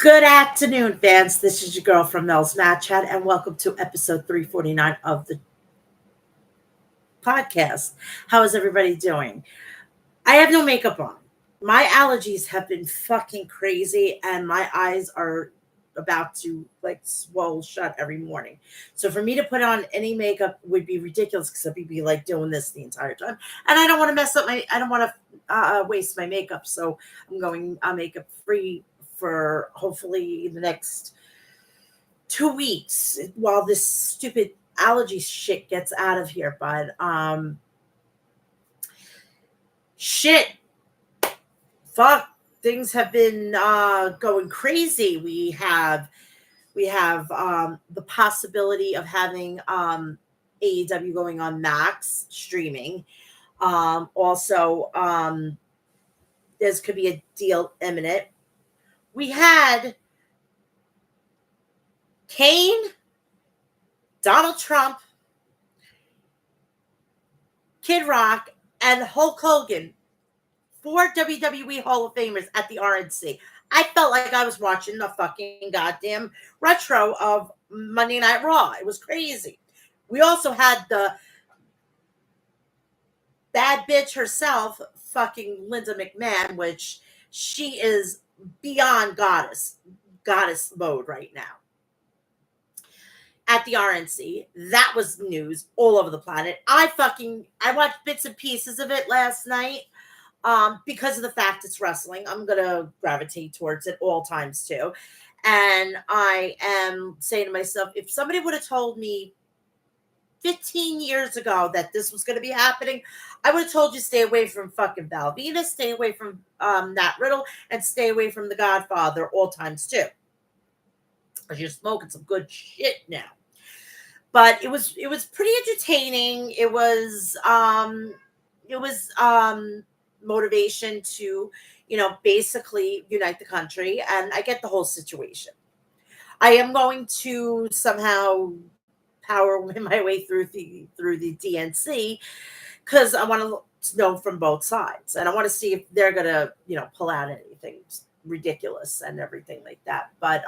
Good afternoon, fans. This is your girl from Mel's Mat Chat, and welcome to episode 349 of the podcast. How is everybody doing? I have no makeup on. My allergies have been fucking crazy, and my eyes are about to like swell shut every morning. So for me to put on any makeup would be ridiculous because I'd be like doing this the entire time, and I don't want to mess up I don't want to waste my makeup. So I'm going makeup free for hopefully the next 2 weeks while this stupid allergy shit gets out of here. But shit, fuck, things have been going crazy. We have the possibility of having AEW going on Max streaming. Also, there's could be a deal imminent. We had Kane, Donald Trump, Kid Rock, and Hulk Hogan, 4 WWE Hall of Famers at the RNC. I felt like I was watching the fucking goddamn retro of Monday Night Raw. It was crazy. We also had the bad bitch herself, fucking Linda McMahon, which she is beyond goddess mode right now. At the RNC, that was news all over the planet. I watched bits and pieces of it last night. Because of the fact it's wrestling, I'm gonna gravitate towards it all times too. And I am saying to myself, if somebody would have told me 15 years ago that this was going to be happening, I would have told you stay away from fucking Val Venus, stay away from Nat Riddle, and stay away from The Godfather all times too. Because you're smoking some good shit now. But it was pretty entertaining. It was motivation to, basically unite the country. And I get the whole situation. I am going to somehow power my way through the DNC because I want to know from both sides. And I want to see if they're going to, pull out anything ridiculous and everything like that. But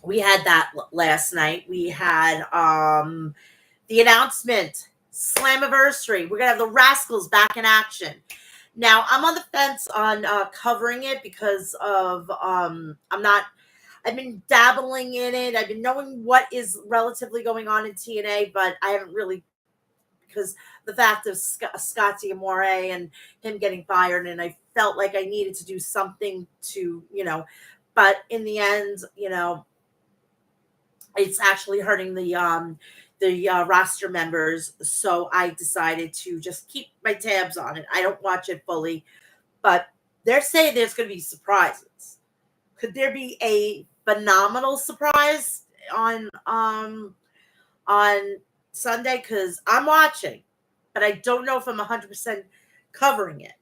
we had that last night. We had the announcement, Slammiversary. We're gonna have the Rascals back in action. Now I'm on the fence on covering it because of I've been dabbling in it. I've been knowing what is relatively going on in TNA, but I haven't really, because the fact of Scott D'Amore and him getting fired, and I felt like I needed to do something to, but in the end, it's actually hurting the roster members. So I decided to just keep my tabs on it. I don't watch it fully, but they're saying there's going to be surprises. Could there be a phenomenal surprise on Sunday? Because I'm watching, but I don't know if I'm 100% covering it.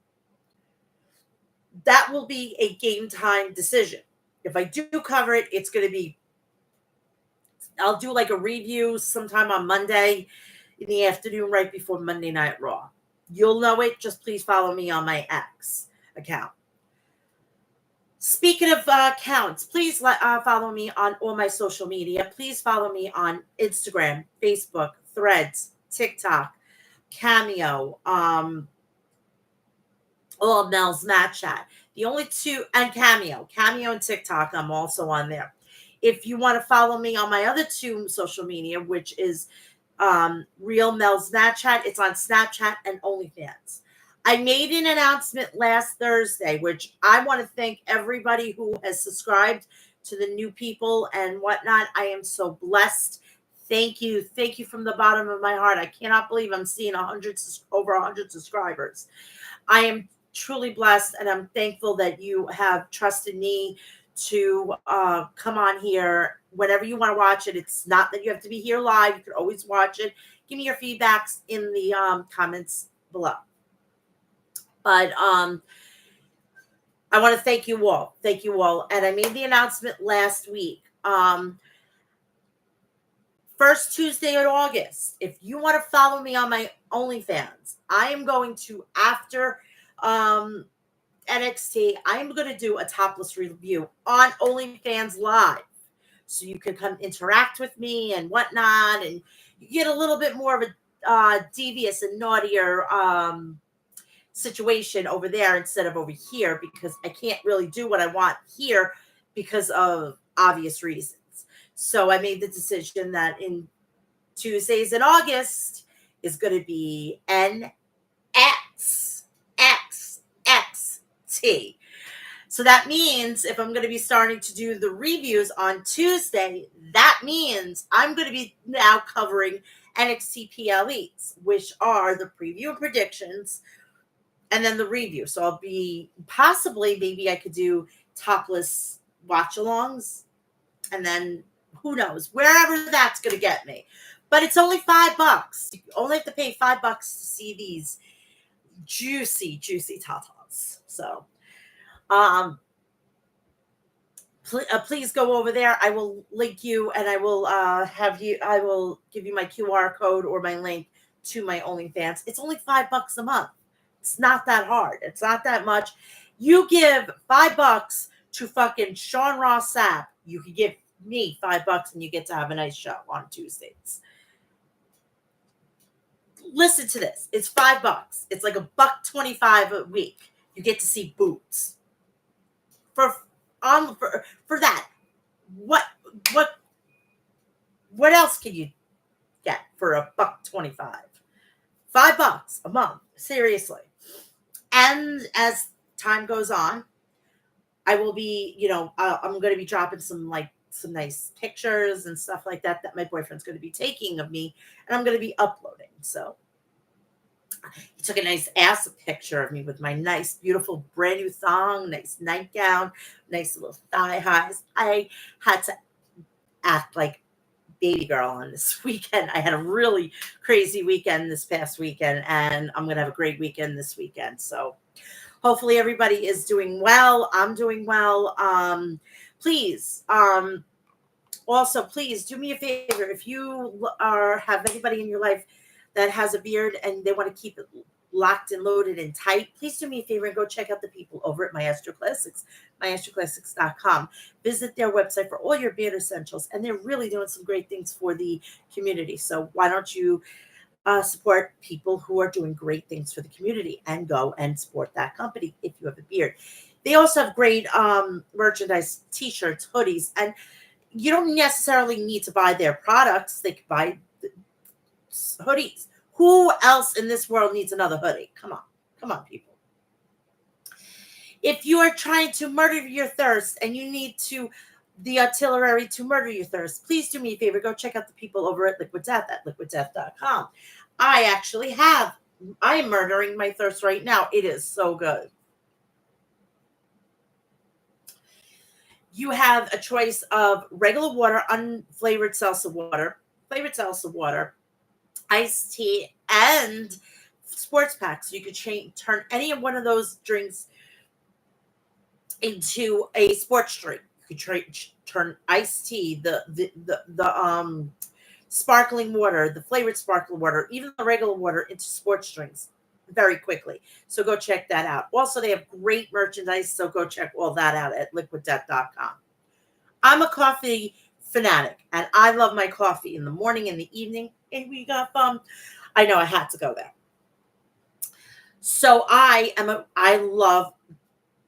That will be a game time decision. If I do cover it, it's going to be, I'll do like a review sometime on Monday in the afternoon, right before Monday Night Raw. You'll know it. Just please follow me on my X account. Speaking of accounts, please follow me on all my social media. Please follow me on Instagram, Facebook, Threads, TikTok, Cameo, all of Mel's Mat Chat. The only two, and Cameo and TikTok, I'm also on there. If you want to follow me on my other two social media, which is Real Mel's Mat Chat, it's on Snapchat and OnlyFans. I made an announcement last Thursday, which I want to thank everybody who has subscribed to the new people and whatnot. I am so blessed. Thank you. Thank you from the bottom of my heart. I cannot believe I'm seeing over 100 subscribers. I am truly blessed, and I'm thankful that you have trusted me to come on here whenever you want to watch it. It's not that you have to be here live. You can always watch it. Give me your feedbacks in the comments below. But I want to thank you all. Thank you all. And I made the announcement last week. First Tuesday in August, if you want to follow me on my OnlyFans, I am going to, after NXT, I'm going to do a topless review on OnlyFans Live. So you can come interact with me and whatnot, and you get a little bit more of a devious and naughtier situation over there instead of over here, because I can't really do what I want here because of obvious reasons. So I made the decision that in Tuesdays in August is going to be NXXXT. So that means if I'm going to be starting to do the reviews on Tuesday, that means I'm going to be now covering NXT PLEs, which are the preview and predictions, and then the review. So I'll be maybe I could do topless watch-alongs, and then who knows, wherever that's going to get me. But it's only $5. You only have to pay $5 to see these juicy tatas. So, please go over there. I will link you, and I will I will give you my QR code or my link to my OnlyFans. It's only $5 a month. It's not that hard. It's not that much. You give $5 to fucking Sean Ross Sapp. You can give me $5 and you get to have a nice show on Tuesdays. Listen to this. It's $5. It's like $1.25 a week. You get to see boobs. For that. What else can you get for $1.25? $5 a month. Seriously. And as time goes on, I will be, I'm going to be dropping some nice pictures and stuff like that my boyfriend's going to be taking of me, and I'm going to be uploading. So he took a nice ass picture of me with my nice, beautiful, brand new thong, nice nightgown, nice little thigh highs. I had to act like baby girl on this weekend. I had a really crazy weekend this past weekend, and I'm going to have a great weekend this weekend. So hopefully everybody is doing well. I'm doing well. Please, also, please do me a favor. If you have anybody in your life that has a beard and they want to keep it locked and loaded and tight, please do me a favor and go check out the people over at Maestro Classics, maestroclassics.com. Visit their website for all your beard essentials, and they're really doing some great things for the community. So why don't you support people who are doing great things for the community and go and support that company if you have a beard. They also have great merchandise, t-shirts, hoodies, and you don't necessarily need to buy their products. They could buy hoodies. Who else in this world needs another hoodie? Come on, people. If you are trying to murder your thirst and you need the artillery to murder your thirst, please do me a favor. Go check out the people over at Liquid Death at liquiddeath.com. I am murdering my thirst right now. It is so good. You have a choice of regular water, unflavored salsa water, flavored salsa water, iced tea, and sports packs. So you could turn any one of those drinks into a sports drink. You could turn iced tea, the sparkling water, the flavored sparkling water, even the regular water into sports drinks very quickly. So go check that out. Also, they have great merchandise, so go check all that out at liquiddeath.com. I'm a coffee fanatic, and I love my coffee in the morning and the evening. And we got I know I had to go there. So I love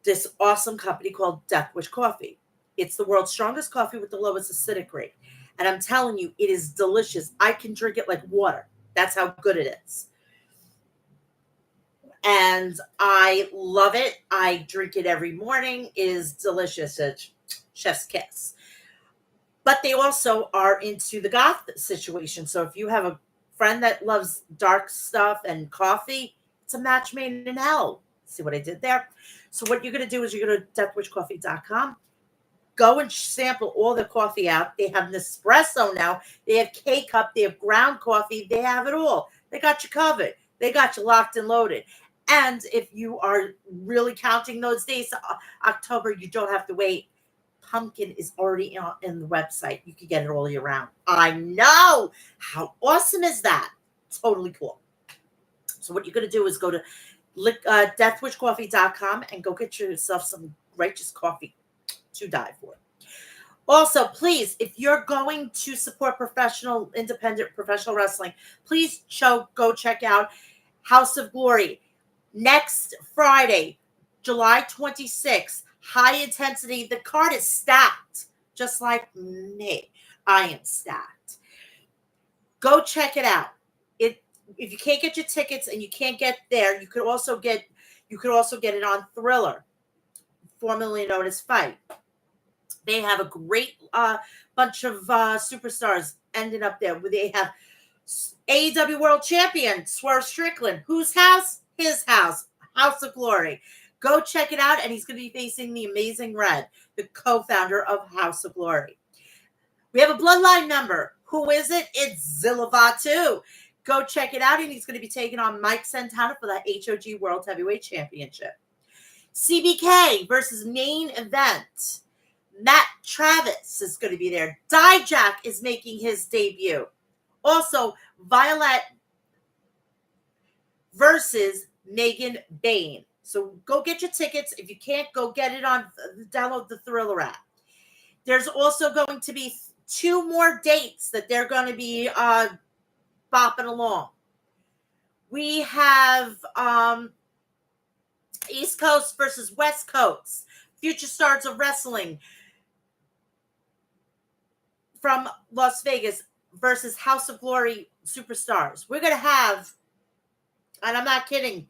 this awesome company called Death Wish Coffee. It's the world's strongest coffee with the lowest acidic rate. And I'm telling you, it is delicious. I can drink it like water. That's how good it is. And I love it. I drink it every morning. It is delicious. It's chef's kiss. But they also are into the goth situation. So if you have a friend that loves dark stuff and coffee, it's a match made in hell. See what I did there? So what you're going to do is you're going to deathwishcoffee.com. Go and sample all the coffee out. They have Nespresso now. They have K-Cup. They have ground coffee. They have it all. They got you covered. They got you locked and loaded. And if you are really counting those days, October, you don't have to wait. Pumpkin is already in the website. You can get it all year round. I know. How awesome is that? Totally cool. So what you're going to do is go to deathwitchcoffee.com and go get yourself some righteous coffee to die for. Also, please, if you're going to support independent professional wrestling, please go check out House of Glory next Friday, July 26th. High intensity. The card is stacked, just like me. I am stacked. Go check it out. If you can't get your tickets and you can't get there, you could also get it on Thriller, formerly known as Fight. They have a great bunch of superstars ending up there. They have AEW World Champion Swerve Strickland. Whose house? His house. House of Glory. Go check it out, and he's going to be facing the Amazing Red, the co-founder of House of Glory. We have a Bloodline member. Who is it? It's Zillavatu. Go check it out, and he's going to be taking on Mike Santana for the HOG World Heavyweight Championship. CBK versus Main Event. Matt Travis is going to be there. Dijak is making his debut. Also, Violet versus Megan Bain. So go get your tickets. If you can't, go get it download the Thriller app. There's also going to be 2 more dates that they're going to be bopping along. We have East Coast versus West Coast. Future Stars of Wrestling from Las Vegas versus House of Glory Superstars. We're going to have, and I'm not kidding,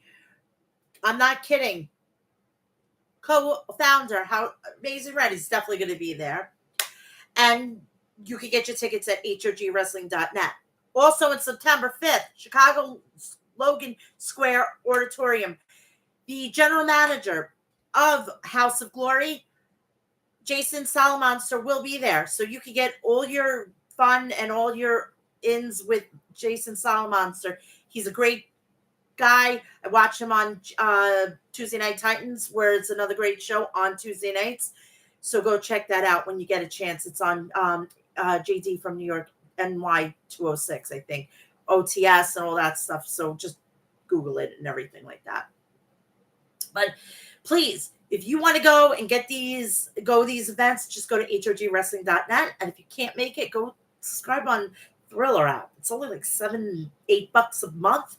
co-founder Amazing Red is definitely going to be there. And you can get your tickets at hogwrestling.net. Also on September 5th, Chicago Logan Square Auditorium. The general manager of House of Glory, Jason Salamonster, will be there. So you can get all your fun and all your ins with Jason Salamonster. He's a great guy. I watch him on Tuesday Night Titans, where it's another great show on Tuesday nights. So go check that out when you get a chance. It's on JD from New York, NY 206, I think. OTS and all that stuff. So just Google it and everything like that. But please, if you want to go and get these events, just go to hogwrestling.net. And if you can't make it, go subscribe on Thriller app. It's only like $7-8 a month.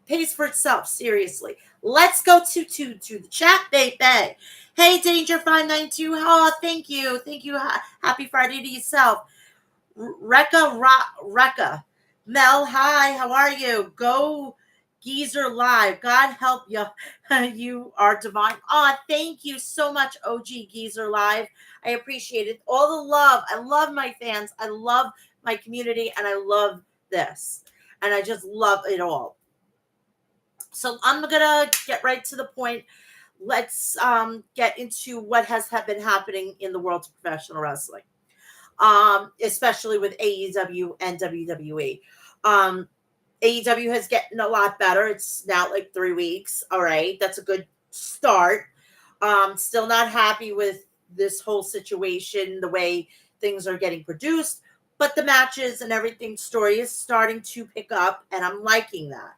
Pays for itself, seriously. Let's go to the chat, baby. Hey, Danger592. Oh, thank you. Happy Friday to yourself. Rekka. Mel, hi. How are you? Go Geezer Live. God help you. You are divine. Oh, thank you so much, OG Geezer Live. I appreciate it. All the love. I love my fans. I love my community, and I love this. And I just love it all. So I'm going to get right to the point. Let's get into what has been happening in the world of professional wrestling, especially with AEW and WWE. AEW has gotten a lot better. It's now like 3 weeks. All right. That's a good start. Still not happy with this whole situation, the way things are getting produced, but the matches and everything story is starting to pick up, and I'm liking that.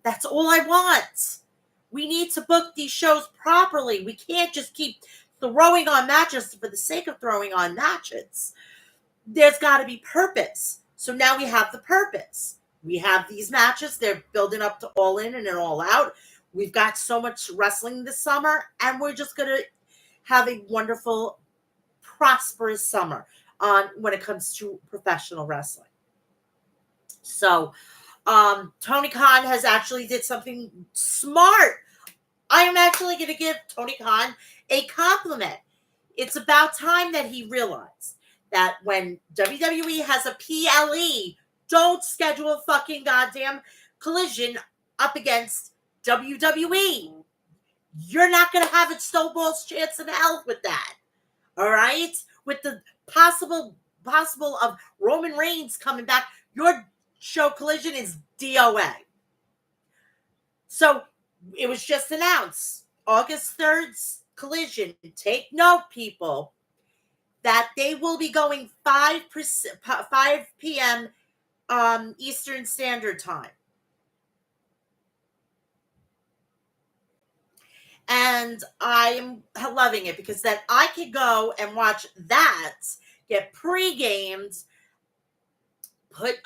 That's all I want. We need to book these shows properly. We can't just keep throwing on matches for the sake of throwing on matches. There's got to be purpose. So now we have the purpose. We have these matches. They're building up to All In and then All Out. We've got so much wrestling this summer, and we're just going to have a wonderful, prosperous summer when it comes to professional wrestling. So, Tony Khan has actually did something smart. I am actually going to give Tony Khan a compliment. It's about time that he realized that when WWE has a PLE, don't schedule a fucking goddamn collision up against WWE. You're not going to have a snowball's chance in hell with that. All right? With the possible of Roman Reigns coming back, your show Collision is DOA. So it was just announced, August 3rd's Collision. Take note, people, that they will be going 5 p.m. Eastern Standard Time. And I'm loving it because then I can go and watch that, get pre-gamed, put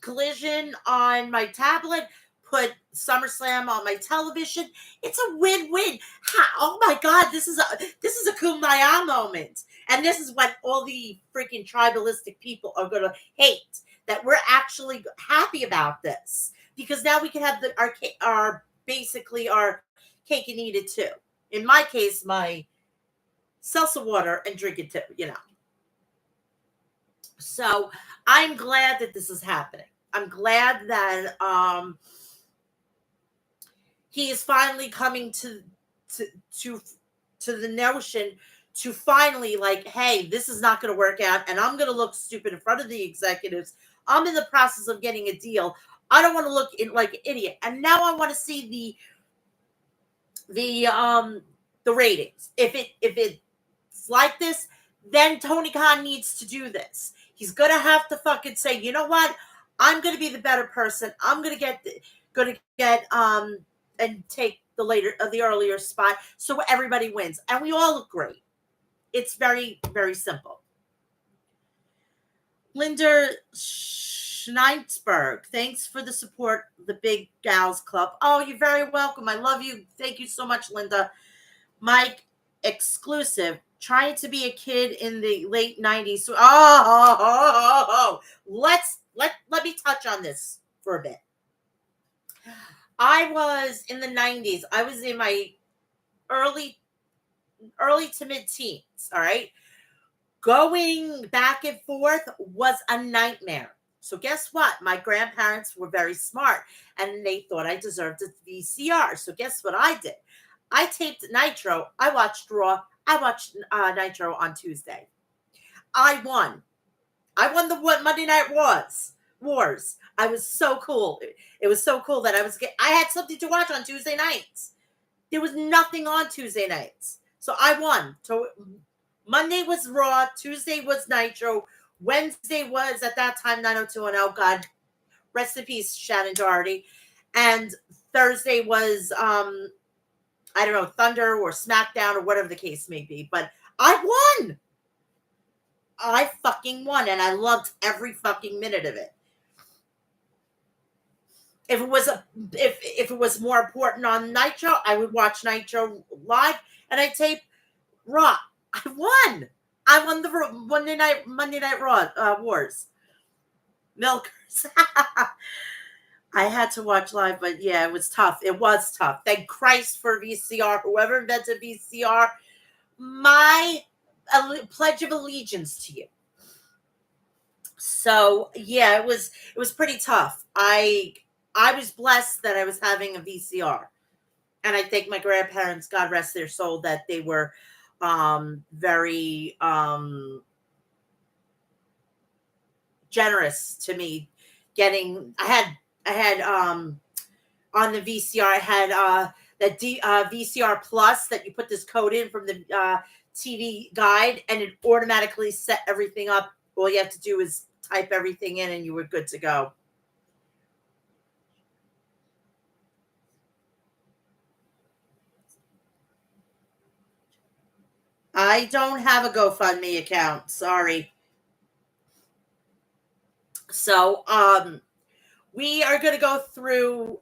Collision on my tablet, put SummerSlam on my television. It's a win-win. Oh my God, this is a kumbaya moment. And this is what all the freaking tribalistic people are going to hate, that we're actually happy about this, because now we can have our basically our cake and eat it too. In my case, my salsa water and drink it too. So I'm glad that this is happening. I'm glad that he is finally coming to to to the notion to finally, like, hey, this is not going to work out, and I'm going to look stupid in front of the executives. I'm in the process of getting a deal. I don't want to look like an idiot, and now I want to see the ratings. If it's like this, then Tony Khan needs to do this. He's gonna have to fucking say, you know what? I'm gonna be the better person. I'm gonna get and take the earlier spot so everybody wins, and we all look great. It's very, very simple. Linda Schneitzberg, thanks for the support, the Big Gals Club. Oh, you're very welcome. I love you. Thank you so much, Linda. Mike exclusive, trying to be a kid in the late 90s. So, let me touch on this for a bit. I was in the 90s. I was in my early to mid-teens, all right? Going back and forth was a nightmare. So guess what? My grandparents were very smart, and they thought I deserved a VCR. So guess what I did? I taped Nitro. I watched Raw. I watched Nitro on Tuesday. I won. I won the Monday Night Wars. I was so cool. It was so cool that I had something to watch on Tuesday nights. There was nothing on Tuesday nights. So I won. So Monday was Raw. Tuesday was Nitro. Wednesday was, at that time, 90210. God, rest in peace, Shannon Doherty. And Thursday was, I don't know, Thunder or SmackDown or whatever the case may be. But I won. I fucking won. And I loved every fucking minute of it. If it was more important on Nitro, I would watch Nitro live and I'd tape Raw. I won. I won the Monday Night Raw Wars. Milkers. I had to watch live, but yeah, it was tough. It was tough. Thank Christ for VCR. Whoever invented VCR, my pledge of allegiance to you. So yeah, it was pretty tough. I was blessed that I was having a VCR, and I thank my grandparents, God rest their soul, that they were very generous to me. I had on the VCR, I had that VCR Plus that you put this code in from the TV guide, and it automatically set everything up. All you have to do is type everything in, and you were good to go. I don't have a GoFundMe account. Sorry. So, we are going to go through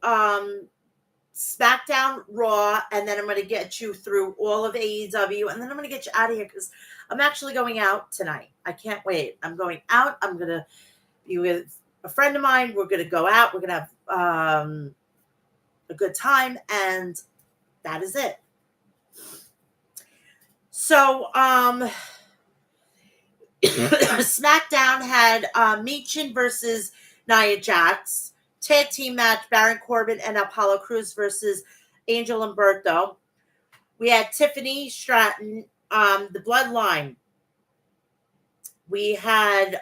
SmackDown, Raw, and then I'm going to get you through all of AEW, and then I'm going to get you out of here because I'm actually going out tonight. I can't wait. I'm going out. I'm going to be with a friend of mine. We're going to go out. We're going to have a good time, and that is it. So, SmackDown had Michin versus Nia Jax. Tag team match, Baron Corbin and Apollo Crews versus Angel Umberto. We had Tiffany Stratton, the Bloodline. We had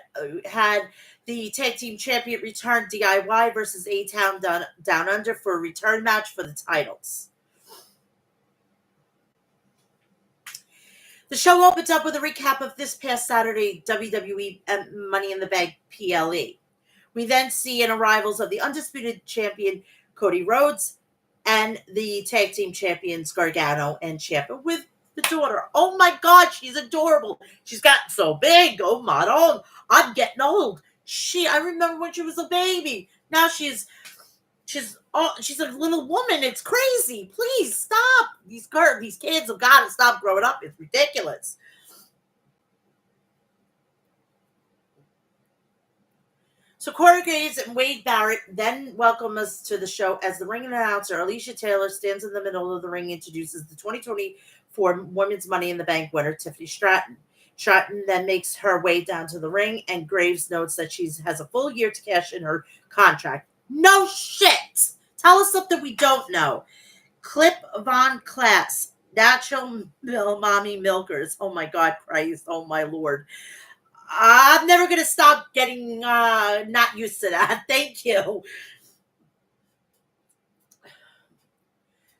the tag team champion return, DIY versus A-Town Down Under, for a return match for the titles. The show opens up with a recap of this past Saturday WWE Money in the Bank PLE. We then see an arrivals of the undisputed champion Cody Rhodes, and the tag team champions Gargano and Ciampa with the daughter. Oh my God, she's adorable. She's gotten so big. Oh my God, I'm getting old. I remember when she was a baby. Now she's a little woman. It's crazy. Please stop. These kids have got to stop growing up. It's ridiculous. So Corey Graves and Wade Barrett then welcome us to the show as the ring announcer Alicia Taylor stands in the middle of the ring, introduces the 2024 Women's Money in the Bank winner, Tiffany Stratton. Stratton then makes her way down to the ring, and Graves notes that she has a full year to cash in her contract. No shit! Tell us something we don't know. Clip Von Class, Nacho Mommy Milkers. Oh my God, Christ. Oh my Lord. I'm never going to stop getting not used to that. Thank you.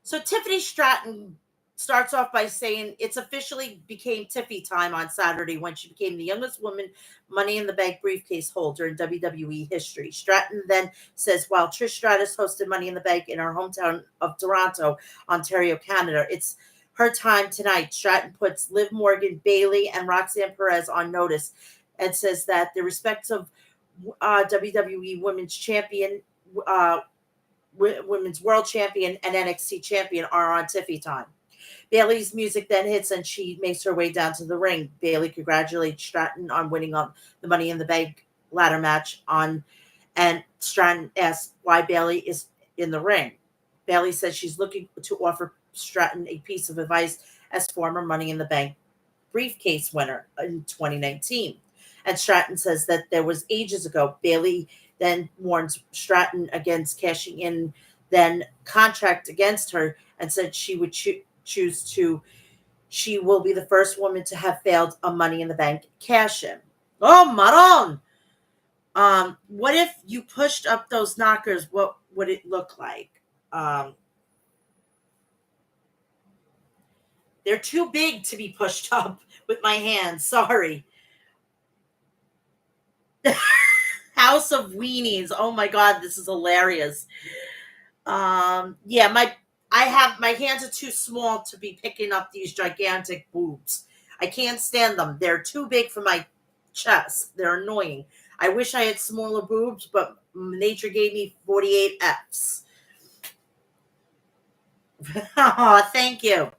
So Tiffany Stratton starts off by saying it's officially became Tiffy time on Saturday when she became the youngest woman Money in the Bank briefcase holder in WWE history. Stratton then says while Trish Stratus hosted Money in the Bank in her hometown of Toronto, Ontario, Canada, it's her time tonight. Stratton puts Liv Morgan, Bayley, and Roxanne Perez on notice and says that the respective WWE Women's Champion, Women's World Champion, and NXT Champion are on Tiffy time. Bayley's music then hits and she makes her way down to the ring. Bayley congratulates Stratton on winning on the Money in the Bank ladder match and Stratton asks why Bayley is in the ring. Bayley says she's looking to offer Stratton a piece of advice as former Money in the Bank briefcase winner in 2019. And Stratton says that there was ages ago. Bayley then warns Stratton against cashing in then contract against her and said she would she will be the first woman to have failed a Money in the Bank cash in. Oh, Maron! What if you pushed up those knockers? What would it look like? They're too big to be pushed up with my hands. Sorry. House of Weenies. Oh my God, this is hilarious. Yeah, my hands are too small to be picking up these gigantic boobs. I can't stand them. They're too big for my chest. They're annoying. I wish I had smaller boobs, but nature gave me 48 Fs. Oh, thank you.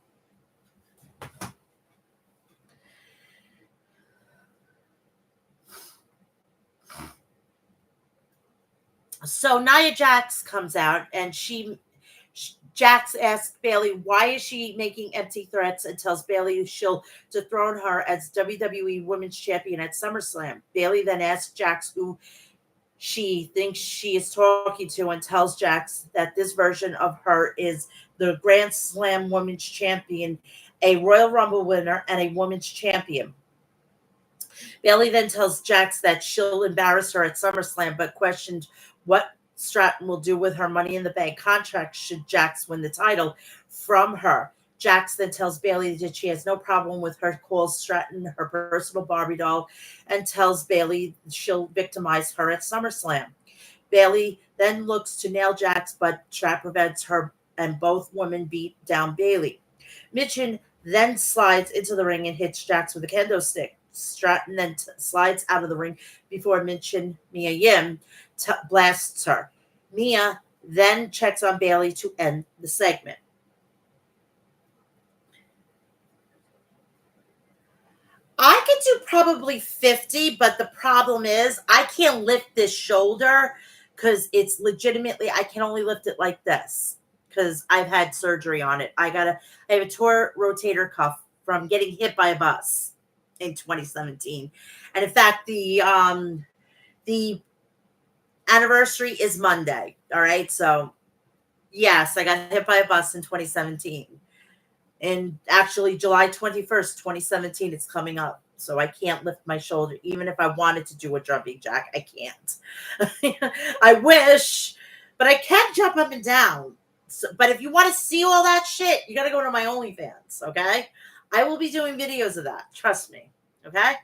So Nia Jax comes out and Jax asks Bayley why is she making empty threats and tells Bayley she'll dethrone her as WWE Women's Champion at SummerSlam. Bayley then asks Jax who she thinks she is talking to and tells Jax that this version of her is the Grand Slam Women's Champion, a Royal Rumble winner, and a Women's Champion. Bayley then tells Jax that she'll embarrass her at SummerSlam, but questioned what Stratton will do with her Money in the Bank contract should Jax win the title from her. Jax then tells Bayley that she has no problem with her, calls Stratton her personal Barbie doll, and tells Bayley she'll victimize her at SummerSlam. Bayley then looks to nail Jax, but Strat prevents her, and both women beat down Bayley. Michin then slides into the ring and hits Jax with a kendo stick. Stratton then slides out of the ring before Michin Mia Yim blasts her. Mia then checks on Bayley to end the segment. I could do probably 50, but the problem is I can't lift this shoulder because it's legitimately, I can only lift it like this because I've had surgery on it. I have a torn rotator cuff from getting hit by a bus in 2017. And in fact, the anniversary is Monday. All right. So yes, I got hit by a bus in 2017. And actually July 21st, 2017, it's coming up. So I can't lift my shoulder. Even if I wanted to do a jumping jack, I can't. I wish, but I can jump up and down. So, but if you want to see all that shit, you got to go to my OnlyFans, okay? I will be doing videos of that. Trust me, okay?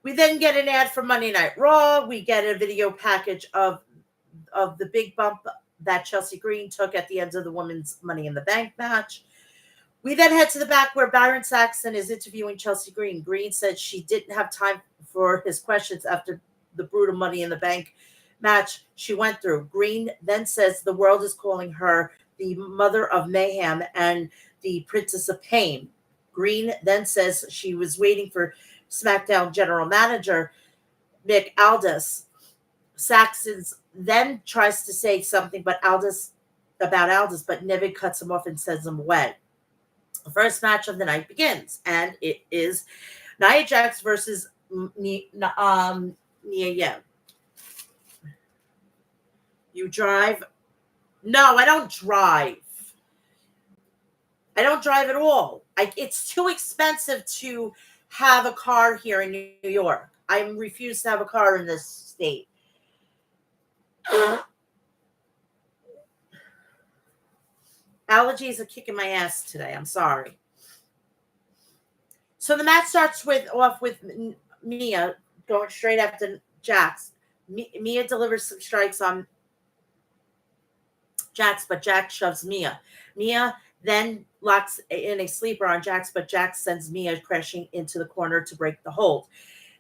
We then get an ad for Monday Night Raw. We get a video package of of the big bump that Chelsea Green took at the end of the women's Money in the Bank match. We then head to the back where Byron Saxton is interviewing Chelsea Green. Green said she didn't have time for his questions after the brutal Money in the Bank match she went through. Green then says the world is calling her the mother of mayhem and the princess of pain. Green then says she was waiting for SmackDown general manager Nick Aldis. Saxton then tries to say something about Aldis, but Niven cuts him off and sends him away. The first match of the night begins, and it is Nia Jax versus Mia Yim. You drive? No, I don't drive. I don't drive at all. It's too expensive to have a car here in New York. I refuse to have a car in this state. Allergies are kicking my ass today. I'm sorry. So the match starts off with Mia going straight after Jax. Mia delivers some strikes on Jax, but Jax shoves Mia. Mia then locks in a sleeper on Jax, but Jax sends Mia crashing into the corner to break the hold.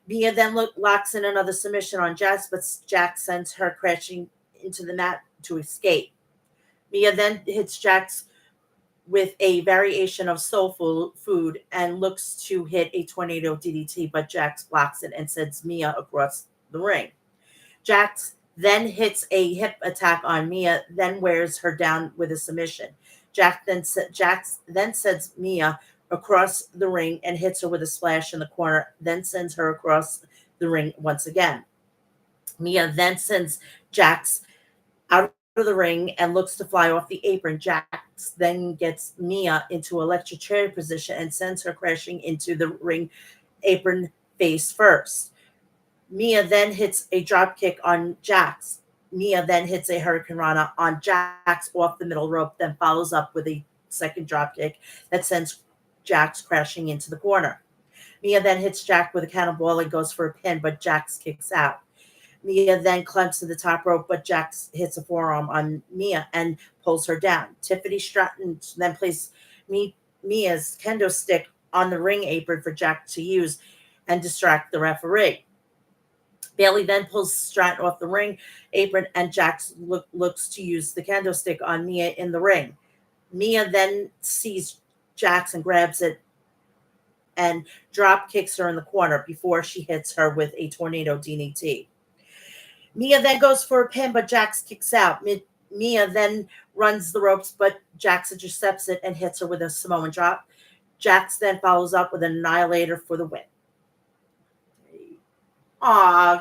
Mia then locks in another submission on Jax, but Jax sends her crashing into the mat to escape. Mia then hits Jax with a variation of soul food and looks to hit a tornado DDT, but Jax blocks it and sends Mia across the ring. Jax then hits a hip attack on Mia, then wears her down with a submission. Jax then sends Mia across the ring and hits her with a splash in the corner, then sends her across the ring once again. Mia then sends Jax out of the ring and looks to fly off the apron. Jax then gets Mia into electric chair position and sends her crashing into the ring apron face first. Mia then hits a drop kick on Jax. Mia then hits a Hurricane Rana on Jax off the middle rope, then follows up with a second drop kick that sends Jax crashing into the corner. Mia then hits Jax with a cannonball and goes for a pin, but Jax kicks out. Mia then climbs to the top rope, but Jax hits a forearm on Mia and pulls her down. Tiffany Stratton then places Mia's kendo stick on the ring apron for Jax to use and distract the referee. Bayley then pulls Stratton off the ring apron, and Jax looks to use the kendo stick on Mia in the ring. Mia then sees Jax and grabs it and drop kicks her in the corner before she hits her with a tornado DDT. Mia then goes for a pin, but Jax kicks out. Mia then runs the ropes, but Jax intercepts it and hits her with a Samoan drop. Jax then follows up with an Annihilator for the win. Aw,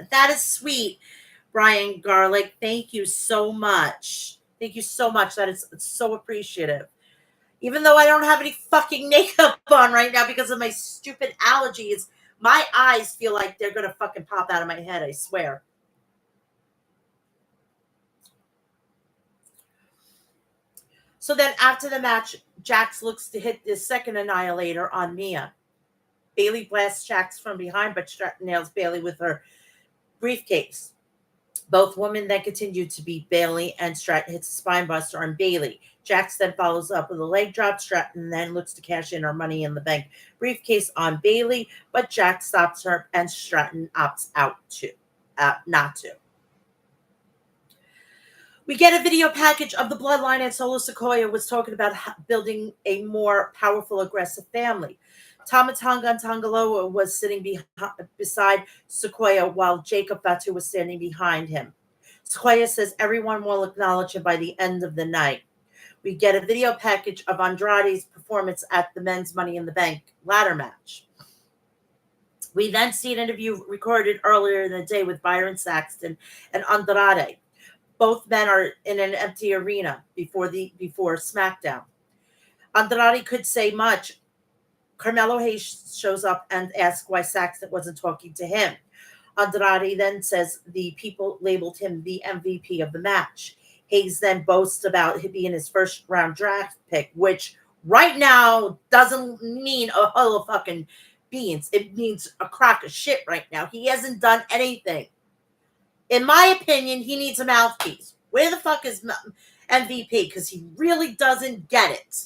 that is sweet, Brian Garlic. Thank you so much. Thank you so much. That is so appreciative. Even though I don't have any fucking makeup on right now because of my stupid allergies, my eyes feel like they're going to fucking pop out of my head, I swear. So then after the match, Jax looks to hit the second Annihilator on Mia. Bayley blasts Jax from behind, but Stratton nails Bayley with her briefcase. Both women then continue to beat Bayley, and Stratton hits a spinebuster on Bayley. Jax then follows up with a leg drop. Stratton then looks to cash in her Money in the Bank briefcase on Bayley, but Jax stops her, and Stratton opts out not to. We get a video package of the Bloodline, and Solo Sikoa was talking about building a more powerful, aggressive family. Tama Tonga and Tongaloa was sitting beside Sikoa while Jacob Fatu was standing behind him. Sikoa says everyone will acknowledge him by the end of the night. We get a video package of Andrade's performance at the men's Money in the Bank ladder match. We then see an interview recorded earlier in the day with Byron Saxton and Andrade. Both men are in an empty arena before SmackDown. Andrade could say much. Carmelo Hayes shows up and asks why Saxton wasn't talking to him. Andrade then says the people labeled him the MVP of the match. Hayes then boasts about him being his first round draft pick, which right now doesn't mean a hull of fucking beans. It means a crock of shit right now. He hasn't done anything. In my opinion, he needs a mouthpiece. Where the fuck is MVP? Because he really doesn't get it.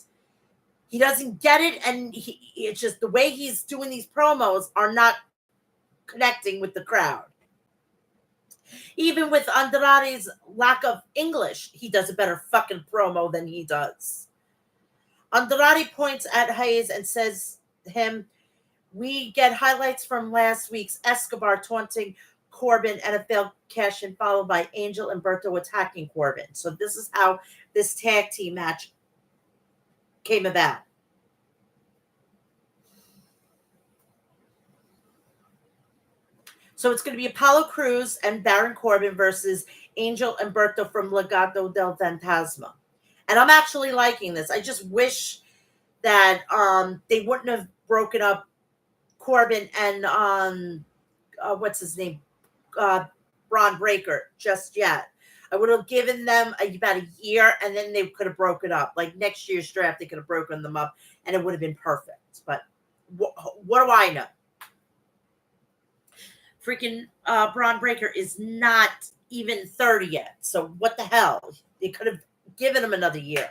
He doesn't get it, and it's just the way he's doing these promos are not connecting with the crowd. Even with Andrade's lack of English, he does a better fucking promo than he does. Andrade points at Hayes and says him, we get highlights from last week's Escobar taunting Corbin and a failed cash-in followed by Angel and Berto attacking Corbin. So this is how this tag team match came about. So it's going to be Apollo Crews and Baron Corbin versus Angel and Berto from Legado del Fantasma. And I'm actually liking this. I just wish that they wouldn't have broken up Corbin and what's his name? Braun Breaker just yet. I would have given them about a year, and then they could have broken up. Like next year's draft, they could have broken them up, and it would have been perfect. But what do I know? Freaking Braun Breaker is not even 30 yet. So what the hell? They could have given him another year.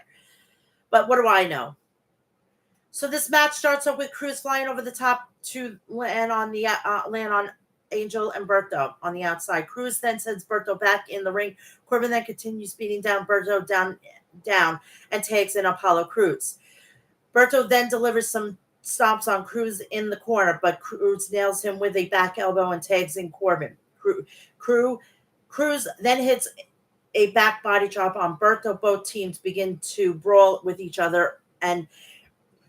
But what do I know? So this match starts off with Crews flying over the top to land on Angel and Berto on the outside. Crews then sends Berto back in the ring. Corbin then continues beating down Berto down and tags in Apollo Crews. Berto then delivers some stomps on Crews in the corner, but Crews nails him with a back elbow and tags in Corbin. Crews then hits a back body drop on Berto. Both teams begin to brawl with each other, and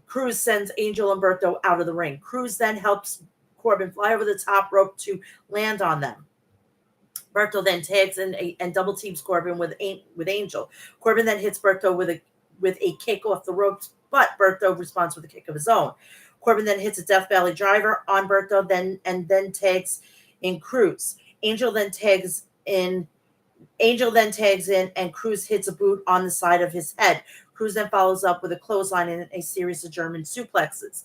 Crews sends Angel and Berto out of the ring. Crews then helps Corbin fly over the top rope to land on them. Berto then tags in and double teams Corbin with Angel. Corbin then hits Berto with a kick off the ropes, but Berto responds with a kick of his own. Corbin then hits a Death Valley driver on Berto, then tags in Crews. Angel then tags in, and Crews hits a boot on the side of his head. Crews then follows up with a clothesline and a series of German suplexes.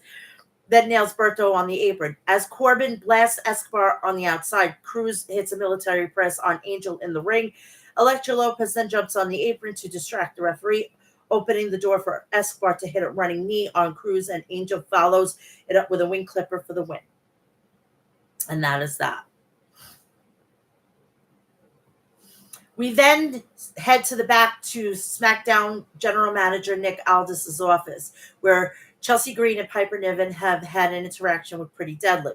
Then nails Berto on the apron. As Corbin blasts Escobar on the outside, Crews hits a military press on Angel in the ring. Elektra Lopez then jumps on the apron to distract the referee, opening the door for Escobar to hit a running knee on Crews, and Angel follows it up with a wing clipper for the win. And that is that. We then head to the back to SmackDown General Manager Nick Aldis' office, where Chelsea Green and Piper Niven have had an interaction with Pretty Deadly.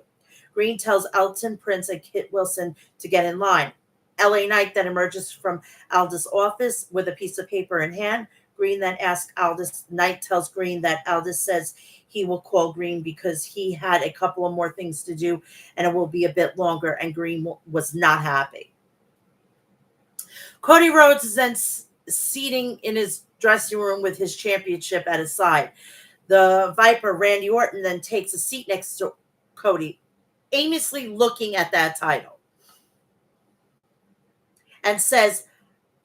Green tells Elton Prince and Kit Wilson to get in line. LA Knight then emerges from Aldis' office with a piece of paper in hand. Green then asks Aldis. Knight tells Green that Aldis says he will call Green because he had a couple of more things to do and it will be a bit longer, and Green was not happy. Cody Rhodes is then seating in his dressing room with his championship at his side. The Viper, Randy Orton, then takes a seat next to Cody, aimlessly looking at that title, and says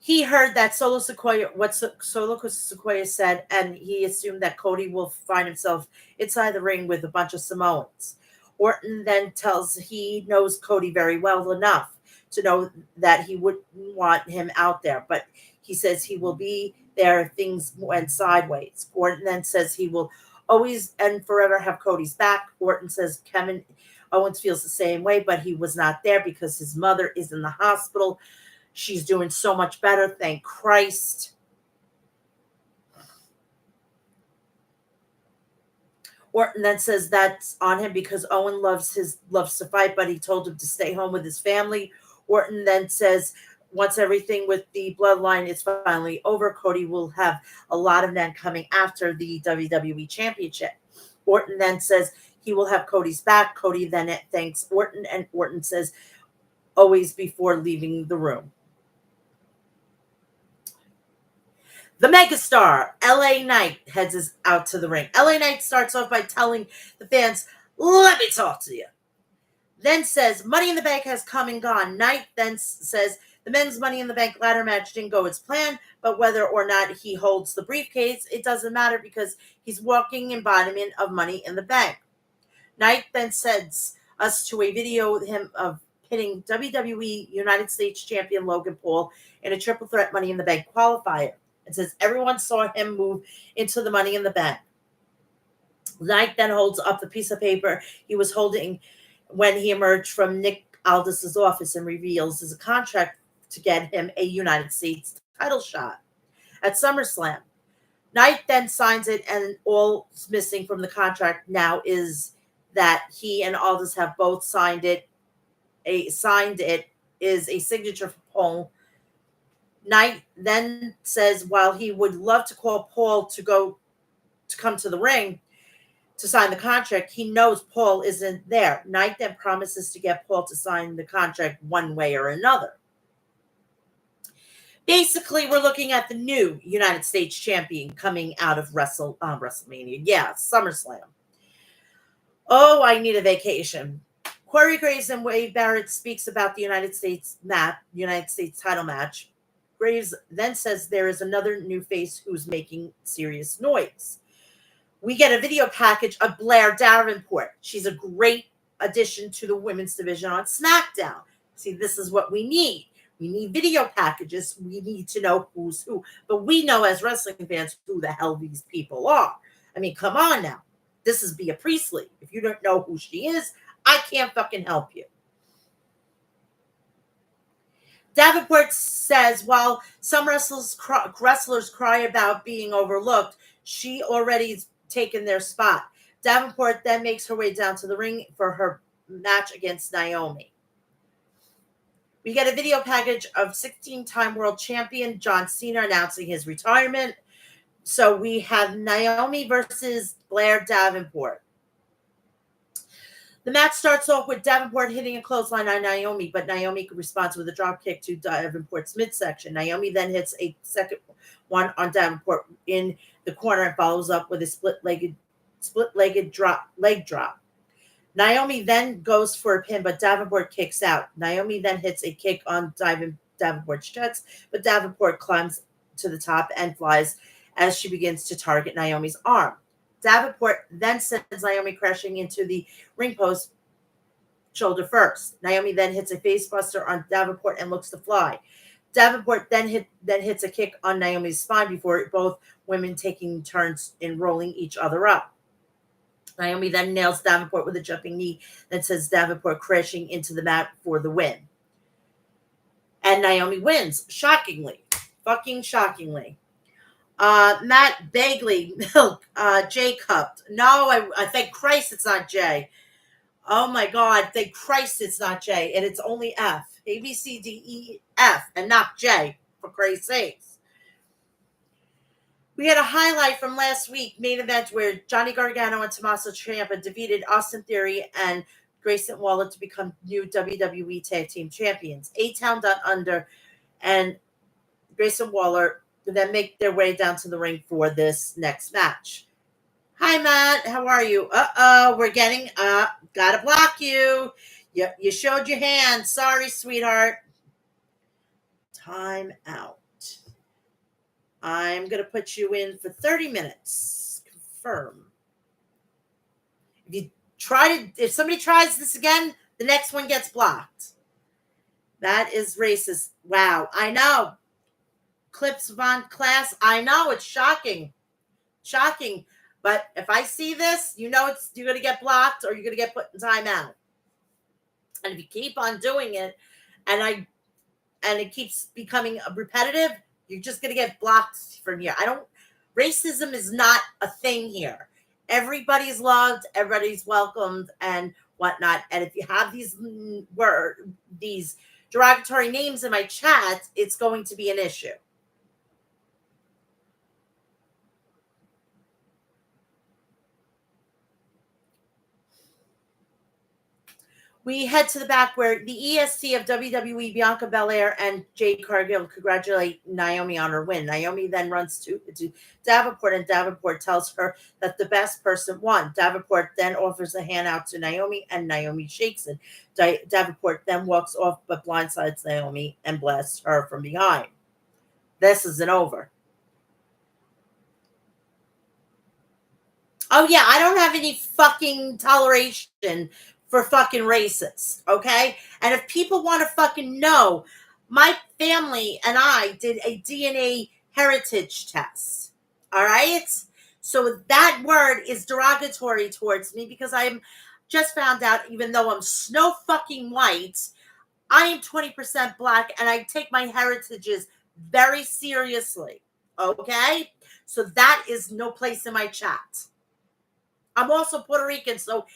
he heard that Solo Sikoa said, and he assumed that Cody will find himself inside the ring with a bunch of Samoans. Orton then tells he knows Cody very well enough to know that he wouldn't want him out there, but he says he will be there if things went sideways. Orton then says he will always and forever have Cody's back. Orton says Kevin Owens feels the same way, but he was not there because his mother is in the hospital. She's doing so much better, thank Christ. Orton then says that's on him because Owen loves to fight, but he told him to stay home with his family. Orton then says once everything with the bloodline is finally over, Cody will have a lot of men coming after the WWE Championship. Orton then says he will have Cody's back. Cody then thanks Orton, and Orton says always before leaving the room. The megastar, LA Knight, heads out to the ring. LA Knight starts off by telling the fans, let me talk to you. Then says, Money in the Bank has come and gone. Knight then says, the men's Money in the Bank ladder match didn't go as planned, but whether or not he holds the briefcase, it doesn't matter because he's walking embodiment of Money in the Bank. Knight then sends us to a video of him of pitting WWE United States Champion Logan Paul in a triple threat Money in the Bank qualifier. It says everyone saw him move into the Money in the Bank. Knight then holds up the piece of paper he was holding when he emerged from Nick Aldis's office and reveals there's a contract to get him a United States title shot at SummerSlam. Knight then signs it, and all missing from the contract now is that he and Aldis have both signed it. Signed it is a signature for Paul. Knight then says while he would love to call Paul to come to the ring to sign the contract, he knows Paul isn't there. Knight then promises to get Paul to sign the contract one way or another. Basically, we're looking at the new United States champion coming out of WrestleMania. Yeah, SummerSlam. Oh, I need a vacation. Corey Graves and Wade Barrett speaks about the United States title match. Graves then says there is another new face who's making serious noise. We get a video package of Blair Davenport. She's a great addition to the women's division on SmackDown. See, this is what we need. We need video packages. We need to know who's who. But we know as wrestling fans who the hell these people are. I mean, come on now. This is Bea Priestley. If you don't know who she is, I can't fucking help you. Davenport says while some wrestlers cry about being overlooked, she already's taken their spot. Davenport then makes her way down to the ring for her match against Naomi. We get a video package of 16-time world champion John Cena announcing his retirement. So we have Naomi versus Blair Davenport. The match starts off with Davenport hitting a clothesline on Naomi, but Naomi responds with a drop kick to Davenport's midsection. Naomi then hits a second one on Davenport in the corner and follows up with a split-legged leg drop. Naomi then goes for a pin, but Davenport kicks out. Naomi then hits a kick on Davenport's chest, but Davenport climbs to the top and flies as she begins to target Naomi's arm. Davenport then sends Naomi crashing into the ring post shoulder first. Naomi then hits a facebuster on Davenport and looks to fly. Davenport then hits a kick on Naomi's spine before both women taking turns in rolling each other up. Naomi then nails Davenport with a jumping knee that sends Davenport crashing into the mat for the win. And Naomi wins, shockingly. Fucking shockingly. Matt Bagley, Jay cupped. No, I thank Christ it's not Jay. Oh my God, thank Christ it's not Jay. And it's only F. A, B, C, D, E, F, and not J, for Christ's sakes. We had a highlight from last week, main event, where Johnny Gargano and Tommaso Ciampa defeated Austin Theory and Grayson Waller to become new WWE Tag Team Champions. A-Town Down Under and Grayson Waller then make their way down to the ring for this next match. Hi, Matt. How are you? We're getting gotta block you. You showed your hand. Sorry, sweetheart. Time out. I'm going to put you in for 30 minutes. Confirm. If somebody tries this again, the next one gets blocked. That is racist. Wow. I know. Clips Von Class. I know. It's shocking. Shocking. But if I see this, you know you're going to get blocked or you're going to get put in timeout. And if you keep on doing it and it keeps becoming repetitive, you're just going to get blocked from here. Racism is not a thing here. Everybody's loved, everybody's welcomed, and whatnot. And if you have these derogatory names in my chat, it's going to be an issue. We head to the back where the EST of WWE, Bianca Belair, and Jade Cargill congratulate Naomi on her win. Naomi then runs to Davenport, and Davenport tells her that the best person won. Davenport then offers a hand out to Naomi, and Naomi shakes it. Davenport then walks off, but blindsides Naomi and blasts her from behind. This isn't over. Oh, yeah, I don't have any fucking toleration for fucking racists, okay? And if people want to fucking know, my family and I did a DNA heritage test, all right? So that word is derogatory towards me because I'm just found out, even though I'm snow fucking white, I am 20% black and I take my heritages very seriously, okay? So that is no place in my chat. I'm also Puerto Rican, so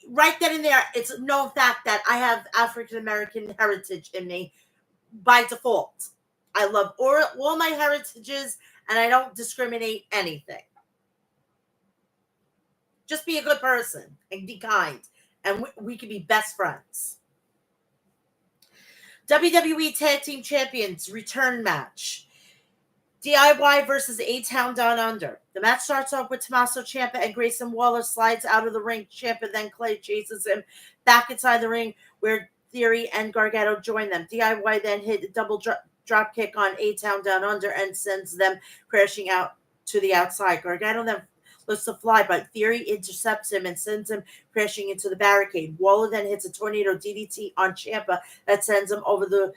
right then and there, it's a known fact that I have African American heritage in me by default. I love all my heritages and I don't discriminate anything. Just be a good person and be kind, and we can be best friends. WWE Tag Team Champions return match. DIY versus A-Town Down Under. The match starts off with Tommaso Ciampa and Grayson Waller slides out of the ring. Ciampa then Clay chases him back inside the ring where Theory and Gargano join them. DIY then hit a double drop kick on A-Town Down Under and sends them crashing out to the outside. Gargano then looks to fly, but Theory intercepts him and sends him crashing into the barricade. Waller then hits a tornado DDT on Ciampa that sends him over the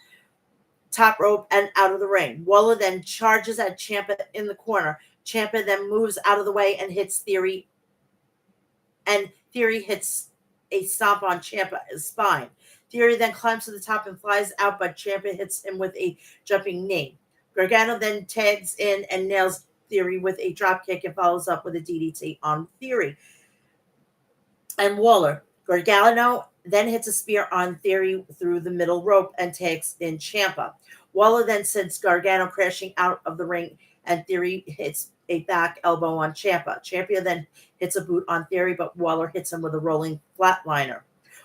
top rope and out of the ring. Waller then charges at Ciampa in the corner. Ciampa then moves out of the way and hits Theory. And Theory hits a stomp on Ciampa's spine. Theory then climbs to the top and flies out, but Ciampa hits him with a jumping knee. Gargano then tags in and nails Theory with a dropkick and follows up with a DDT on Theory and Waller. Gargano then hits a spear on Theory through the middle rope and tags in Ciampa. Waller then sends Gargano crashing out of the ring, and Theory hits a back elbow on Ciampa. Ciampa then hits a boot on Theory, but Waller hits him with a rolling flatliner.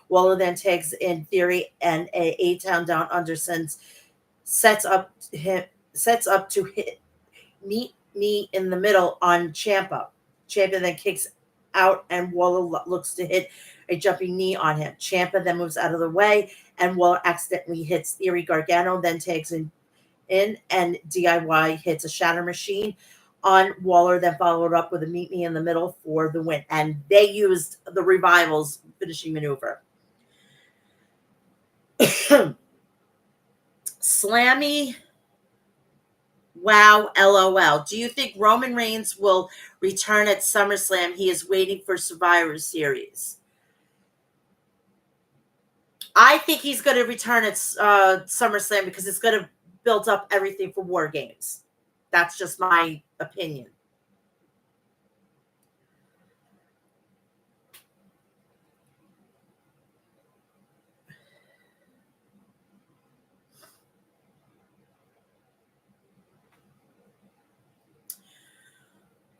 Waller then tags in Theory, and A-Town Down Under sets up to hit meet me in the middle on Ciampa. Ciampa then kicks out, and Waller looks to hit a jumping knee on him. Ciampa then moves out of the way, and Waller accidentally hits Theory. Gargano then tags in and DIY hits a shatter machine on Waller, then followed up with a meet me in the middle for the win. And they used the Revival's finishing maneuver. Slammy. Wow, LOL. Do you think Roman Reigns will return at SummerSlam? He is waiting for Survivor Series. I think he's going to return at SummerSlam because it's going to build up everything for War Games. That's just my opinion.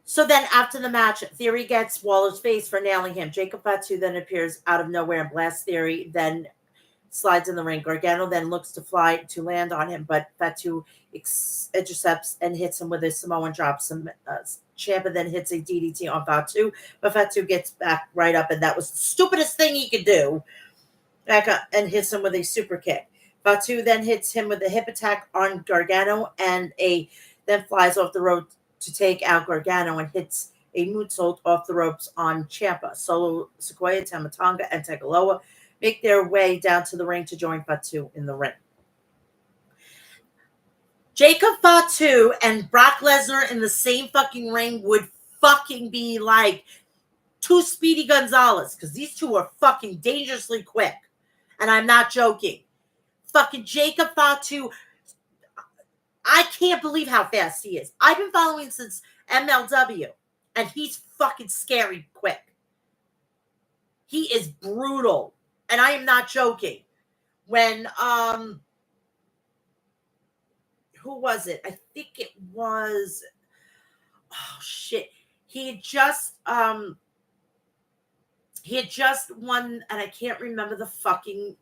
So then after the match, Theory gets Waller's face for nailing him. Jacob Fatu then appears out of nowhere and blasts Theory, then slides in the ring. Gargano then looks to fly to land on him, but Fatu intercepts and hits him with a Samoan drop. Ciampa then hits a DDT on Fatu, but Fatu gets back right up, and that was the stupidest thing he could do. Back up and hits him with a super kick. Fatu then hits him with a hip attack on Gargano and then flies off the rope to take out Gargano and hits a moonsault off the ropes on Ciampa. Solo Sequoia, Tamatonga, and Tegaloa make their way down to the ring to join Fatu in the ring. Jacob Fatu and Brock Lesnar in the same fucking ring would fucking be like two Speedy Gonzalez, because these two are fucking dangerously quick. And I'm not joking. Fucking Jacob Fatu, I can't believe how fast he is. I've been following since MLW, and he's fucking scary quick. He is brutal, and I am not joking. When who was it? I think it was, oh shit. He had just won, and I can't remember the fucking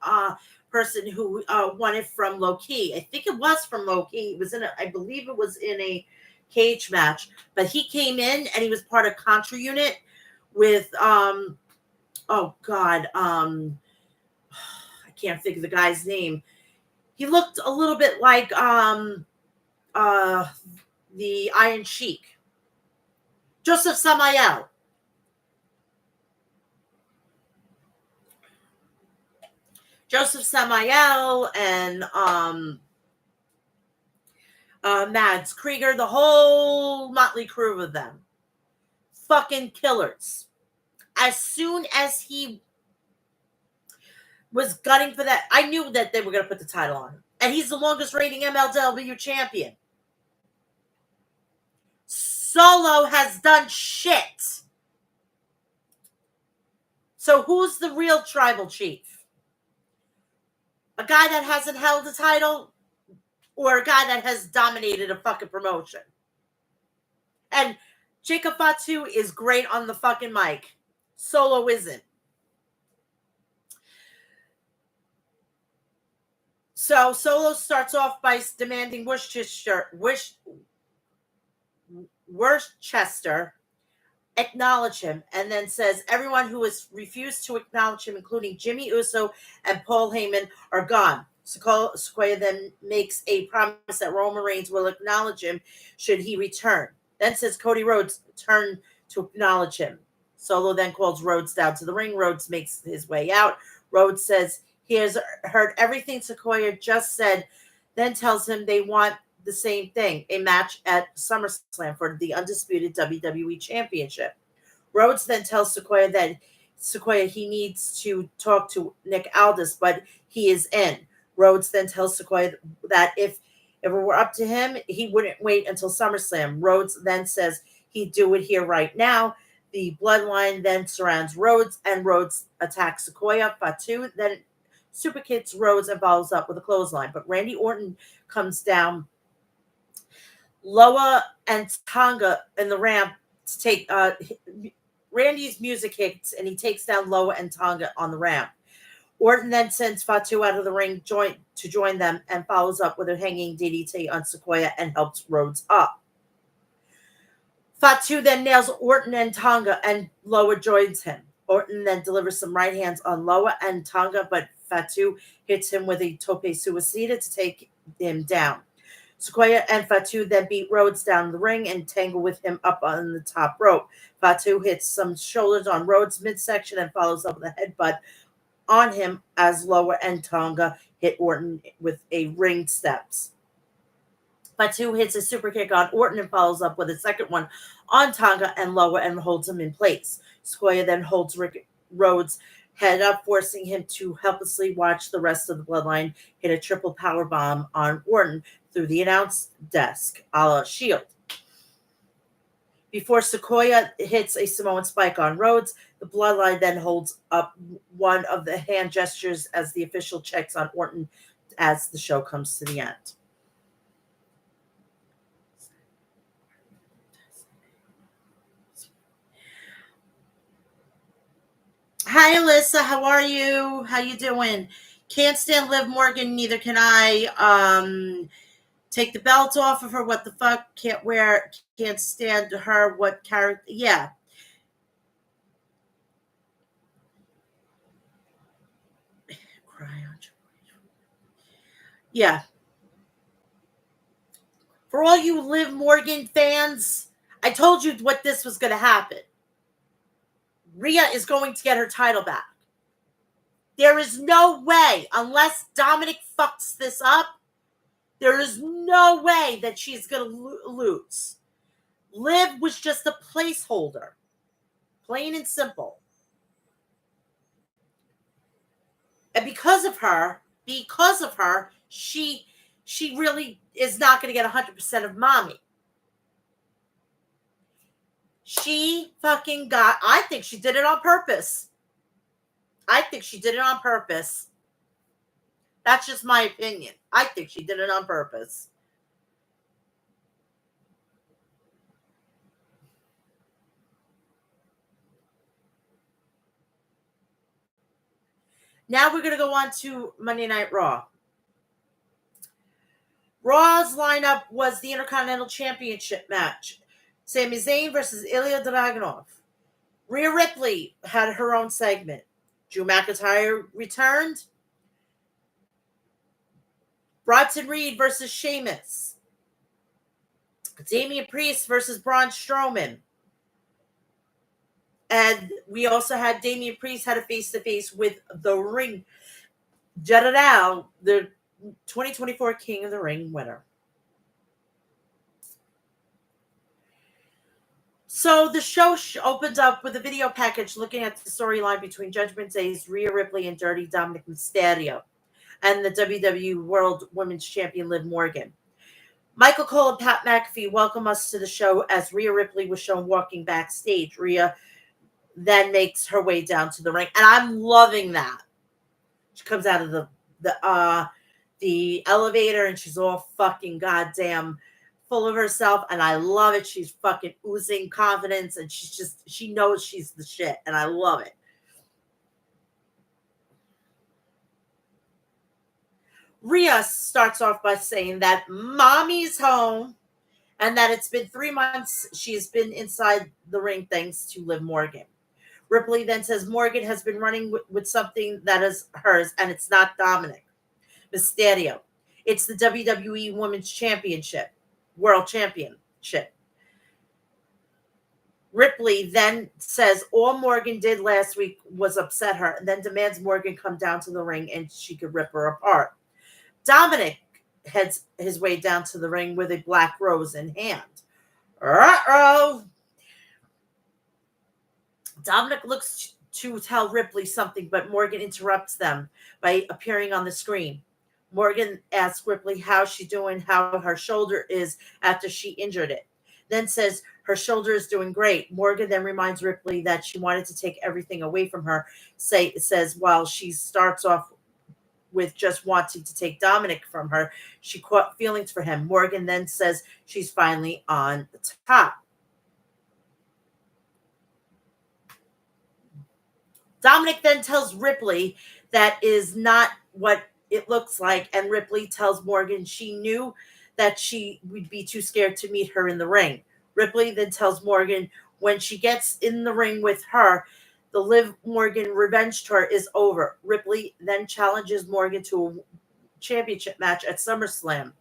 person who won it from Low Key. I think it was from Low Key. It was I believe it was in a cage match, but he came in and he was part of Contra Unit with oh god, I can't think of the guy's name. He looked a little bit like the Iron Sheik, Joseph Samael. Joseph Samael and Mads Krieger, the whole motley crew of them. Fucking killers. As soon as he was gunning for that, I knew that they were going to put the title on him. And he's the longest reigning MLW champion. Solo has done shit. So who's the real tribal chief? A guy that hasn't held the title, or a guy that has dominated a fucking promotion? And Jacob Fatu is great on the fucking mic. Solo isn't. So Solo starts off by demanding Worcester acknowledge him, and then says everyone who has refused to acknowledge him, including Jimmy Uso and Paul Heyman, are gone. Sequoia then makes a promise that Roman Reigns will acknowledge him should he return. Then says Cody Rhodes turn to acknowledge him. Solo then calls Rhodes down to the ring. Rhodes makes his way out. Rhodes says he has heard everything Sequoia just said, then tells him they want the same thing, a match at SummerSlam for the undisputed WWE Championship. Rhodes then tells Sequoia he needs to talk to Nick Aldis, but he is in. Rhodes then tells Sequoia that if it were up to him, he wouldn't wait until SummerSlam. Rhodes then says he'd do it here right now. The bloodline then surrounds Rhodes, and Rhodes attacks Sequoia. Fatu then super kicks Rhodes and follows up with a clothesline. But Randy Orton comes down. Loa and Tonga in the ramp to take Randy's music hits, and he takes down Loa and Tonga on the ramp. Orton then sends Fatu out of the ring to join them and follows up with a hanging DDT on Sequoia and helps Rhodes up. Fatu then nails Orton and Tonga, and Loa joins him. Orton then delivers some right hands on Loa and Tonga, but Fatu hits him with a tope suicida to take him down. Sequoia and Fatu then beat Rhodes down the ring and tangle with him up on the top rope. Fatu hits some shoulders on Rhodes' midsection and follows up with a headbutt on him as Loa and Tonga hit Orton with a ring steps. Fatu hits a super kick on Orton and follows up with a second one on Tonga and Loa and holds him in place. Sequoia then holds Rhodes' head up, forcing him to helplessly watch the rest of the bloodline hit a triple power bomb on Orton through the announce desk, a la Shield. Before Sequoia hits a Samoan spike on Rhodes, the bloodline then holds up one of the hand gestures as the official checks on Orton as the show comes to the end. Hi, Alyssa. How are you? How you doing? Can't stand Liv Morgan. Neither can I. Take the belt off of her. What the fuck? Can't stand her. What character? Yeah. Yeah. For all you Liv Morgan fans, I told you what this was going to happen. Rhea is going to get her title back. There is no way, unless Dominic fucks this up, there is no way that she's going to lose. Liv was just a placeholder. Plain and simple. And because of her, she really is not going to get 100% of mommy. She fucking I think she did it on purpose. That's just my opinion. I think she did it on purpose. Now we're going to go on to Monday Night Raw. Raw's lineup was the Intercontinental Championship match. Sami Zayn versus Ilya Dragunov. Rhea Ripley had her own segment. Drew McIntyre returned. Bronson Reed versus Sheamus. Damian Priest versus Braun Strowman. And we also had Damian Priest had a face-to-face with The Ring General, the 2024 King of the Ring winner. So the show opens up with a video package looking at the storyline between Judgment Day's Rhea Ripley and Dirty Dominic Mysterio and the WWE World Women's Champion Liv Morgan. Michael Cole and Pat McAfee welcome us to the show as Rhea Ripley was shown walking backstage. Rhea then makes her way down to the ring, and I'm loving that. She comes out of the elevator, and she's all fucking goddamn full of herself, and I love it. She's fucking oozing confidence, and she knows she's the shit, and I love it. Rhea starts off by saying that mommy's home and that it's been 3 months she's been inside the ring thanks to Liv Morgan. Ripley then says Morgan has been running with something that is hers, and it's not Dominic Mysterio. It's the WWE Women's Championship, World Championship. Ripley then says all Morgan did last week was upset her, and then demands Morgan come down to the ring and she could rip her apart. Dominic heads his way down to the ring with a black rose in hand. Uh-oh. Dominic looks to tell Ripley something, but Morgan interrupts them by appearing on the screen. Morgan asks Ripley how she's doing, how her shoulder is after she injured it. Then says her shoulder is doing great. Morgan then reminds Ripley that she wanted to take everything away from her. Says while she starts off with just wanting to take Dominic from her, she caught feelings for him. Morgan then says she's finally on the top. Dominic then tells Ripley that is not what it looks like, and Ripley tells Morgan she knew that she would be too scared to meet her in the ring. Ripley then tells Morgan when she gets in the ring with her, the Liv Morgan revenge tour is over. Ripley then challenges Morgan to a championship match at SummerSlam.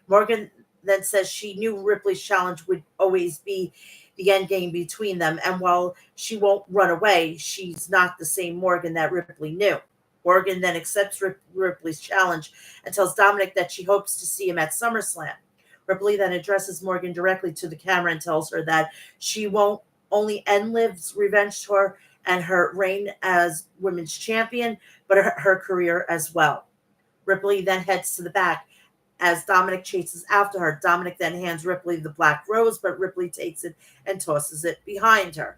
Morgan then says she knew Ripley's challenge would always be the end game between them, and while she won't run away, she's not the same Morgan that Ripley knew. Morgan then accepts Ripley's challenge and tells Dominic that she hopes to see him at SummerSlam. Ripley then addresses Morgan directly to the camera and tells her that she won't only end Liv's revenge tour and her reign as women's champion, but her career as well. Ripley then heads to the back as Dominic chases after her. Dominic then hands Ripley the black rose, but Ripley takes it and tosses it behind her.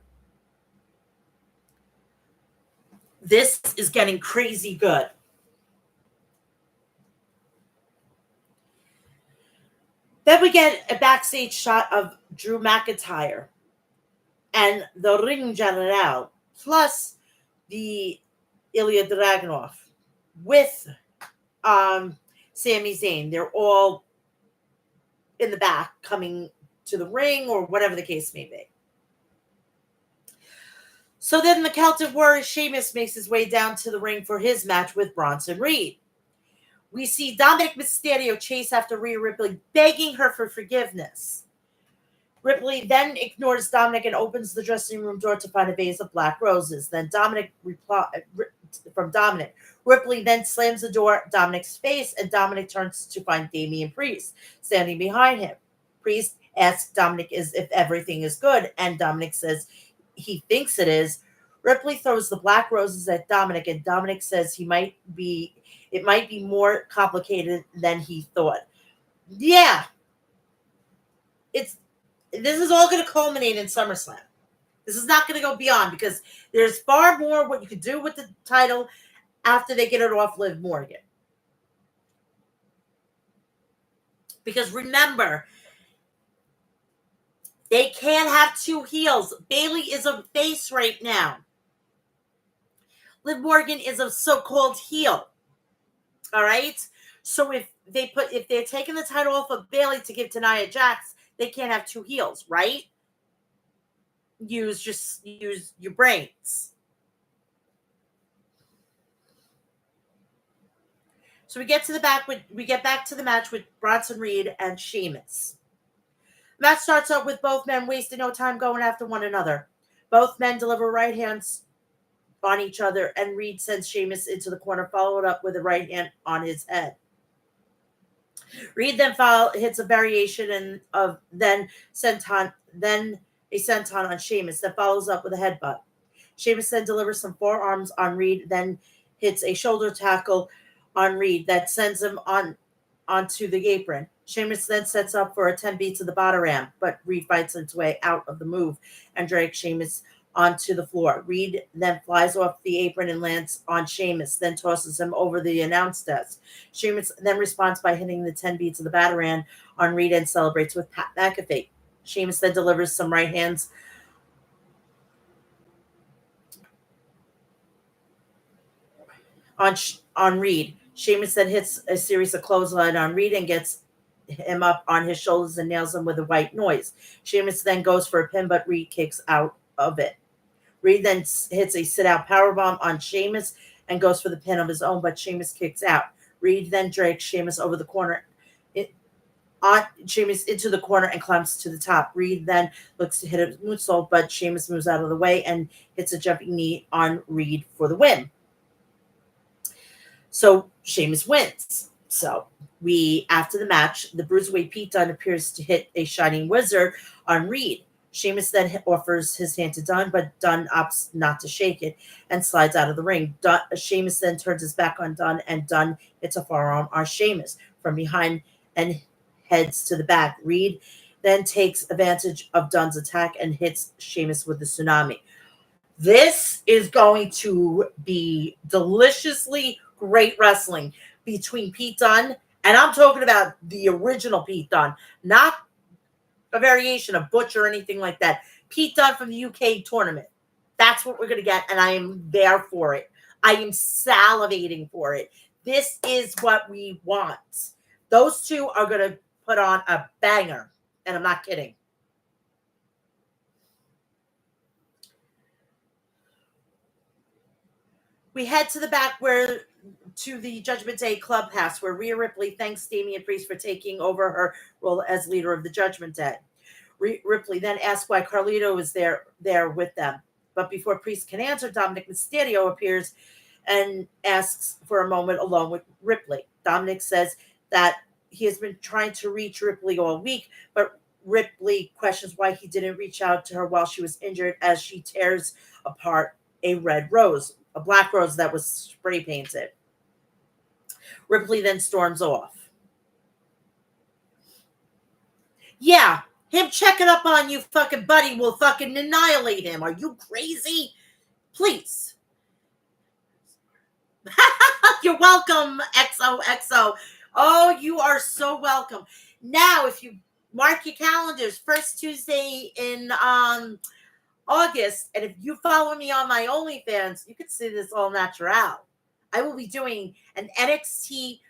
This is getting crazy good. Then we get a backstage shot of Drew McIntyre and the Ring General, plus the Ilya Dragunov with Sami Zayn. They're all in the back coming to the ring or whatever the case may be. So then the Celtic Warrior Sheamus makes his way down to the ring for his match with Bronson Reed. We see Dominic Mysterio chase after Rhea Ripley, begging her for forgiveness. Ripley then ignores Dominic and opens the dressing room door to find a vase of black roses. Then Ripley then slams the door at Dominic's face, and Dominic turns to find Damian Priest standing behind him. Priest asks Dominic if everything is good, and Dominic says he thinks it is. Ripley throws the black roses at Dominic, and Dominic says it might be more complicated than he thought. Yeah. This is all going to culminate in SummerSlam. This is not going to go beyond because there's far more what you could do with the title after they get it off Liv Morgan. Because remember, they can't have two heels. Bayley is a face right now. Liv Morgan is a so-called heel. All right? So if they're taking the title off of Bayley to give to Nia Jax, they can't have two heels, right? Use your brains. So we get back to the match with Bronson Reed and Sheamus. Match starts out with both men wasting no time going after one another. Both men deliver right hands on each other, and Reed sends Sheamus into the corner, followed up with a right hand on his head. Reed then hits a variation of then a senton on Sheamus that follows up with a headbutt. Sheamus then delivers some forearms on Reed, then hits a shoulder tackle on Reed that sends him onto the apron. Sheamus then sets up for a 10 beat to the bottom ramp, but Reed fights his way out of the move and drags Sheamus onto the floor. Reed then flies off the apron and lands on Sheamus, then tosses him over the announce desk. Sheamus then responds by hitting the 10 beats of the Bataran on Reed and celebrates with Pat McAfee. Sheamus then delivers some right hands on Reed. Sheamus then hits a series of clothesline on Reed and gets him up on his shoulders and nails him with a white noise. Sheamus then goes for a pin, but Reed kicks out of it. Reed then hits a sit-out powerbomb on Sheamus and goes for the pin of his own, but Sheamus kicks out. Reed then drags Sheamus over the corner, Sheamus into the corner and climbs to the top. Reed then looks to hit a moonsault, but Sheamus moves out of the way and hits a jumping knee on Reed for the win. So Sheamus wins. So after the match, the Bruiserweight Pete Dunne appears to hit a Shining Wizard on Reed. Sheamus then offers his hand to Dunne, but Dunne opts not to shake it and slides out of the ring. Sheamus then turns his back on Dunne, and Dunne hits a forearm on Sheamus from behind and heads to the back. Reed then takes advantage of Dunne's attack and hits Sheamus with the tsunami. This is going to be deliciously great wrestling between Pete Dunne, and I'm talking about the original Pete Dunne, not a variation of Butch or anything like that. Pete Dunne from the UK tournament. That's what we're going to get, and I am there for it. I am salivating for it. This is what we want. Those two are going to put on a banger, and I'm not kidding. We head to the back to the Judgment Day clubhouse, where Rhea Ripley thanks Damian Priest for taking over her role as leader of the Judgment Day. Ripley then asks why Carlito is there with them. But before Priest can answer, Dominic Mysterio appears and asks for a moment alone with Ripley. Dominic says that he has been trying to reach Ripley all week, but Ripley questions why he didn't reach out to her while she was injured, as she tears apart a red rose, a black rose that was spray painted. Ripley then storms off. Yeah, him checking up on you, fucking buddy, will fucking annihilate him. Are you crazy? Please. You're welcome, XOXO. Oh, you are so welcome. Now, if you mark your calendars, first Tuesday in August, and if you follow me on my OnlyFans, you can see this all natural. I will be doing an NXT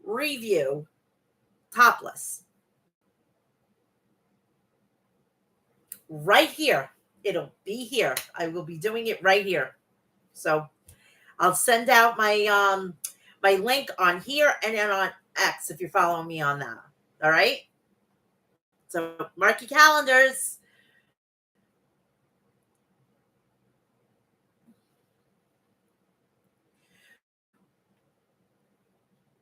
review topless. Right here. It'll be here. I will be doing it right here. So I'll send out my my link on here and then on X if you're following me on that. All right? So mark your calendars.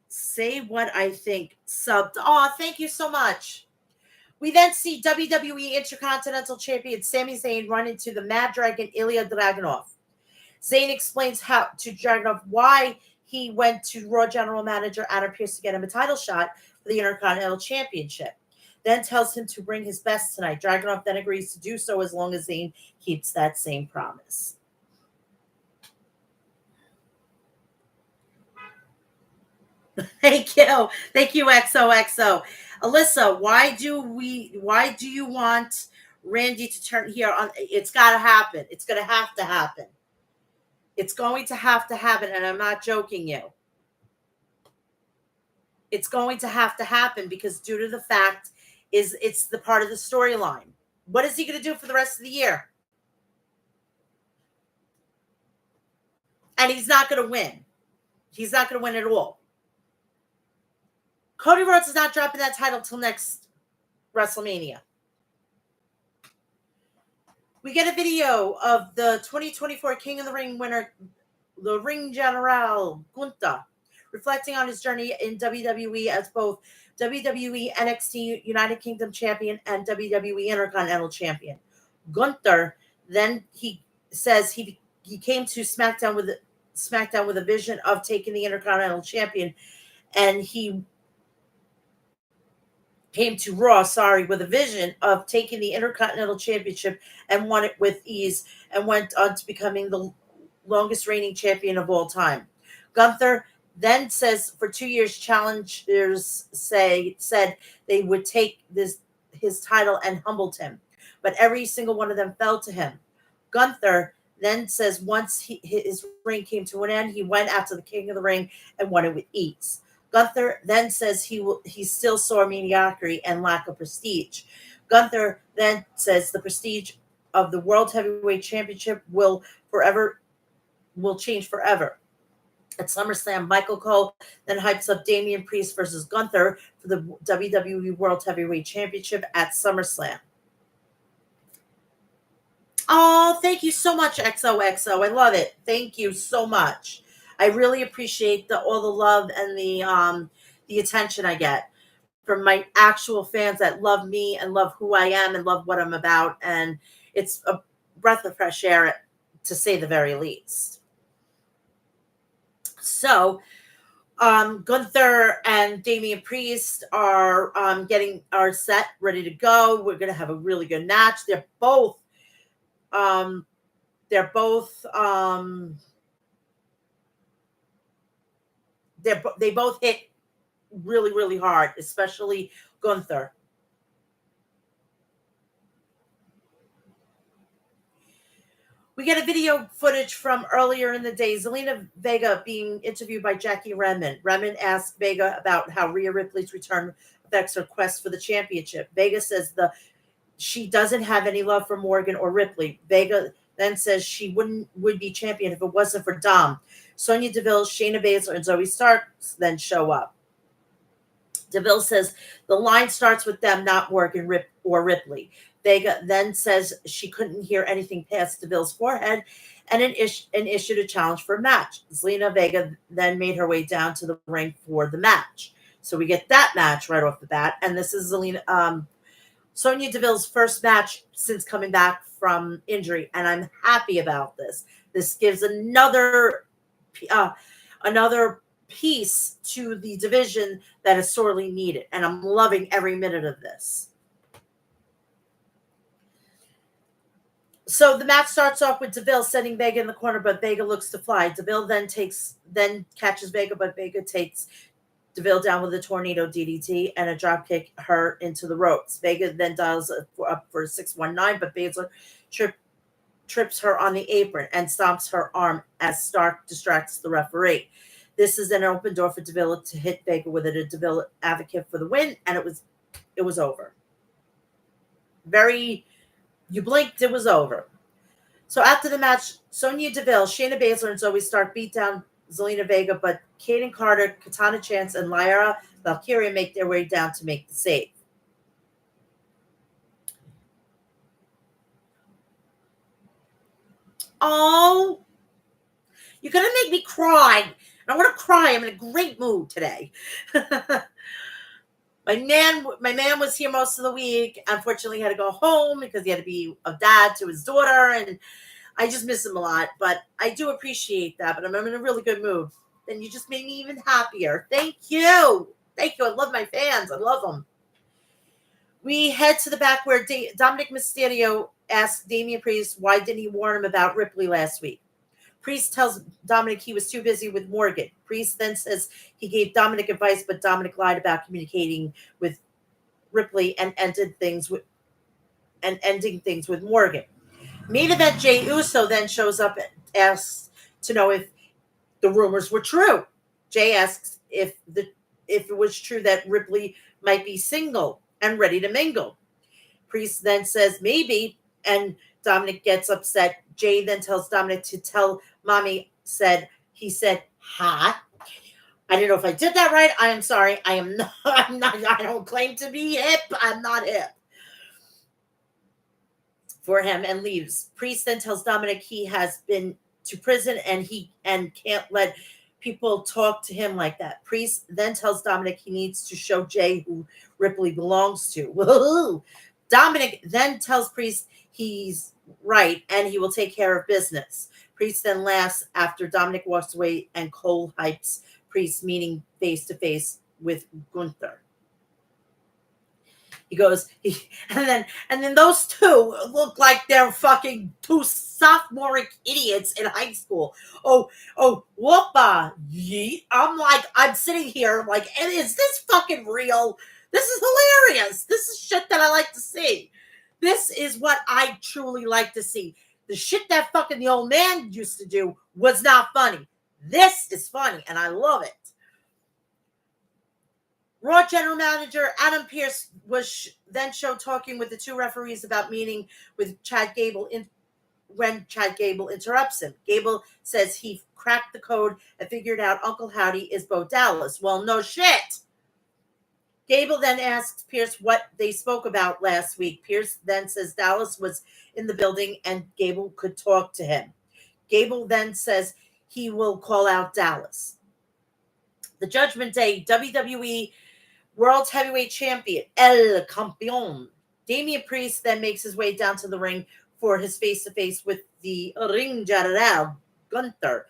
Say what I think. Subbed. Oh, thank you so much. We then see WWE Intercontinental Champion Sami Zayn run into the Mad Dragon Ilya Dragunov. Zayn explains to Dragunov why he went to Raw General Manager Adam Pearce to get him a title shot for the Intercontinental Championship. Then tells him to bring his best tonight. Dragunov then agrees to do so as long as Zayn keeps that same promise. Thank you, XOXO. Alyssa, why do you want Randy to turn here on? It's got to happen. It's going to have to happen. It's going to have to happen, and I'm not joking you. It's going to have to happen because due to the fact is it's the part of the storyline. What is he going to do for the rest of the year? And he's not going to win. He's not going to win at all. Cody Rhodes is not dropping that title till next WrestleMania. We get a video of the 2024 King of the Ring winner, the Ring General Gunther, reflecting on his journey in WWE as both WWE NXT United Kingdom champion and WWE Intercontinental champion. Gunther then he says he came to SmackDown with a vision of taking the Intercontinental champion, and he came to Raw, with a vision of taking the Intercontinental Championship and won it with ease, and went on to becoming the longest reigning champion of all time. Gunther then says for 2 years, challengers said they would take his title and humbled him, but every single one of them fell to him. Gunther then says once his reign came to an end, he went after the King of the Ring and won it with ease. Gunther then says he still saw mediocrity and lack of prestige. Gunther then says the prestige of the World Heavyweight Championship will change forever. At SummerSlam, Michael Cole then hypes up Damian Priest versus Gunther for the WWE World Heavyweight Championship at SummerSlam. Oh, thank you so much, XOXO. I love it. Thank you so much. I really appreciate all the love and the attention I get from my actual fans that love me and love who I am and love what I'm about. And it's a breath of fresh air, to say the very least. So, Gunther and Damian Priest are set, ready to go. We're going to have a really good match. They both hit really, really hard, especially Gunther. We get a video footage from earlier in the day. Zelina Vega being interviewed by Jackie Redmond. Redmond asked Vega about how Rhea Ripley's return affects her quest for the championship. Vega says she doesn't have any love for Morgan or Ripley. Vega then says she would be champion if it wasn't for Dom. Sonya Deville, Shayna Baszler, and Zoe Starks then show up. Deville says the line starts with them, not Morgan or Ripley. Vega then says she couldn't hear anything past Deville's forehead and issued a challenge for a match. Zelina Vega then made her way down to the ring for the match. So we get that match right off the bat. And this is Sonya Deville's first match since coming back from injury. And I'm happy about this. This gives another piece to the division that is sorely needed. And I'm loving every minute of this. So the match starts off with Deville setting Vega in the corner, but Vega looks to fly. Deville then catches Vega, but Vega takes Deville down with a tornado DDT and a dropkick her into the ropes. Vega then dials up for a 619, but Baszler trips her on the apron and stomps her arm as Stark distracts the referee. This is an open door for Deville to hit Vega with it. A Deville advocate for the win, and it was over. You blinked, it was over. So after the match, Sonya Deville, Shayna Baszler, and Zoe Stark beat down Zelina Vega, but Kaden Carter, Katana Chance, and Lyra Valkyria make their way down to make the save. Oh, you're going to make me cry. I want to cry. I'm in a great mood today. My man was here most of the week. Unfortunately, he had to go home because he had to be a dad to his daughter, and I just miss him a lot. But I do appreciate that. But I'm in a really good mood. And you just made me even happier. Thank you. Thank you. I love my fans. I love them. We head to the back where Dominic Mysterio asked Damian Priest why didn't he warn him about Ripley last week. Priest tells Dominic he was too busy with Morgan. Priest then says he gave Dominic advice, but Dominic lied about communicating with Ripley and ending things with Morgan. Main event Jey Uso then shows up and asks to know if the rumors were true. Jey asks if it was true that Ripley might be single and ready to mingle. Priest then says maybe, and Dominic gets upset. Jey then tells Dominic to tell Mommy he said, ha. I don't know if I did that right. I am sorry. I'm not, I don't claim to be hip. I'm not hip. for him and leaves. Priest then tells Dominic he has been to prison and can't let people talk to him like that. Priest then tells Dominic he needs to show Jay who Ripley belongs to. Woohoo! Dominic then tells Priest he's right and he will take care of business. Priest then laughs after Dominic walks away and Cole hypes Priest meeting face to face with Gunther. He goes, and then those two look like they're fucking two sophomoric idiots in high school. Oh, whoopa, yeet. I'm sitting here like, is this fucking real? This is hilarious. This is shit that I like to see. This is what I truly like to see. The shit that fucking the old man used to do was not funny. This is funny, and I love it. Raw General Manager Adam Pearce was then shown talking with the two referees about meeting with Chad Gable when Chad Gable interrupts him. Gable says he cracked the code and figured out Uncle Howdy is Bo Dallas. Well, no shit. Gable then asks Pearce what they spoke about last week. Pearce then says Dallas was in the building and Gable could talk to him. Gable then says he will call out Dallas. The Judgment Day WWE World Heavyweight Champion, El Campeón. Damian Priest then makes his way down to the ring for his face-to-face with the Ring General, Gunther,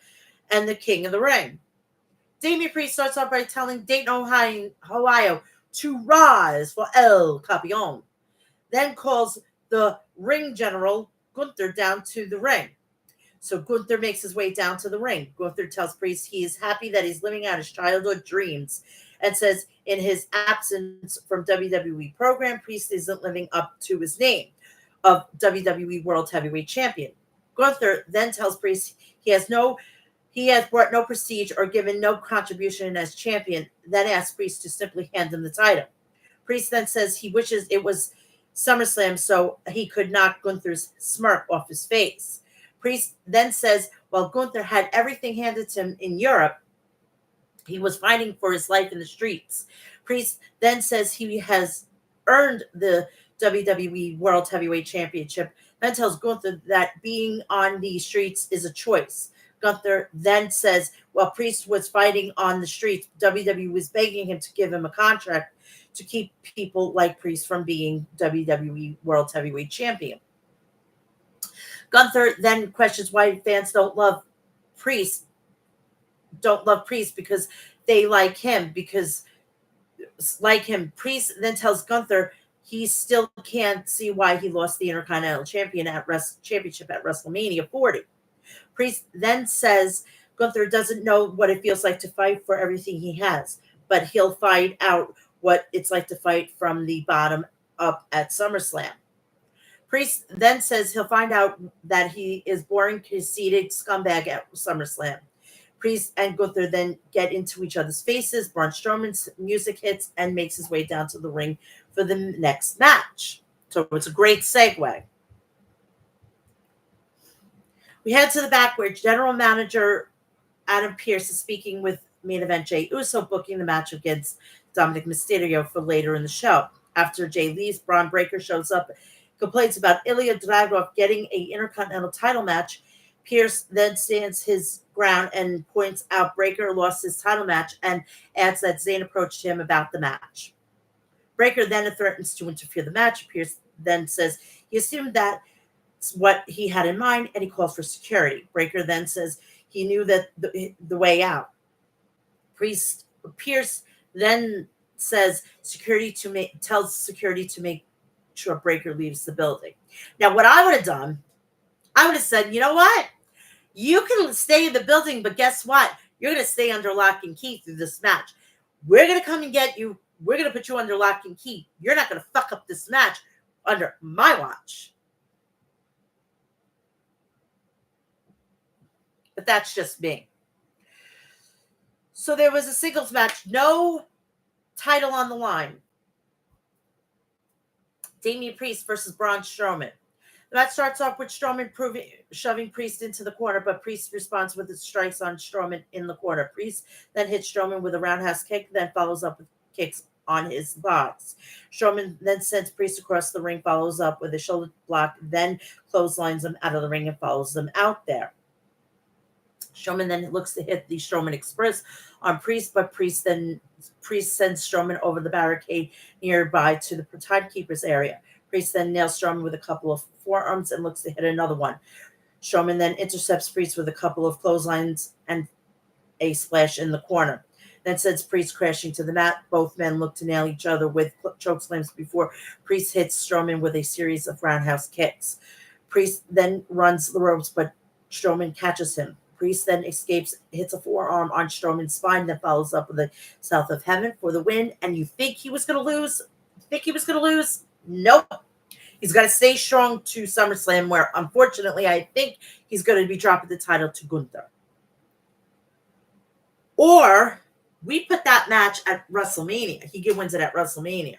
and the King of the Ring. Damian Priest starts off by telling Dayton, Ohio to rise for El Campeón. Then calls the Ring General, Gunther, down to the ring. So Gunther makes his way down to the ring. Gunther tells Priest he is happy that he's living out his childhood dreams and says in his absence from WWE program, Priest isn't living up to his name of WWE World Heavyweight Champion. Gunther then tells Priest he has brought no prestige or given no contribution as champion, then asks Priest to simply hand him the title. Priest then says he wishes it was SummerSlam so he could knock Gunther's smirk off his face. Priest then says while Gunther had everything handed to him in Europe, he was fighting for his life in the streets. Priest then says he has earned the WWE World Heavyweight Championship, then tells Gunther that being on the streets is a choice. Gunther then says while Priest was fighting on the streets, WWE was begging him to give him a contract to keep people like Priest from being WWE World Heavyweight Champion. Gunther then questions why fans don't love Priest because they like him, Priest then tells Gunther he still can't see why he lost the Intercontinental Championship at WrestleMania 40. Priest then says Gunther doesn't know what it feels like to fight for everything he has, but he'll find out what it's like to fight from the bottom up at SummerSlam. Priest then says he'll find out that he is boring, conceited scumbag at SummerSlam. Priest and Gunther then get into each other's faces. Braun Strowman's music hits and makes his way down to the ring for the next match. So it's a great segue. We head to the back where General Manager Adam Pearce is speaking with main event Jey Uso, booking the match against Dominic Mysterio for later in the show. After Jey leaves, Braun Breaker shows up, complains about Ilya Dragunov getting an Intercontinental title match. Pearce then stands his ground and points out Breaker lost his title match and adds that Zayn approached him about the match. Breaker then threatens to interfere the match. Pearce then says he assumed that's what he had in mind and he calls for security. Breaker then says he knew that the way out. Pearce then says tells security to make sure Breaker leaves the building. Now, what I would have done, I would have said, you know what? You can stay in the building, but guess what? You're going to stay under lock and key through this match. We're going to come and get you. We're going to put you under lock and key. You're not going to fuck up this match under my watch. But that's just me. So there was a singles match. No title on the line. Damian Priest versus Braun Strowman. The match starts off with Strowman shoving Priest into the corner, but Priest responds with his strikes on Strowman in the corner. Priest then hits Strowman with a roundhouse kick, then follows up with kicks on his thighs. Strowman then sends Priest across the ring, follows up with a shoulder block, then clotheslines him out of the ring and follows them out there. Strowman then looks to hit the Strowman Express on Priest, but Priest sends Strowman over the barricade nearby to the timekeeper's area. Priest then nails Strowman with a couple of forearms and looks to hit another one. Strowman then intercepts Priest with a couple of clotheslines and a splash in the corner. Then sends Priest crashing to the mat. Both men look to nail each other with choke slams before Priest hits Strowman with a series of roundhouse kicks. Priest then runs the ropes, but Strowman catches him. Priest then escapes, hits a forearm on Strowman's spine, then follows up with a South of Heaven for the win. And you think he was going to lose? Nope. He's got to stay strong to SummerSlam, where unfortunately I think he's going to be dropping the title to Gunther. Or we put that match at WrestleMania. He wins it at WrestleMania.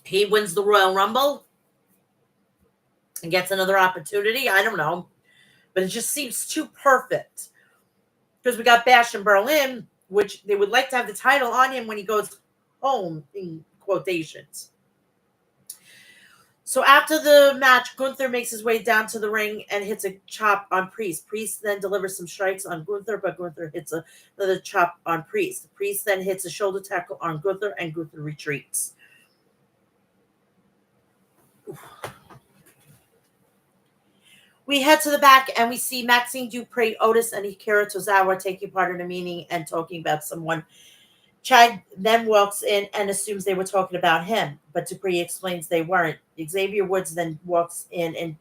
He wins the Royal Rumble and gets another opportunity. I don't know. But it just seems too perfect. Because we got Bash in Berlin, which they would like to have the title on him when he goes home, in quotations. So after the match, Gunther makes his way down to the ring and hits a chop on Priest. Priest then delivers some strikes on Gunther, but Gunther hits another chop on Priest. Priest then hits a shoulder tackle on Gunther, and Gunther retreats. We head to the back and we see Maxine Dupri, Otis, and Akira Tozawa taking part in a meeting and talking about someone. Chad then walks in and assumes they were talking about him, but Dupree explains they weren't. Xavier Woods then walks in, and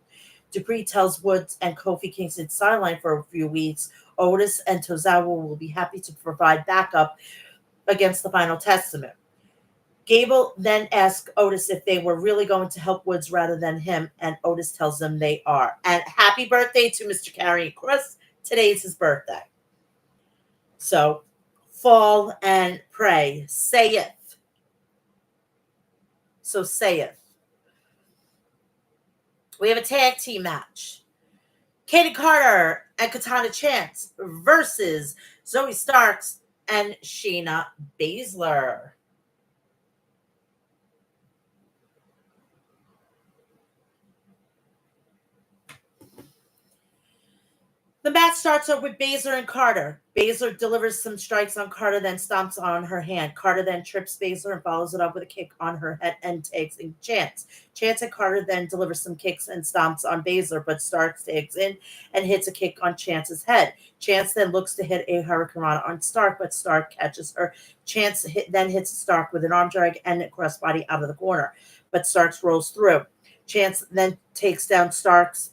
Dupree tells Woods and Kofi Kingston sideline for a few weeks. Otis and Tozawa will be happy to provide backup against the Final Testament. Gable then asks Otis if they were really going to help Woods rather than him, and Otis tells them they are. And happy birthday to Mr. Karrion Kross. Today's his birthday. So, fall and pray, saith. So saith. We have a tag team match. Kaden Carter and Katana Chance versus Zoe Starks and Shayna Baszler. The match starts off with Baszler and Carter. Baszler delivers some strikes on Carter, then stomps on her hand. Carter then trips Baszler and follows it up with a kick on her head and tags in Chance. Chance and Carter then deliver some kicks and stomps on Baszler, but Starks tags in and hits a kick on Chance's head. Chance then looks to hit a hurricanrana on Stark, but Stark catches her. Chance then hits Stark with an arm drag and a crossbody out of the corner, but Starks rolls through. Chance then takes down Starks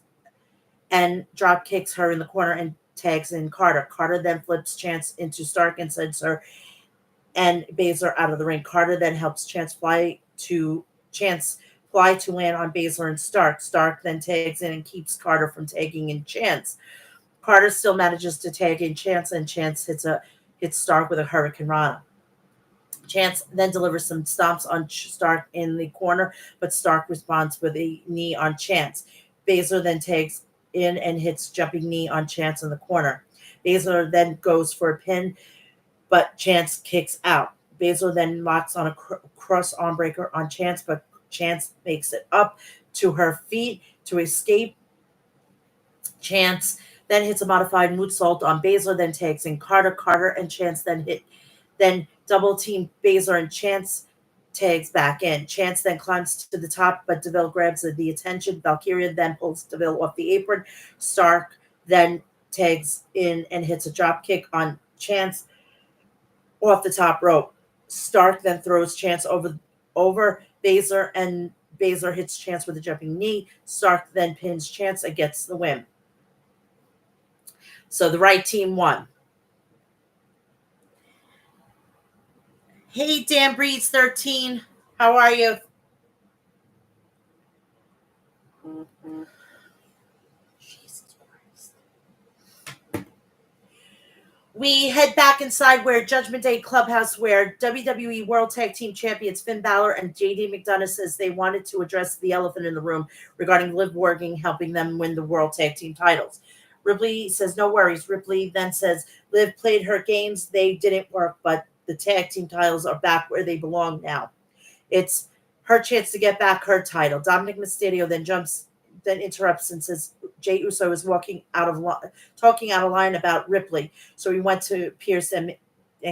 and drop kicks her in the corner and tags in Carter. Carter then flips Chance into Stark and sends her and Baszler out of the ring. Carter then helps Chance fly to land on Baszler and Stark. Stark then tags in and keeps Carter from tagging in Chance. Carter still manages to tag in Chance, and Chance hits Stark with a hurricanrana. Chance then delivers some stomps on Stark in the corner, but Stark responds with a knee on Chance. Baszler then tags in and hits jumping knee on Chance in the corner. Baszler then goes for a pin, but Chance kicks out. Baszler then locks on a cross arm breaker on Chance, but Chance makes it up to her feet to escape. Chance then hits a modified moonsault on Baszler, then tags in Carter. Carter and Chance then double team Baszler, and Chance tags back in. Chance then climbs to the top, but DeVille grabs the attention. Valkyria then pulls DeVille off the apron. Stark then tags in and hits a drop kick on Chance off the top rope. Stark then throws Chance over Baszler, and Baszler hits Chance with a jumping knee. Stark then pins Chance and gets the win. So the right team won. Hey, Dan Breeze 13. How are you? Jesus Christ. We head back inside where Judgment Day Clubhouse, where WWE World Tag Team Champions Finn Balor and JD McDonough says they wanted to address the elephant in the room regarding Liv Morgan helping them win the World Tag Team titles. Ripley says, no worries. Ripley then says, Liv played her games. They didn't work, but the tag team titles are back where they belong now. It's her chance to get back her title. Dominic Mysterio then interrupts and says Jey Uso is talking out of line about Ripley. So he went to Pierce and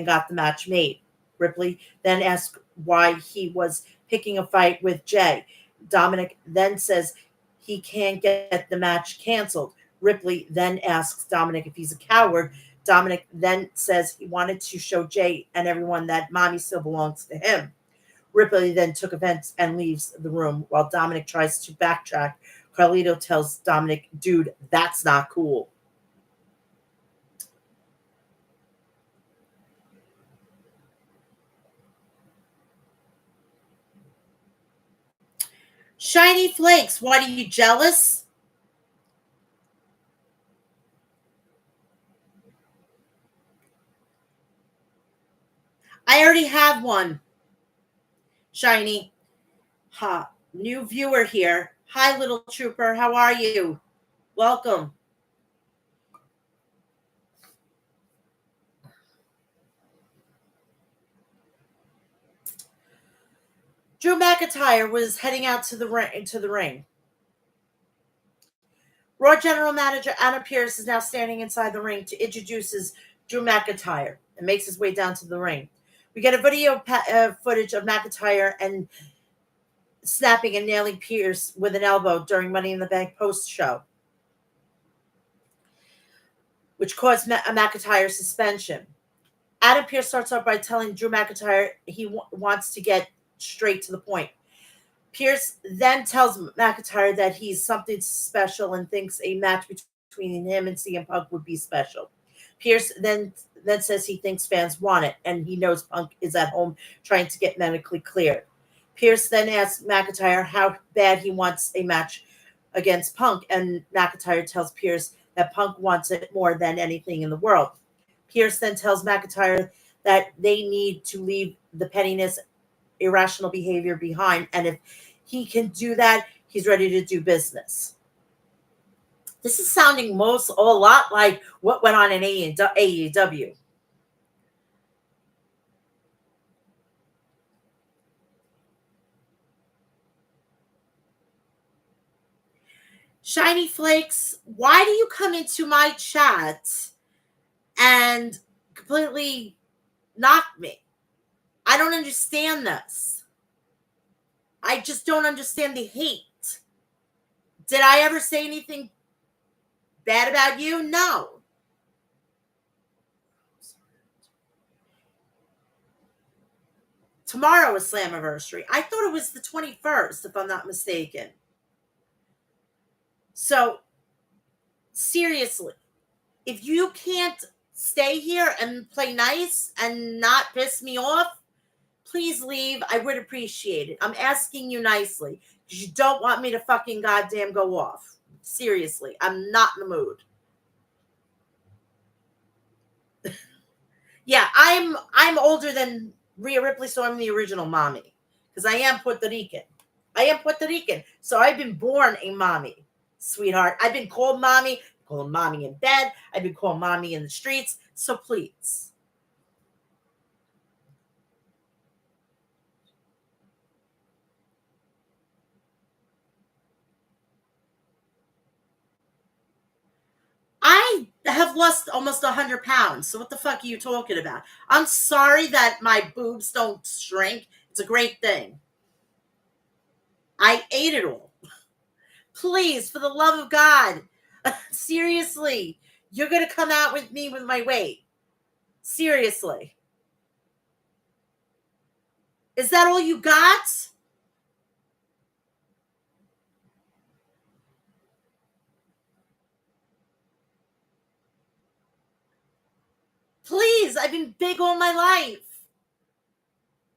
got the match made. Ripley then asked why he was picking a fight with Jey. Dominic then says he can't get the match canceled. Ripley then asks Dominic if he's a coward. Dominic then says he wanted to show Jey and everyone that mommy still belongs to him. Ripley then took offense and leaves the room while Dominic tries to backtrack. Carlito tells Dominic, dude, that's not cool. Shiny Flakes, what are you jealous? I already have one. Shiny. Ha. New viewer here. Hi, little trooper. How are you? Welcome. Drew McIntyre was heading out to the ring. Raw General Manager Adam Pearce is now standing inside the ring to introduces Drew McIntyre and makes his way down to the ring. We get a video footage of McIntyre and snapping and nailing Pearce with an elbow during Money in the Bank post show, which caused a McIntyre suspension. Adam Pearce starts off by telling Drew McIntyre he wants to get straight to the point. Pearce then tells McIntyre that he's something special and thinks a match between him and CM Punk would be special. Pearce then says he thinks fans want it, and he knows Punk is at home trying to get medically cleared. Pearce then asks McIntyre how bad he wants a match against Punk, and McIntyre tells Pearce that Punk wants it more than anything in the world. Pearce then tells McIntyre that they need to leave the pettiness, irrational behavior behind, and if he can do that, he's ready to do business. This is sounding a lot like what went on in AEW. Shiny Flakes, why do you come into my chat and completely knock me? I don't understand this. I just don't understand the hate. Did I ever say anything bad about you? No. Tomorrow is Slammiversary. I thought it was the 21st, if I'm not mistaken. So, seriously, if you can't stay here and play nice and not piss me off, please leave. I would appreciate it. I'm asking you nicely because you don't want me to fucking goddamn go off. Seriously, I'm not in the mood. Yeah, I'm older than Rhea Ripley, so I'm the original mommy because I am Puerto Rican. So I've been born a mommy, sweetheart. I've been called mommy in bed. I've been called mommy in the streets. So please. I have lost almost 100 pounds. So what the fuck are you talking about? I'm sorry that my boobs don't shrink. It's a great thing. I ate it all. Please, for the love of God. Seriously. You're going to come out with me with my weight. Seriously. Is that all you got? Please, I've been big all my life.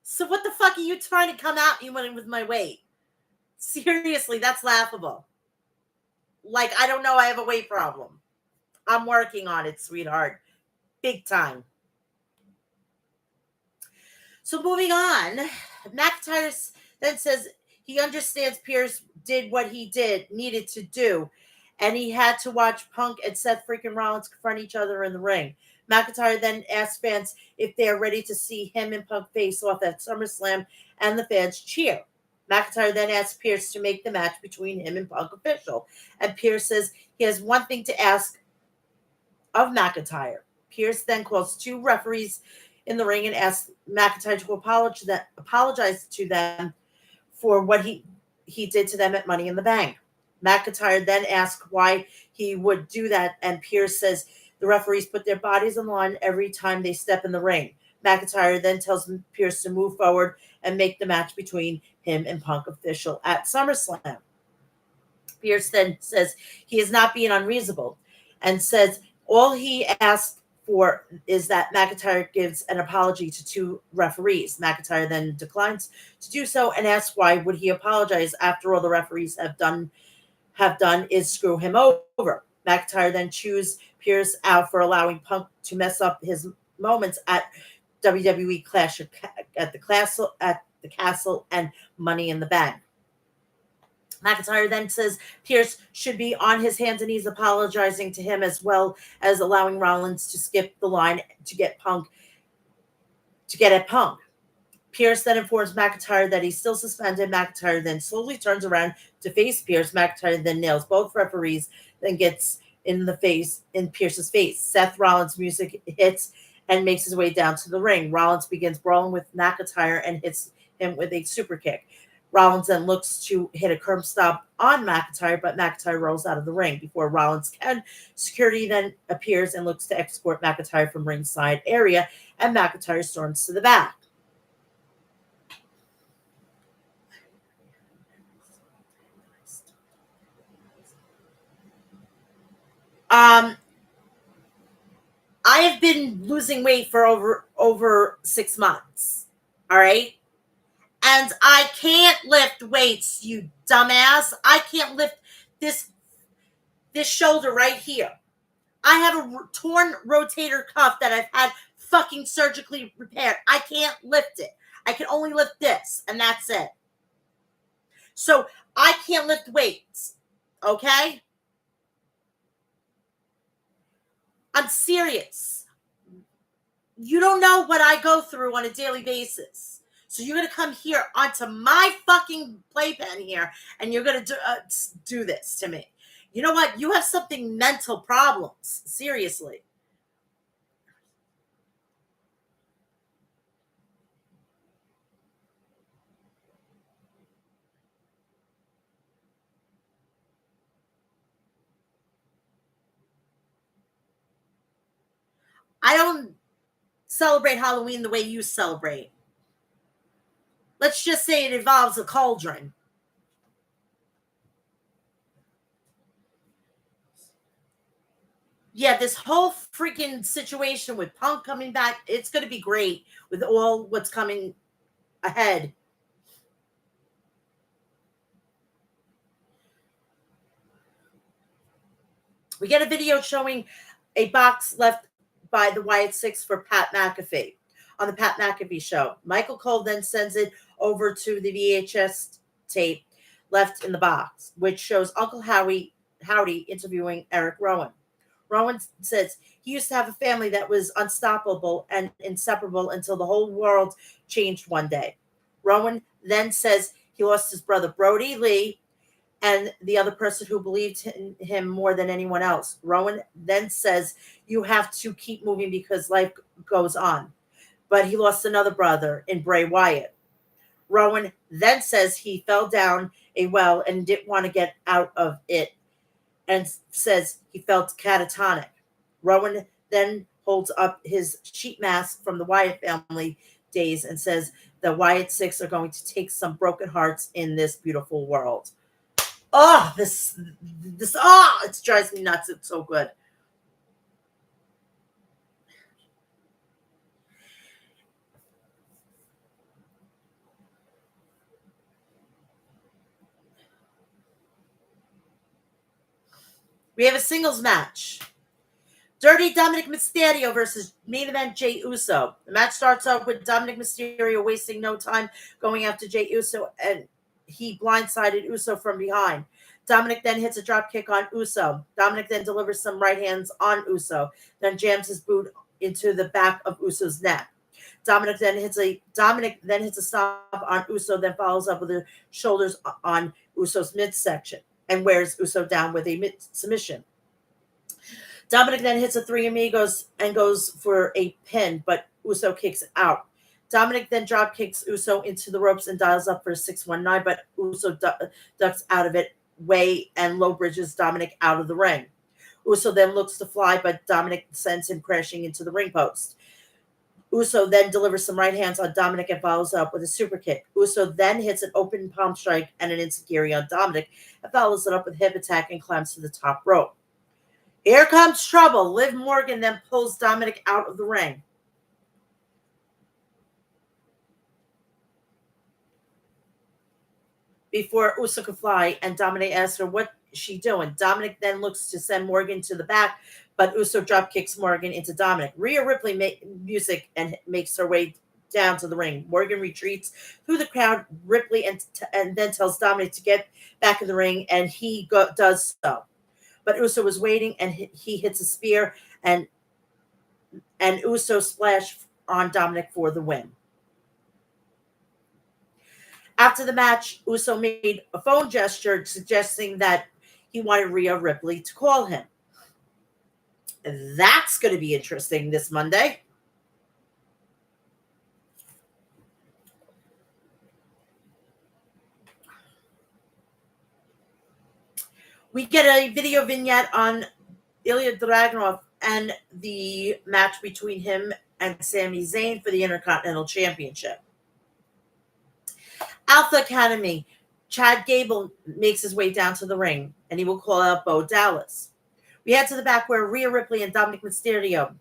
So what the fuck are you trying to come at me with my weight? Seriously, that's laughable. Like, I don't know, I have a weight problem. I'm working on it, sweetheart. Big time. So moving on, McIntyre then says he understands Pierce did what he needed to do. and he had to watch Punk and Seth freaking Rollins confront each other in the ring. McIntyre then asked fans if they are ready to see him and Punk face off at SummerSlam, and the fans cheer. McIntyre then asked Pierce to make the match between him and Punk official, and Pierce says he has one thing to ask of McIntyre. Pierce then calls two referees in the ring and asks McIntyre to apologize to them for what he did to them at Money in the Bank. McIntyre then asks why he would do that, and Pierce says the referees put their bodies on the line every time they step in the ring. McIntyre then tells Pierce to move forward and make the match between him and Punk official at SummerSlam. Pierce then says he is not being unreasonable and says all he asks for is that McIntyre gives an apology to two referees. McIntyre then declines to do so and asks why would he apologize after all the referees have done is screw him over. McIntyre then chews Pierce out for allowing Punk to mess up his moments at WWE Clash at the Castle and Money in the Bank. McIntyre then says Pierce should be on his hands and knees apologizing to him, as well as allowing Rollins to skip the line to get at Punk. Pierce then informs McIntyre that he's still suspended. McIntyre then slowly turns around to face Pierce. McIntyre then nails both referees, then gets in Pierce's face. Seth Rollins' music hits and makes his way down to the ring. Rollins begins brawling with McIntyre and hits him with a super kick. Rollins then looks to hit a curb stop on McIntyre, but McIntyre rolls out of the ring. Before Rollins can, security then appears and looks to escort McIntyre from ringside area, and McIntyre storms to the back. I have been losing weight for over 6 months. All right. And I can't lift weights, you dumbass. I can't lift this shoulder right here. I have a torn rotator cuff that I've had fucking surgically repaired. I can't lift it. I can only lift this, and that's it. So I can't lift weights. Okay? I'm serious. You don't know what I go through on a daily basis. So you're going to come here onto my fucking playpen here, and you're going to do this to me. You know what? You have something mental problems. Seriously. I don't celebrate Halloween the way you celebrate. Let's just say it involves a cauldron. Yeah, this whole freaking situation with Punk coming back, it's going to be great with all what's coming ahead. We get a video showing a box left by the Wyatt Six for Pat McAfee on the Pat McAfee show. Michael Cole then sends it over to the VHS tape left in the box, which shows Uncle Howdy interviewing Eric Rowan. Rowan says he used to have a family that was unstoppable and inseparable until the whole world changed one day. Rowan then says he lost his brother Brody Lee and the other person who believed in him more than anyone else. Rowan then says you have to keep moving because life goes on. But he lost another brother in Bray Wyatt. Rowan then says he fell down a well and didn't want to get out of it and says he felt catatonic. Rowan then holds up his sheet mask from the Wyatt family days and says the Wyatt Six are going to take some broken hearts in this beautiful world. Oh, this, it drives me nuts. It's so good. We have a singles match. Dirty Dominic Mysterio versus main event Jey Uso. The match starts off with Dominic Mysterio wasting no time going after Jey Uso, and he blindsided Uso from behind. Dominic then hits a drop kick on Uso. Dominic then delivers some right hands on Uso, then jams his boot into the back of Uso's neck. Dominic then hits a stomp on Uso, then follows up with the shoulders on Uso's midsection and wears Uso down with a mid submission. Dominic then hits a three amigos and goes for a pin, but Uso kicks out. Dominic then drop kicks Uso into the ropes and dials up for a 619, but Uso ducks out of it way and low bridges Dominic out of the ring. Uso then looks to fly, but Dominic sends him crashing into the ring post. Uso then delivers some right hands on Dominic and follows up with a super kick. Uso then hits an open palm strike and an enziguri on Dominic and follows it up with a hip attack and climbs to the top rope. Here comes trouble. Liv Morgan then pulls Dominic out of the ring. Before Uso can fly, and Dominic asks her what she doing. Dominic then looks to send Morgan to the back, but Uso drop kicks Morgan into Dominic. Rhea Ripley music and makes her way down to the ring. Morgan retreats through the crowd. Ripley and then tells Dominic to get back in the ring, and he does so. But Uso was waiting, and he hits a spear, and Uso splash on Dominic for the win. After the match, Uso made a phone gesture suggesting that he wanted Rhea Ripley to call him. That's going to be interesting this Monday. We get a video vignette on Ilya Dragunov and the match between him and Sami Zayn for the Intercontinental Championship. Alpha Academy. Chad Gable makes his way down to the ring, and he will call out Bo Dallas. We head to the back where Rhea Ripley and Dominic Mysterio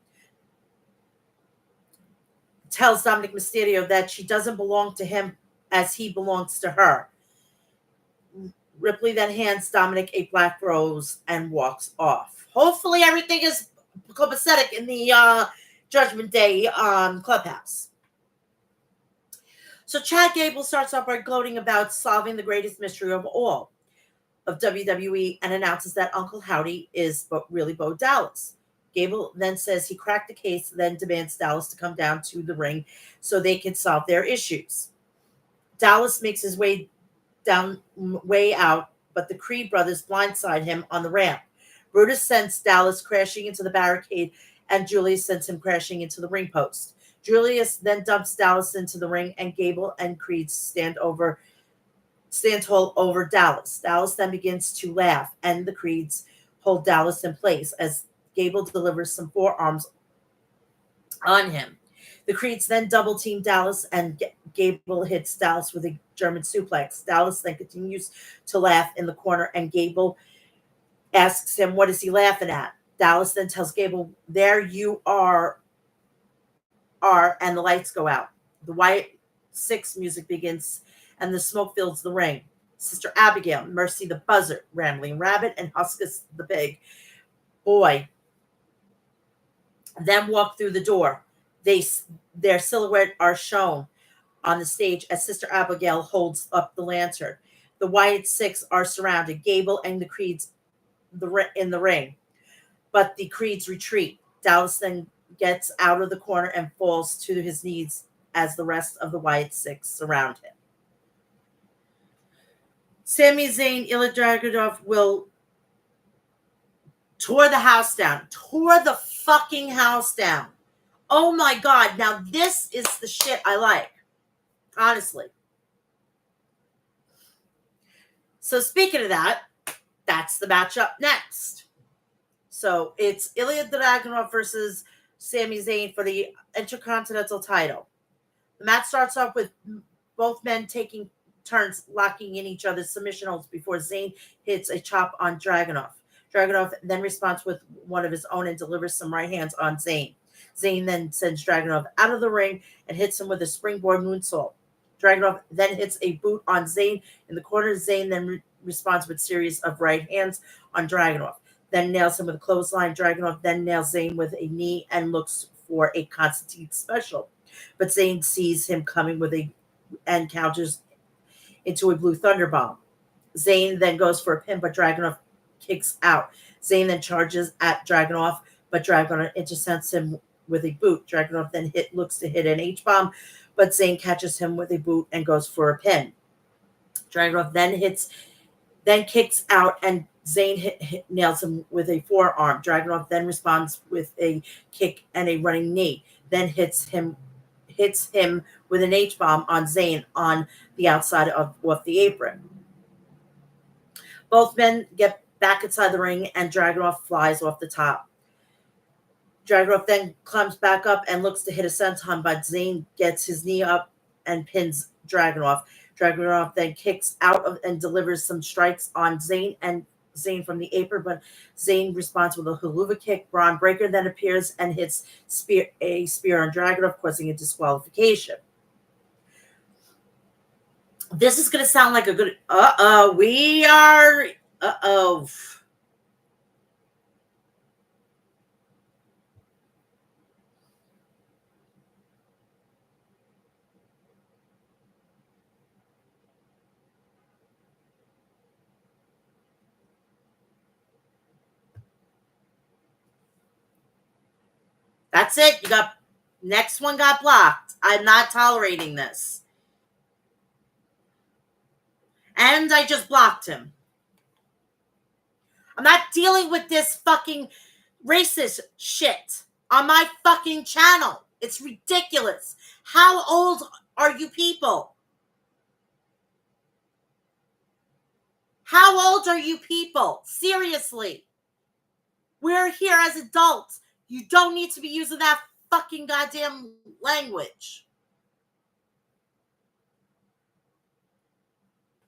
tells Dominic Mysterio that she doesn't belong to him as he belongs to her. Ripley then hands Dominic a black rose and walks off. Hopefully everything is copacetic in the Judgment Day clubhouse. So Chad Gable starts off by gloating about solving the greatest mystery of all of WWE and announces that Uncle Howdy is really Bo Dallas. Gable then says he cracked the case, then demands Dallas to come down to the ring so they can solve their issues. Dallas makes his way out, but the Creed brothers blindside him on the ramp. Brutus sends Dallas crashing into the barricade, and Julius sends him crashing into the ring post. Julius then dumps Dallas into the ring, and Gable and Creed stand tall over Dallas. Dallas then begins to laugh, and the Creeds hold Dallas in place as Gable delivers some forearms on him. The Creeds then double team Dallas, and Gable hits Dallas with a German suplex. Dallas then continues to laugh in the corner, and Gable asks him, what is he laughing at? Dallas then tells Gable, there you are, and the lights go out. The White Six music begins, and the smoke fills the ring. Sister Abigail, Mercy the Buzzard, Rambling Rabbit, and Huskus the Big Boy then walk through the door. Their silhouette are shown on the stage as Sister Abigail holds up the lantern. The Wyatt Six are surrounded, Gable and the Creeds in the ring, but the Creeds retreat. Dallas then gets out of the corner and falls to his knees as the rest of the Wyatt Six surround him. Sami Zayn, Ilya Dragunov will tore the fucking house down. Oh my God. Now this is the shit I like. Honestly. So speaking of that, that's the matchup next. So it's Ilya Dragunov versus Sami Zayn for the Intercontinental title. The match starts off with both men taking turns locking in each other's submission holds before Zayn hits a chop on Dragunov. Dragunov then responds with one of his own and delivers some right hands on Zayn. Zayn then sends Dragunov out of the ring and hits him with a springboard moonsault. Dragunov then hits a boot on Zayn in the corner. Zayn then responds with a series of right hands on Dragunov. Then nails him with a clothesline. Dragunov then nails Zayn with a knee and looks for a Constantine special. But Zayn sees him coming and counters into a blue thunder bomb. Zayn then goes for a pin, but Dragunov kicks out. Zayn then charges at Dragunov, but Dragunov intercepts him with a boot. Dragunov then looks to hit an H-bomb, but Zayn catches him with a boot and goes for a pin. Dragunov then kicks out, and Zayn nails him with a forearm. Dragunov then responds with a kick and a running knee, then hits him with an H-bomb on Zayn on the outside of the apron. Both men get back inside the ring, and Dragunov flies off the top. Dragunov then climbs back up and looks to hit a senton, but Zayn gets his knee up and pins Dragunov. Dragunov then kicks out and delivers some strikes on Zayn from the apron, but Zayn responds with a haluva kick. Braun Breaker then appears and hits a spear on Dragunov, causing a disqualification. This is going to sound like a good... we are... That's it. Next one got blocked. I'm not tolerating this. And I just blocked him. I'm not dealing with this fucking racist shit on my fucking channel. It's ridiculous. How old are you people? How old are you people? Seriously. We're here as adults. You don't need to be using that fucking goddamn language.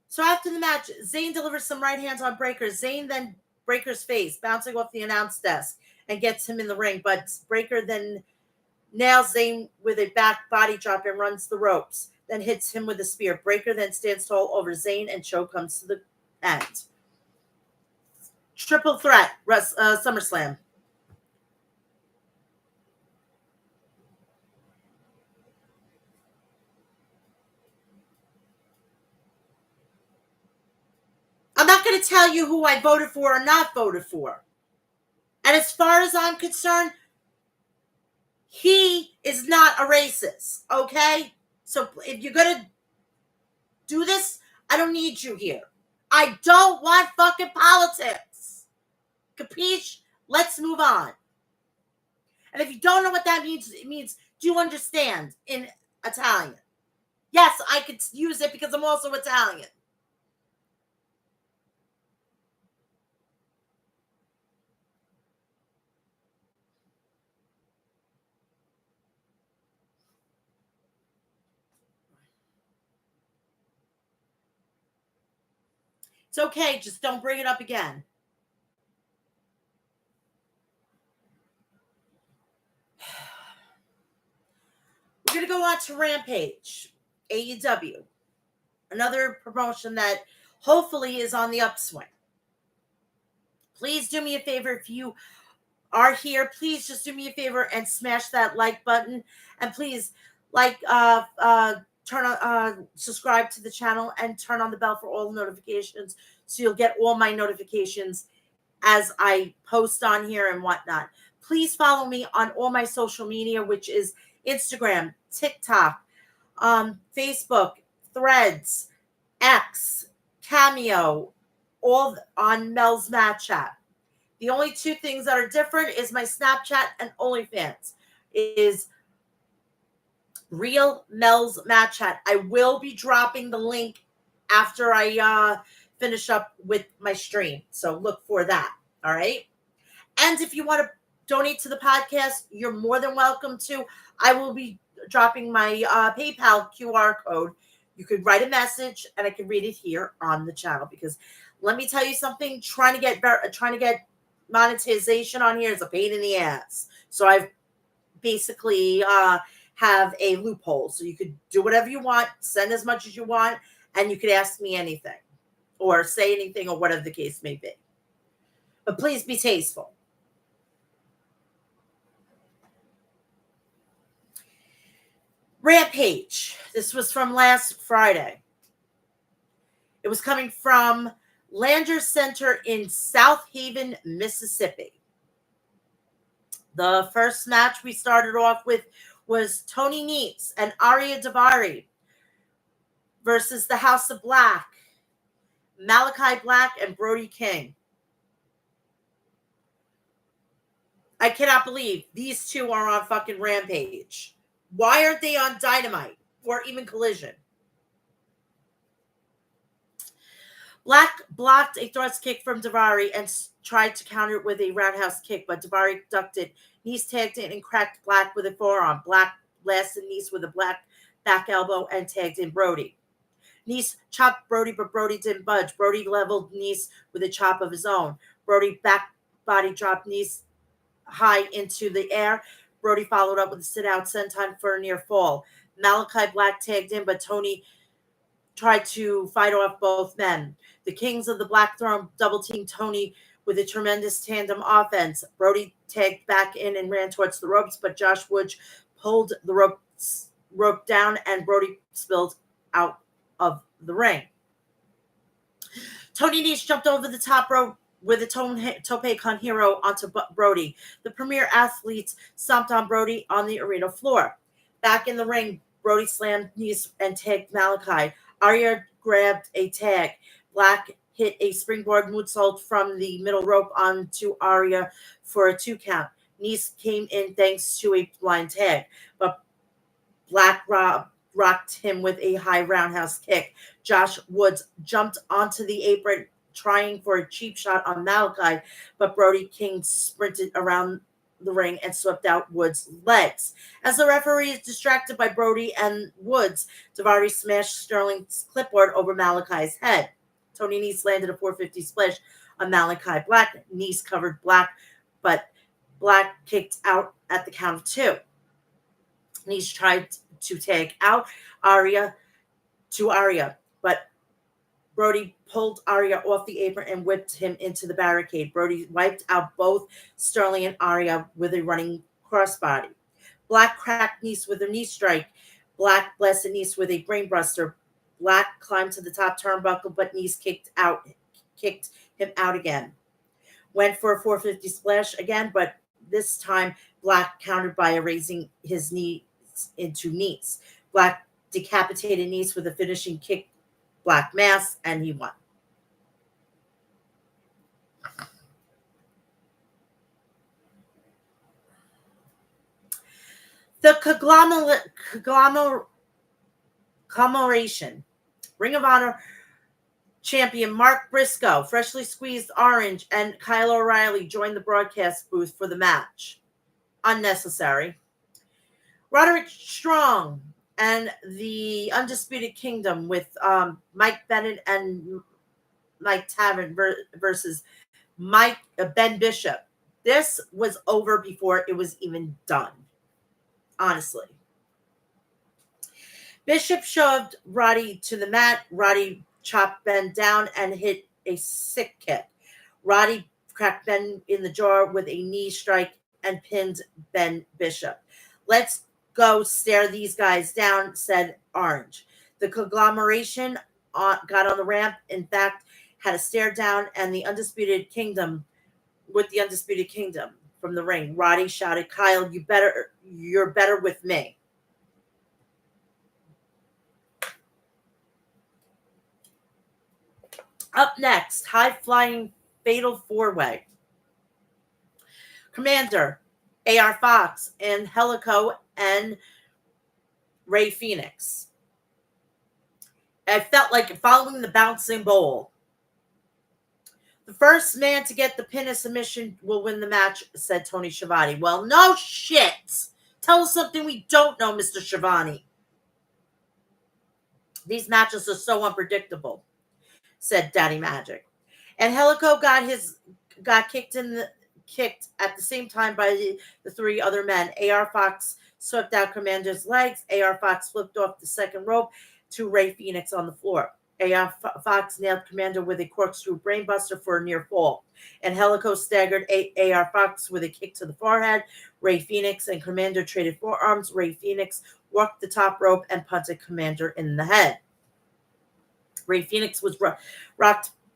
So after the match, Zayn delivers some right hands on Breaker. Zayn then Breaker's face, bouncing off the announce desk, and gets him in the ring. But Breaker then nails Zayn with a back body drop and runs the ropes, then hits him with a spear. Breaker then stands tall over Zayn, and show comes to the end. Triple threat, SummerSlam. I'm not going to tell you who I voted for or not voted for. And as far as I'm concerned, he is not a racist, okay? So if you're going to do this, I don't need you here. I don't want fucking politics. Capiche? Let's move on. And if you don't know what that means, it means, do you understand in Italian? Yes, I could use it because I'm also Italian. It's okay, just don't bring it up again. We're going to go on to Rampage, AEW. Another promotion that hopefully is on the upswing. Please do me a favor, if you are here, please just do me a favor and smash that like button. And please, subscribe to the channel and turn on the bell for all notifications, so you'll get all my notifications as I post on here and whatnot. Please follow me on all my social media, which is Instagram, TikTok, Facebook, Threads, X, Cameo, all on Mel'S Mat Chat. The only two things that are different is my Snapchat and OnlyFans. It is Real Mel'S Mat Chat. I will be dropping the link after I finish up with my stream. So look for that. All right. And if you want to donate to the podcast, you're more than welcome to. I will be dropping my PayPal QR code. You could write a message and I can read it here on the channel, because let me tell you something, trying to get monetization on here is a pain in the ass. So I've basically have a loophole. So you could do whatever you want, send as much as you want, and you could ask me anything or say anything or whatever the case may be. But please be tasteful. Rampage. This was from last Friday. It was coming from Landers Center in South Haven, Mississippi. The first match we started off with was Tony Nese and Arya Daivari versus the House of Black, Malachi Black and Brody King. I cannot believe these two are on fucking Rampage. Why aren't they on Dynamite or even Collision? Black blocked a thrust kick from Daivari and tried to counter it with a roundhouse kick, but Daivari ducked it. Nese tagged in and cracked Black with a forearm. Black blasted Nese with a black back elbow and tagged in Brody. Nese chopped Brody, but Brody didn't budge. Brody leveled Nese with a chop of his own. Brody back body dropped Nese high into the air. Brody followed up with a sit-out senton for a near fall. Malachi Black tagged in, but Tony tried to fight off both men. The Kings of the Black Throne double-teamed Tony with a tremendous tandem offense. Brody tagged back in and ran towards the ropes, but Josh Woods pulled the rope down and Brody spilled out of the ring. Tony Nese jumped over the top rope with a tope con hero onto Brody. The premier athletes stomped on Brody on the arena floor. Back in the ring, Brody slammed Nese and tagged Malachi. Arya grabbed a tag. Black hit a springboard moonsault from the middle rope onto Arya for a 2 count. Nese came in thanks to a blind tag, but Black rocked him with a high roundhouse kick. Josh Woods jumped onto the apron trying for a cheap shot on Malachi, but Brody King sprinted around the ring and swept out Woods' legs. As the referee is distracted by Brody and Woods, Daivari smashed Sterling's clipboard over Malachi's head. Tony Nese landed a 450 splash on Malachi Black. Nese covered Black, but Black kicked out at the count of 2. Nese tried to tag out Arya, but Brody pulled Arya off the apron and whipped him into the barricade. Brody wiped out both Sterling and Arya with a running crossbody. Black cracked Nese with a knee strike. Black blasted Nese with a brainbuster. Black climbed to the top turnbuckle, but Nese kicked him out again. Went for a 450 splash again, but this time Black countered by raising his knee into Nese. Black decapitated Nese with a finishing kick, Black mass, and he won. The conglomeration. Ring of Honor champion Mark Briscoe, Freshly Squeezed Orange, and Kyle O'Reilly joined the broadcast booth for the match. Unnecessary. Roderick Strong and the Undisputed Kingdom with Mike Bennett and Mike Taven versus Ben Bishop. This was over before it was even done. Honestly. Bishop shoved Roddy to the mat. Roddy chopped Ben down and hit a sick kick. Roddy cracked Ben in the jaw with a knee strike and pinned Ben Bishop. Let's go stare these guys down, said Orange. The conglomeration got on the ramp, in fact, had a stare down, and the Undisputed Kingdom from the ring. Roddy shouted, Kyle, you're better with me. Up next, high-flying fatal 4-way. Commander, AR Fox, Angelico, and Ray Phoenix. I felt like following the bouncing bowl. The first man to get the pin of submission will win the match, said Tony Schiavone. Well, no shit. Tell us something we don't know, Mr. Schiavone. These matches are so unpredictable, said Daddy Magic. Angelico got kicked at the same time by the 3 other men. AR Fox swept out Commander's legs. AR Fox flipped off the second rope to Ray Phoenix on the floor. AR Fox nailed Commander with a corkscrew brainbuster for a near fall. Angelico staggered AR Fox with a kick to the forehead. Ray Phoenix and Commander traded forearms. Ray Phoenix walked the top rope and punted Commander in the head. Ray Phoenix was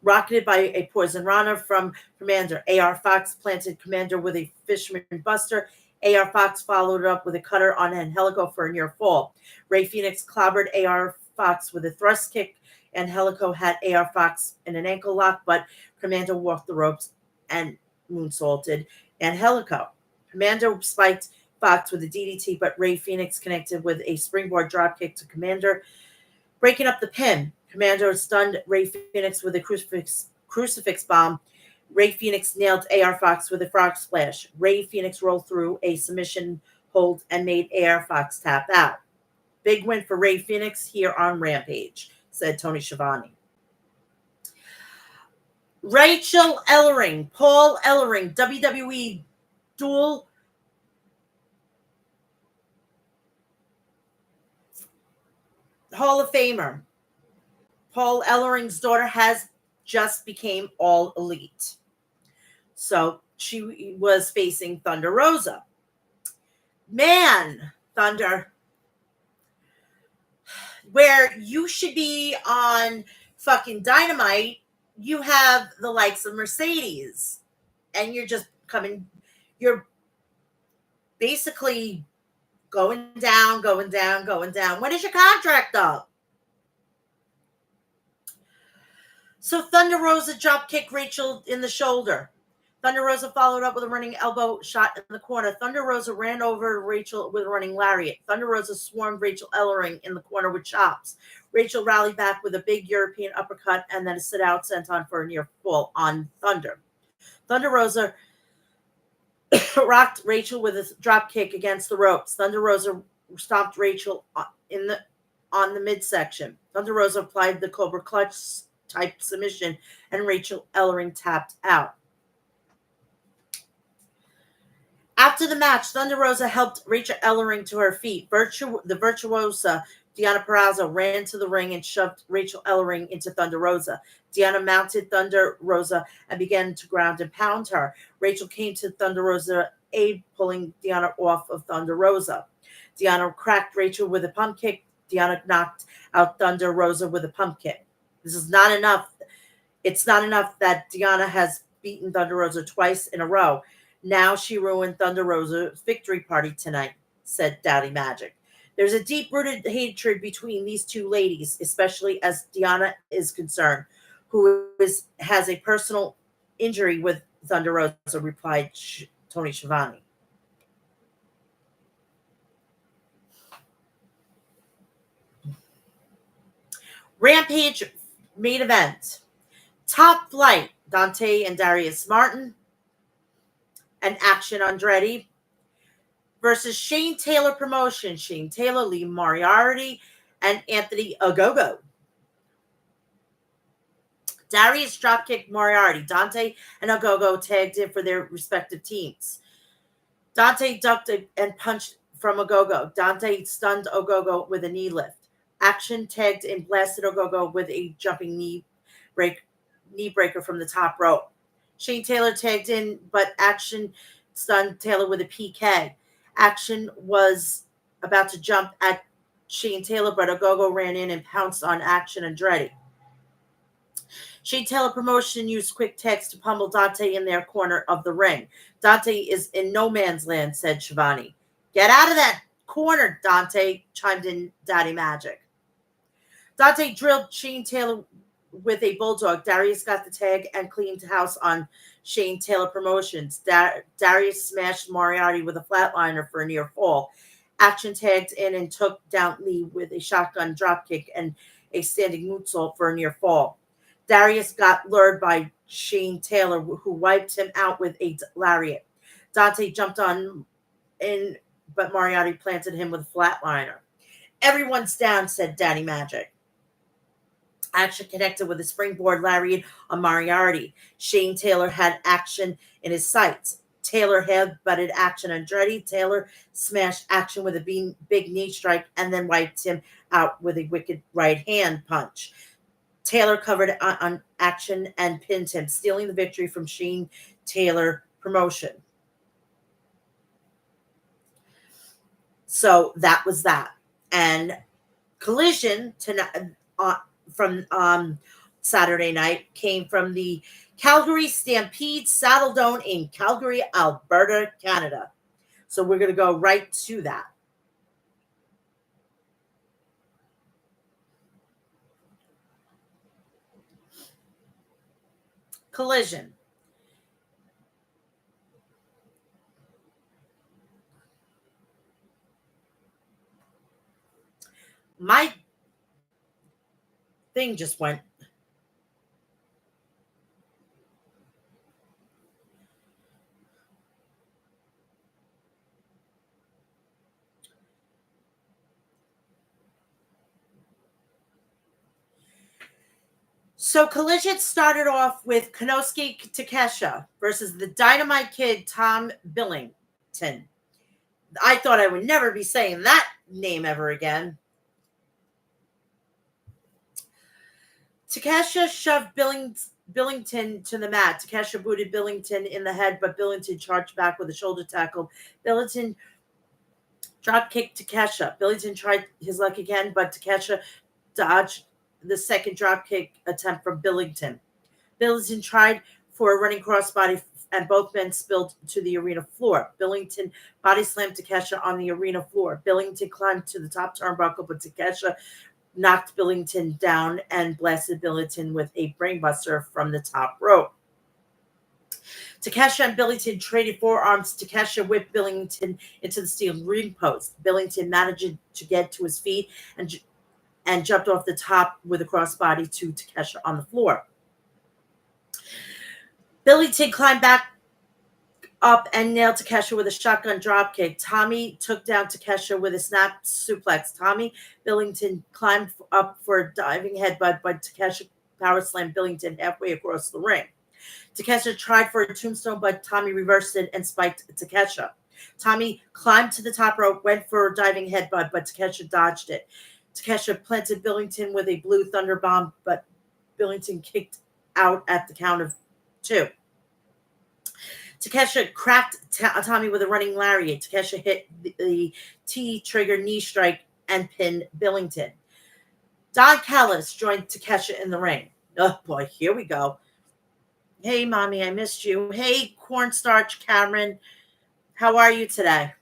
rocketed by a poison rana from Commander. A.R. Fox planted Commander with a fisherman buster. A.R. Fox followed up with a cutter on Angelico for a near fall. Ray Phoenix clobbered A.R. Fox with a thrust kick. Angelico had A.R. Fox in an ankle lock, but Commander walked the ropes and moonsaulted Angelico. Commander spiked Fox with a DDT, but Ray Phoenix connected with a springboard dropkick to Commander, breaking up the pin. Commander stunned Ray Phoenix with a crucifix bomb. Ray Phoenix nailed A.R. Fox with a frog splash. Ray Phoenix rolled through a submission hold and made A.R. Fox tap out. Big win for Ray Phoenix here on Rampage, said Tony Schiavone. Rachel Ellering, Paul Ellering, WWE dual Hall of Famer. Paul Ellering's daughter has just became All Elite. So she was facing Thunder Rosa. Man, Thunder, where you should be on fucking Dynamite, you have the likes of Mercedes. And you're just you're basically going down. When is your contract up? So Thunder Rosa drop kicked Rachel in the shoulder. Thunder Rosa followed up with a running elbow shot in the corner. Thunder Rosa ran over Rachel with a running lariat. Thunder Rosa swarmed Rachel Ellering in the corner with chops. Rachel rallied back with a big European uppercut and then a sit-out senton for a near fall on Thunder. Thunder Rosa rocked Rachel with a drop kick against the ropes. Thunder Rosa stomped Rachel on the midsection. Thunder Rosa applied the Cobra Clutch type submission, and Rachel Ellering tapped out. After the match, Thunder Rosa helped Rachel Ellering to her feet. The virtuosa Deonna Purrazzo ran to the ring and shoved Rachel Ellering into Thunder Rosa. Deonna mounted Thunder Rosa and began to ground and pound her. Rachel came to Thunder Rosa's aid, pulling Deonna off of Thunder Rosa. Deonna cracked Rachel with a pump kick. Deonna knocked out Thunder Rosa with a pump kick. This is not enough. It's not enough that Deonna has beaten Thunder Rosa twice in a row. Now she ruined Thunder Rosa's victory party tonight, said Daddy Magic. There's a deep-rooted hatred between these two ladies, especially as Deonna is concerned, who has a personal injury with Thunder Rosa, replied Tony Schiavone. Rampage main event. Top Flight, Dante and Darius Martin and Action Andretti versus Shane Taylor Promotion. Shane Taylor, Lee Moriarty, and Anthony Ogogo. Darius dropkicked Moriarty. Dante and Ogogo tagged in for their respective teams. Dante ducked and punched from Ogogo. Dante stunned Ogogo with a knee lift. Action tagged and blasted Ogogo with a jumping knee breaker from the top rope. Shane Taylor tagged in, but Action stunned Taylor with a PK. Action was about to jump at Shane Taylor, but Ogogo ran in and pounced on Action Andretti. Shane Taylor Promotion used quick tags to pummel Dante in their corner of the ring. Dante is in no man's land, said Schiavone. Get out of that corner, Dante, chimed in Daddy Magic. Dante drilled Shane Taylor with a bulldog. Darius got the tag and cleaned house on Shane Taylor Promotions. Darius smashed Moriarty with a flatliner for a near fall. Action tagged in and took down Lee with a shotgun dropkick and a standing moonsault for a near fall. Darius got lured by Shane Taylor, who wiped him out with a lariat. Dante jumped on in, but Moriarty planted him with a flatliner. Everyone's down, said Daddy Magic. Action connected with a springboard lariat on Moriarty. Shane Taylor had Action in his sights. Taylor head-butted Action Andretti. Taylor smashed Action with a big knee strike and then wiped him out with a wicked right hand punch. Taylor covered on Action and pinned him, stealing the victory from Shane Taylor Promotion. So that was that. And Collision tonight from Saturday night came from the Calgary Stampede Saddle Dome in Calgary, Alberta, Canada. So we're going to go right to that. Collision. My thing just went. So Collision started off with Konosuke Takesha versus the Dynamite Kid Tom Billington. I thought I would never be saying that name ever again. Takesha shoved Billington to the mat. Takesha booted Billington in the head, but Billington charged back with a shoulder tackle. Billington drop kicked Takesha. Billington tried his luck again, but Takesha dodged the second drop kick attempt from Billington. Billington tried for a running crossbody, and both men spilled to the arena floor. Billington body slammed Takesha on the arena floor. Billington climbed to the top turnbuckle, but Takesha knocked Billington down and blasted Billington with a brainbuster from the top rope. Takesha and Billington traded forearms. Takesha whipped Billington into the steel ring post. Billington managed to get to his feet and jumped off the top with a crossbody to Takesha on the floor. Billington climbed back up and nailed Takesha with a shotgun dropkick. Tommy took down Takesha with a snap suplex. Tommy Billington climbed up for a diving headbutt, but Takesha power slammed Billington halfway across the ring. Takesha tried for a tombstone, but Tommy reversed it and spiked Takesha. Tommy climbed to the top rope, went for a diving headbutt, but Takesha dodged it. Takesha planted Billington with a blue thunder bomb, but Billington kicked out at the count of 2. Takesha cracked Tommy with a running lariat. Takesha hit the T-trigger knee strike and pinned Billington. Don Callis joined Takesha in the ring. Oh boy, here we go. Hey, mommy, I missed you. Hey, cornstarch Cameron, how are you today?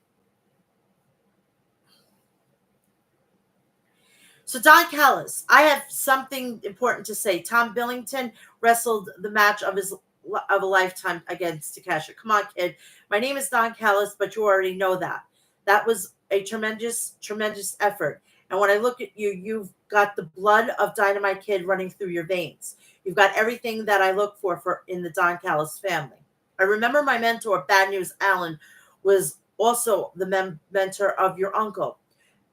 So Don Callis, I have something important to say. Tom Billington wrestled the match of a lifetime against Takesha. Come on, kid. My name is Don Callis, but you already know that. That was a tremendous, tremendous effort. And when I look at you, you've got the blood of Dynamite Kid running through your veins. You've got everything that I look for in the Don Callis family. I remember my mentor, Bad News Allen, was also the mentor of your uncle.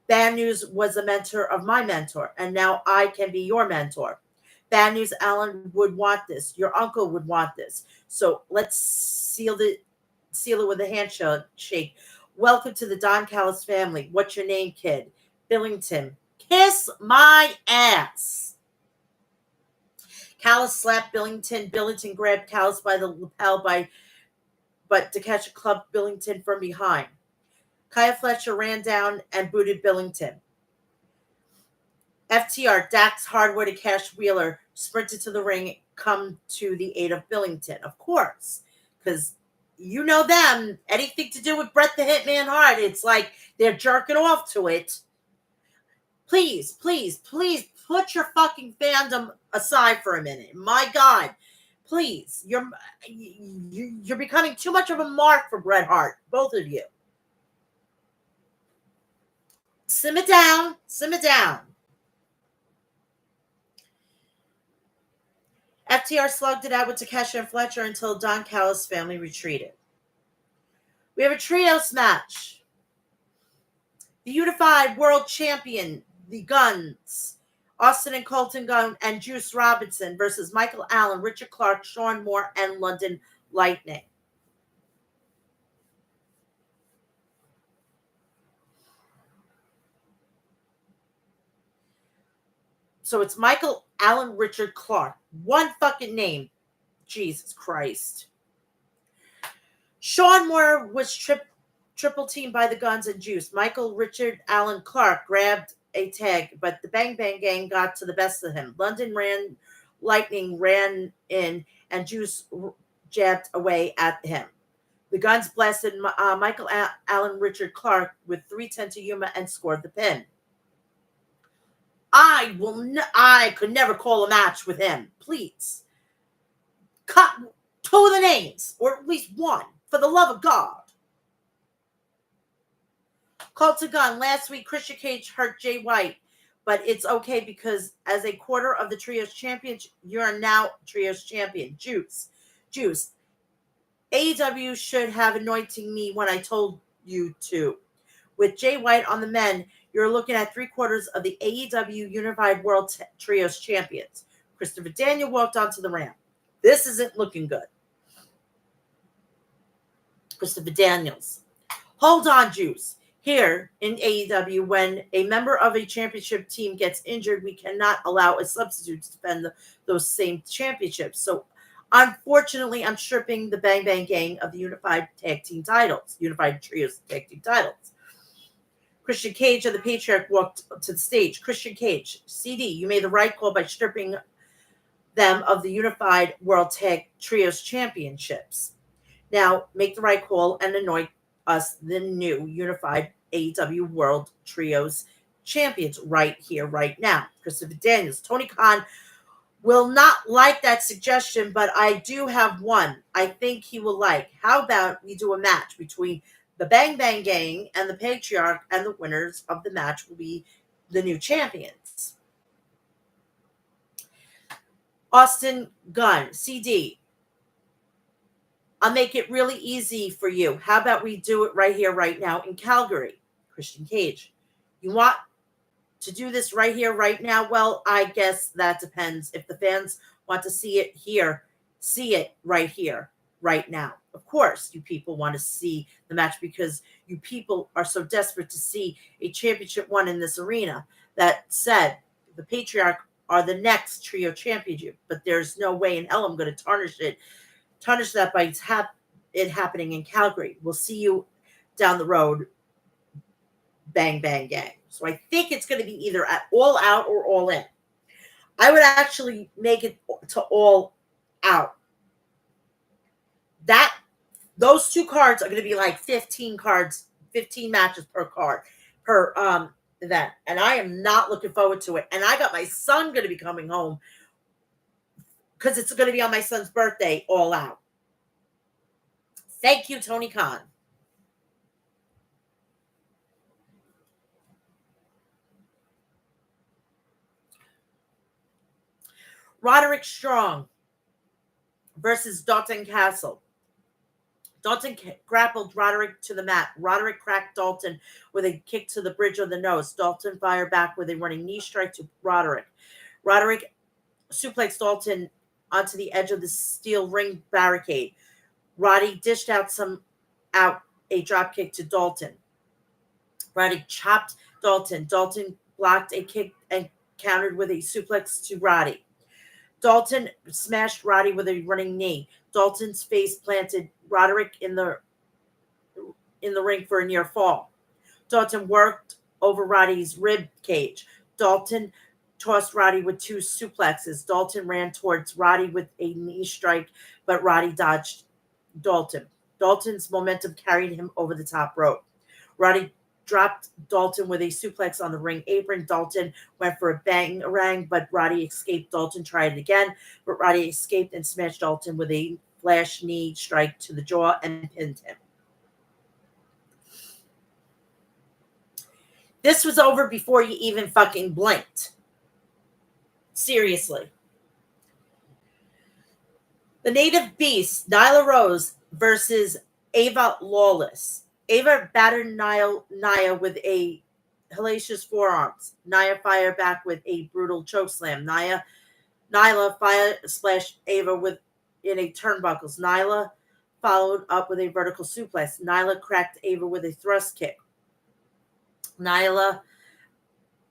Bad News was a mentor of my mentor, and now I can be your mentor. Bad News Allen would want this. Your uncle would want this. So let's seal it with a handshake. Welcome to the Don Callis family. What's your name, kid? Billington. Kiss my ass. Callis slapped Billington. Billington grabbed Callis by the lapel, but Takesha clubbed Billington from behind. Kaya Fletcher ran down and booted Billington. FTR, Dax Hardwood, and Cash Wheeler sprinted to the ring, come to the aid of Billington, of course, because you know them. Anything to do with Bret the Hitman Hart, it's like they're jerking off to it. Please, please, please put your fucking fandom aside for a minute. My God, please, you're becoming too much of a mark for Bret Hart, both of you. Simmer down, simmer down. FTR slugged it out with Takesha and Fletcher until Don Callis' family retreated. We have a trios match. The Unified World Champion, the Guns, Austin and Colton Gunn and Juice Robinson versus Michael Allen, Richard Clark, Sean Moore, and London Lightning. So it's Michael Allen, Richard Clark. One fucking name. Jesus Christ. Sean Moore was triple teamed by the Guns and Juice. Michael, Richard, Allen, Clark grabbed a tag, but the Bang Bang Gang got to the best of him. Lightning ran in, and Juice jabbed away at him. The Guns blasted Michael Allen Richard Clark with 310 to Yuma and scored the pin. I could never call a match with him. Please. Cut two of the names, or at least one, for the love of God. Cult of Gun. Last week, Christian Cage hurt Jay White, but it's okay because as a quarter of the Trios champions, you're now Trios champion. Juice. AEW should have anointing me when I told you to. With Jay White on the men, you're looking at 3/4 of the AEW Unified World Trios champions. Christopher Daniel walked onto the ramp. This isn't looking good. Christopher Daniels. Hold on, Juice. Here in AEW, when a member of a championship team gets injured, we cannot allow a substitute to defend those same championships. So, unfortunately, I'm stripping the Bang Bang Gang of the Unified Trios Tag Team titles. Christian Cage of the Patriarch walked to the stage. Christian Cage, CD, you made the right call by stripping them of the Unified World Tag Trios Championships. Now, make the right call and anoint us the new Unified AEW World Trios Champions right here, right now. Christopher Daniels. Tony Khan will not like that suggestion, but I do have one I think he will like. How about we do a match between the Bang Bang Gang and the Patriarch, and the winners of the match will be the new champions. Austin Gunn, CD. I'll make it really easy for you. How about we do it right here, right now in Calgary? Christian Cage. You want to do this right here, right now? Well, I guess that depends. If the fans want to see it here, see it right here, right now. Of course, you people want to see the match because you people are so desperate to see a championship won in this arena. That said, the Patriarch are the next trio championship, but there's no way in hell I'm going to tarnish that by it happening in Calgary. We'll see you down the road, Bang Bang Gang. So I think it's going to be either at All Out or All In. I would actually make it to All Out. Those two cards are going to be like 15 matches per card, per event. And I am not looking forward to it. And I got my son going to be coming home because it's going to be on my son's birthday, All Out. Thank you, Tony Khan. Roderick Strong versus Dalton Castle. Dalton grappled Roderick to the mat. Roderick cracked Dalton with a kick to the bridge of the nose. Dalton fired back with a running knee strike to Roderick. Roderick suplexed Dalton onto the edge of the steel ring barricade. Roddy dished out a drop kick to Dalton. Roddy chopped Dalton. Dalton blocked a kick and countered with a suplex to Roddy. Dalton smashed Roddy with a running knee. Dalton's face planted Roderick in the ring for a near fall. Dalton worked over Roddy's rib cage. Dalton tossed Roddy with 2 suplexes. Dalton ran towards Roddy with a knee strike, but Roddy dodged Dalton. Dalton's momentum carried him over the top rope. Roddy dropped Dalton with a suplex on the ring apron. Dalton went for a bang-a-rang, but Roddy escaped. Dalton tried it again, but Roddy escaped and smashed Dalton with a flash knee strike to the jaw and pinned him. This was over before you even fucking blinked. Seriously. The Native Beast, Nyla Rose versus Ava Lawless. Ava battered Nia with a hellacious forearms. Nia fired back with a brutal chokeslam. Nyla fire splashed Ava in a turnbuckles. Nyla followed up with a vertical suplex. Nyla cracked Ava with a thrust kick. Nyla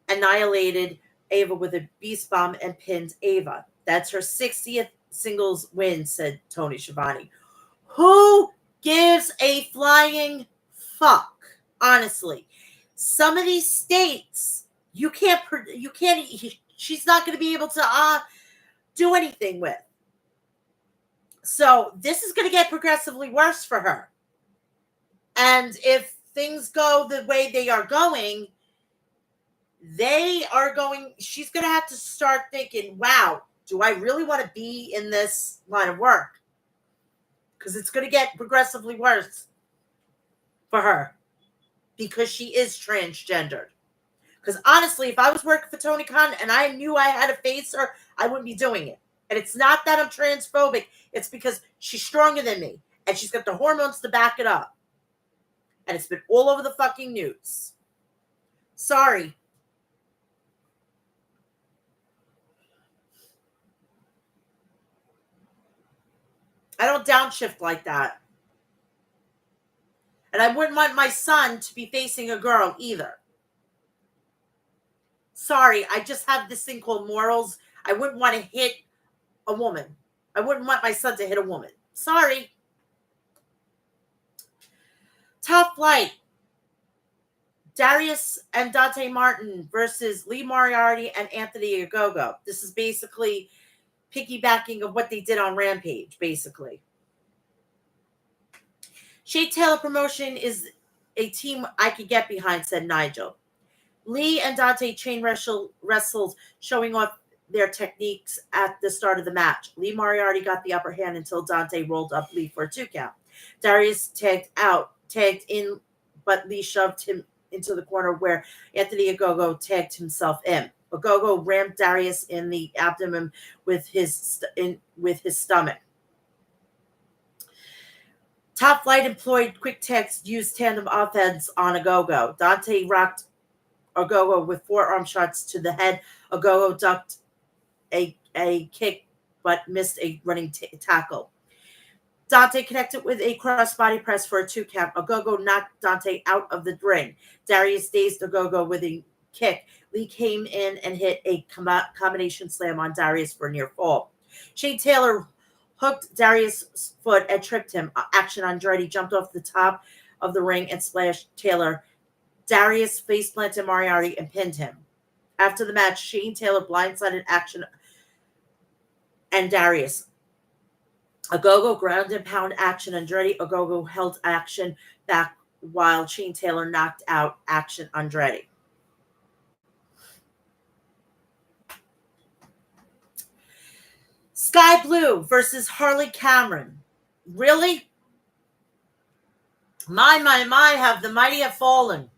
annihilated Ava with a beast bomb and pinned Ava. That's her 60th singles win, said Tony Schiavone. Who gives a flying fuck? Honestly, some of these states you can't, she's not going to be able to do anything with. So this is going to get progressively worse for her. And if things go the way they are going, she's going to have to start thinking, wow, do I really want to be in this line of work? Because it's going to get progressively worse for her because she is transgendered. Because honestly, if I was working for Tony Khan and I knew I had to face her, I wouldn't be doing it. And it's not that I'm transphobic. It's because she's stronger than me. And she's got the hormones to back it up. And it's been all over the fucking news. Sorry. I don't downshift like that. And I wouldn't want my son to be facing a girl either. Sorry, I just have this thing called morals. I wouldn't want to hit a woman. I wouldn't want my son to hit a woman. Sorry. Top Flight. Darius and Dante Martin versus Lee Moriarty and Anthony Ogogo. This is basically piggybacking of what they did on Rampage, basically. Shea Taylor Promotion is a team I could get behind, said Nigel. Lee and Dante chain wrestled, showing off their techniques at the start of the match. Lee Moriarty got the upper hand until Dante rolled up Lee for a 2 count. Darius tagged in, but Lee shoved him into the corner where Anthony Ogogo tagged himself in. Ogogo rammed Darius in the abdomen with his stomach. Top Flight employed quick tags, used tandem offense on Ogogo. Dante rocked Ogogo with forearm shots to the head. Ogogo ducked a kick but missed a running tackle. Dante connected with a cross-body press for a 2 count. Ogogo knocked Dante out of the ring. Darius dazed Ogogo with a kick. Lee came in and hit a combination slam on Darius for a near fall. Shane Taylor hooked Darius' foot and tripped him. Action Andretti jumped off the top of the ring and splashed Taylor. Darius face-planted Moriarty and pinned him. After the match, Shane Taylor blindsided Action and Darius. Ogogo ground and pound Action Andretti. Ogogo held Action back while Shane Taylor knocked out Action Andretti. Sky Blue versus Harley Cameron. Really? My, have the mighty have fallen.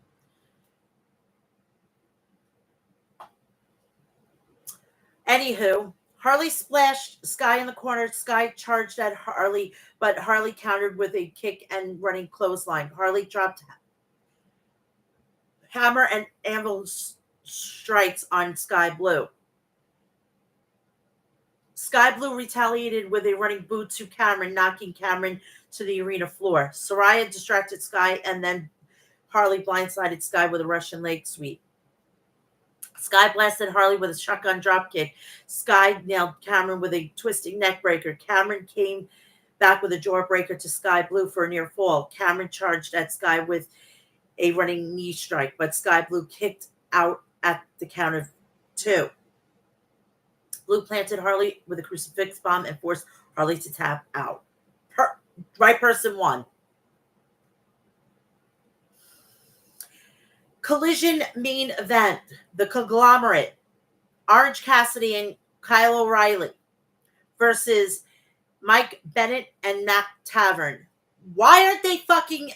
Anywho, Harley splashed Sky in the corner. Sky charged at Harley, but Harley countered with a kick and running clothesline. Harley dropped hammer and anvil strikes on Sky Blue. Sky Blue retaliated with a running boot to Cameron, knocking Cameron to the arena floor. Soraya distracted Sky, and then Harley blindsided Sky with a Russian leg sweep. Sky blasted Harley with a shotgun dropkick. Sky nailed Cameron with a twisting neckbreaker. Cameron came back with a jawbreaker to Sky Blue for a near fall. Cameron charged at Sky with a running knee strike, but Sky Blue kicked out at the count of 2. Blue planted Harley with a crucifix bomb and forced Harley to tap out. Right person won. Collision main event. The Conglomerate. Orange Cassidy and Kyle O'Reilly versus Mike Bennett and Mac Tavern. Why aren't they fucking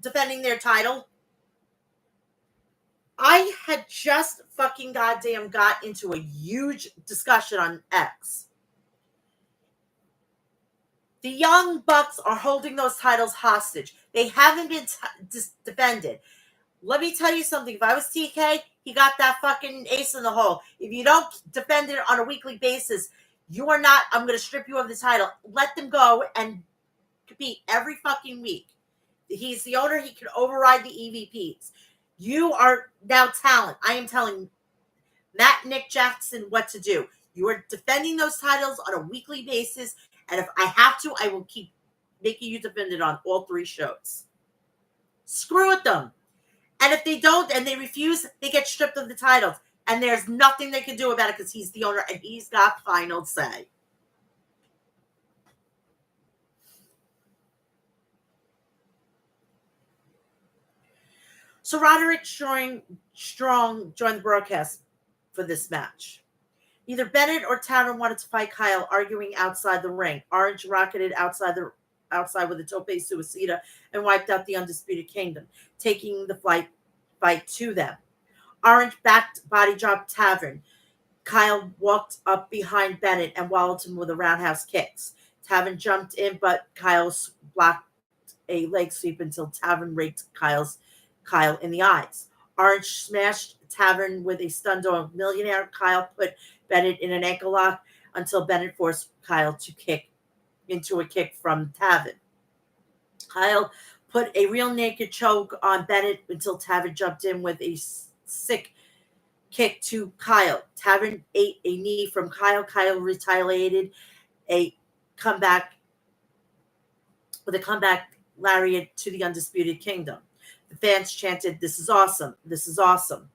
defending their title? I had just fucking goddamn got into a huge discussion on X. The Young Bucks are holding those titles hostage. They haven't been defended. Let me tell you something. If I was TK, he got that fucking ace in the hole. If you don't defend it on a weekly basis, you are not, I'm going to strip you of the title. Let them go and compete every fucking week. He's the owner. He can override the EVPs. You are now talent. I am telling Matt and Nick Jackson what to do. You are defending those titles on a weekly basis. And if I have to, I will keep making you defend it on all 3 shows. Screw with them. And if they don't and they refuse, they get stripped of the titles. And there's nothing they can do about it because he's the owner and he's got final say. So Roderick Strong joined the broadcast for this match. Neither Bennett or Taven wanted to fight Kyle, arguing outside the ring. Orange rocketed outside with a tope suicida and wiped out the Undisputed Kingdom, taking the fight to them. Orange backed body dropped Taven. Kyle walked up behind Bennett and walloped him with a roundhouse kicks. Taven jumped in, but Kyle blocked a leg sweep until Taven raked Kyle in the eyes. Orange smashed Taven with a stun dog millionaire. Kyle put Bennett in an ankle lock until Bennett forced Kyle to kick into a kick from Taven. Kyle put a real naked choke on Bennett until Taven jumped in with a sick kick to Kyle. Taven ate a knee from Kyle. Kyle retaliated a comeback with a comeback lariat to the Undisputed Kingdom. The fans chanted, "This is awesome. This is awesome."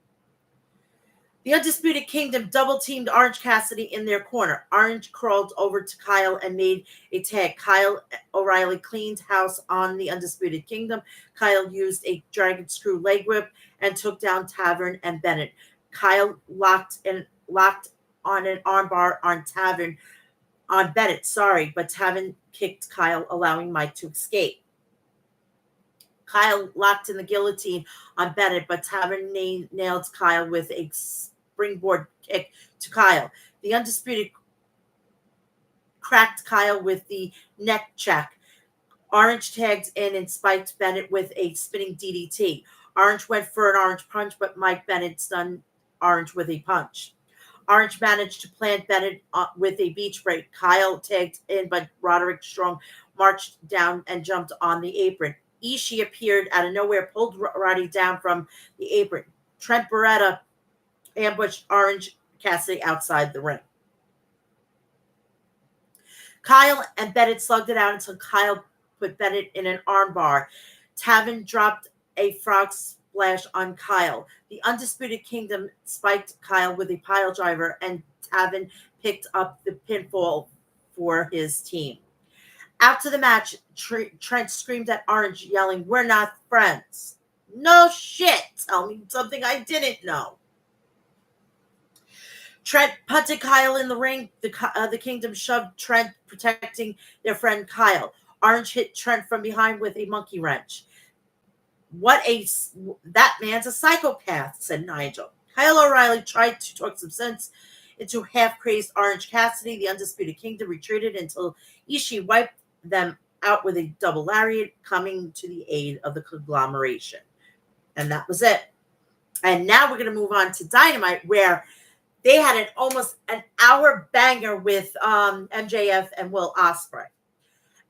The Undisputed Kingdom double teamed Orange Cassidy in their corner. Orange crawled over to Kyle and made a tag. Kyle O'Reilly cleaned house on the Undisputed Kingdom. Kyle used a dragon screw leg whip and took down Taven and Bennett. Kyle locked on an armbar on Bennett, but Taven kicked Kyle, allowing Mike to escape. Kyle locked in the guillotine on Bennett, but Taven nailed Kyle with a springboard kick to Kyle. The Undisputed cracked Kyle with the neck check. Orange tagged in and spiked Bennett with a spinning DDT. Orange went for an orange punch, but Mike Bennett stunned Orange with a punch. Orange managed to plant Bennett with a beach break. Kyle tagged in, but Roderick Strong marched down and jumped on the apron. Ishii appeared out of nowhere, pulled Roddy down from the apron. Trent Beretta ambushed Orange Cassidy outside the ring. Kyle and Bennett slugged it out until Kyle put Bennett in an armbar. Taven dropped a frog splash on Kyle. The Undisputed Kingdom spiked Kyle with a pile driver, and Taven picked up the pinfall for his team. After the match, Trent screamed at Orange, yelling, "We're not friends." No shit. Tell me something I didn't know. Trent punted Kyle in the ring. The Kingdom shoved Trent, protecting their friend Kyle. Orange hit Trent from behind with a monkey wrench. That man's a psychopath, said Nigel. Kyle O'Reilly tried to talk some sense into half-crazed Orange Cassidy. The Undisputed Kingdom retreated until Ishii wiped them out with a double lariat, coming to the aid of the conglomeration. And that was it. And now we're going to move on to Dynamite, where they had almost an hour banger with MJF and Will Ospreay.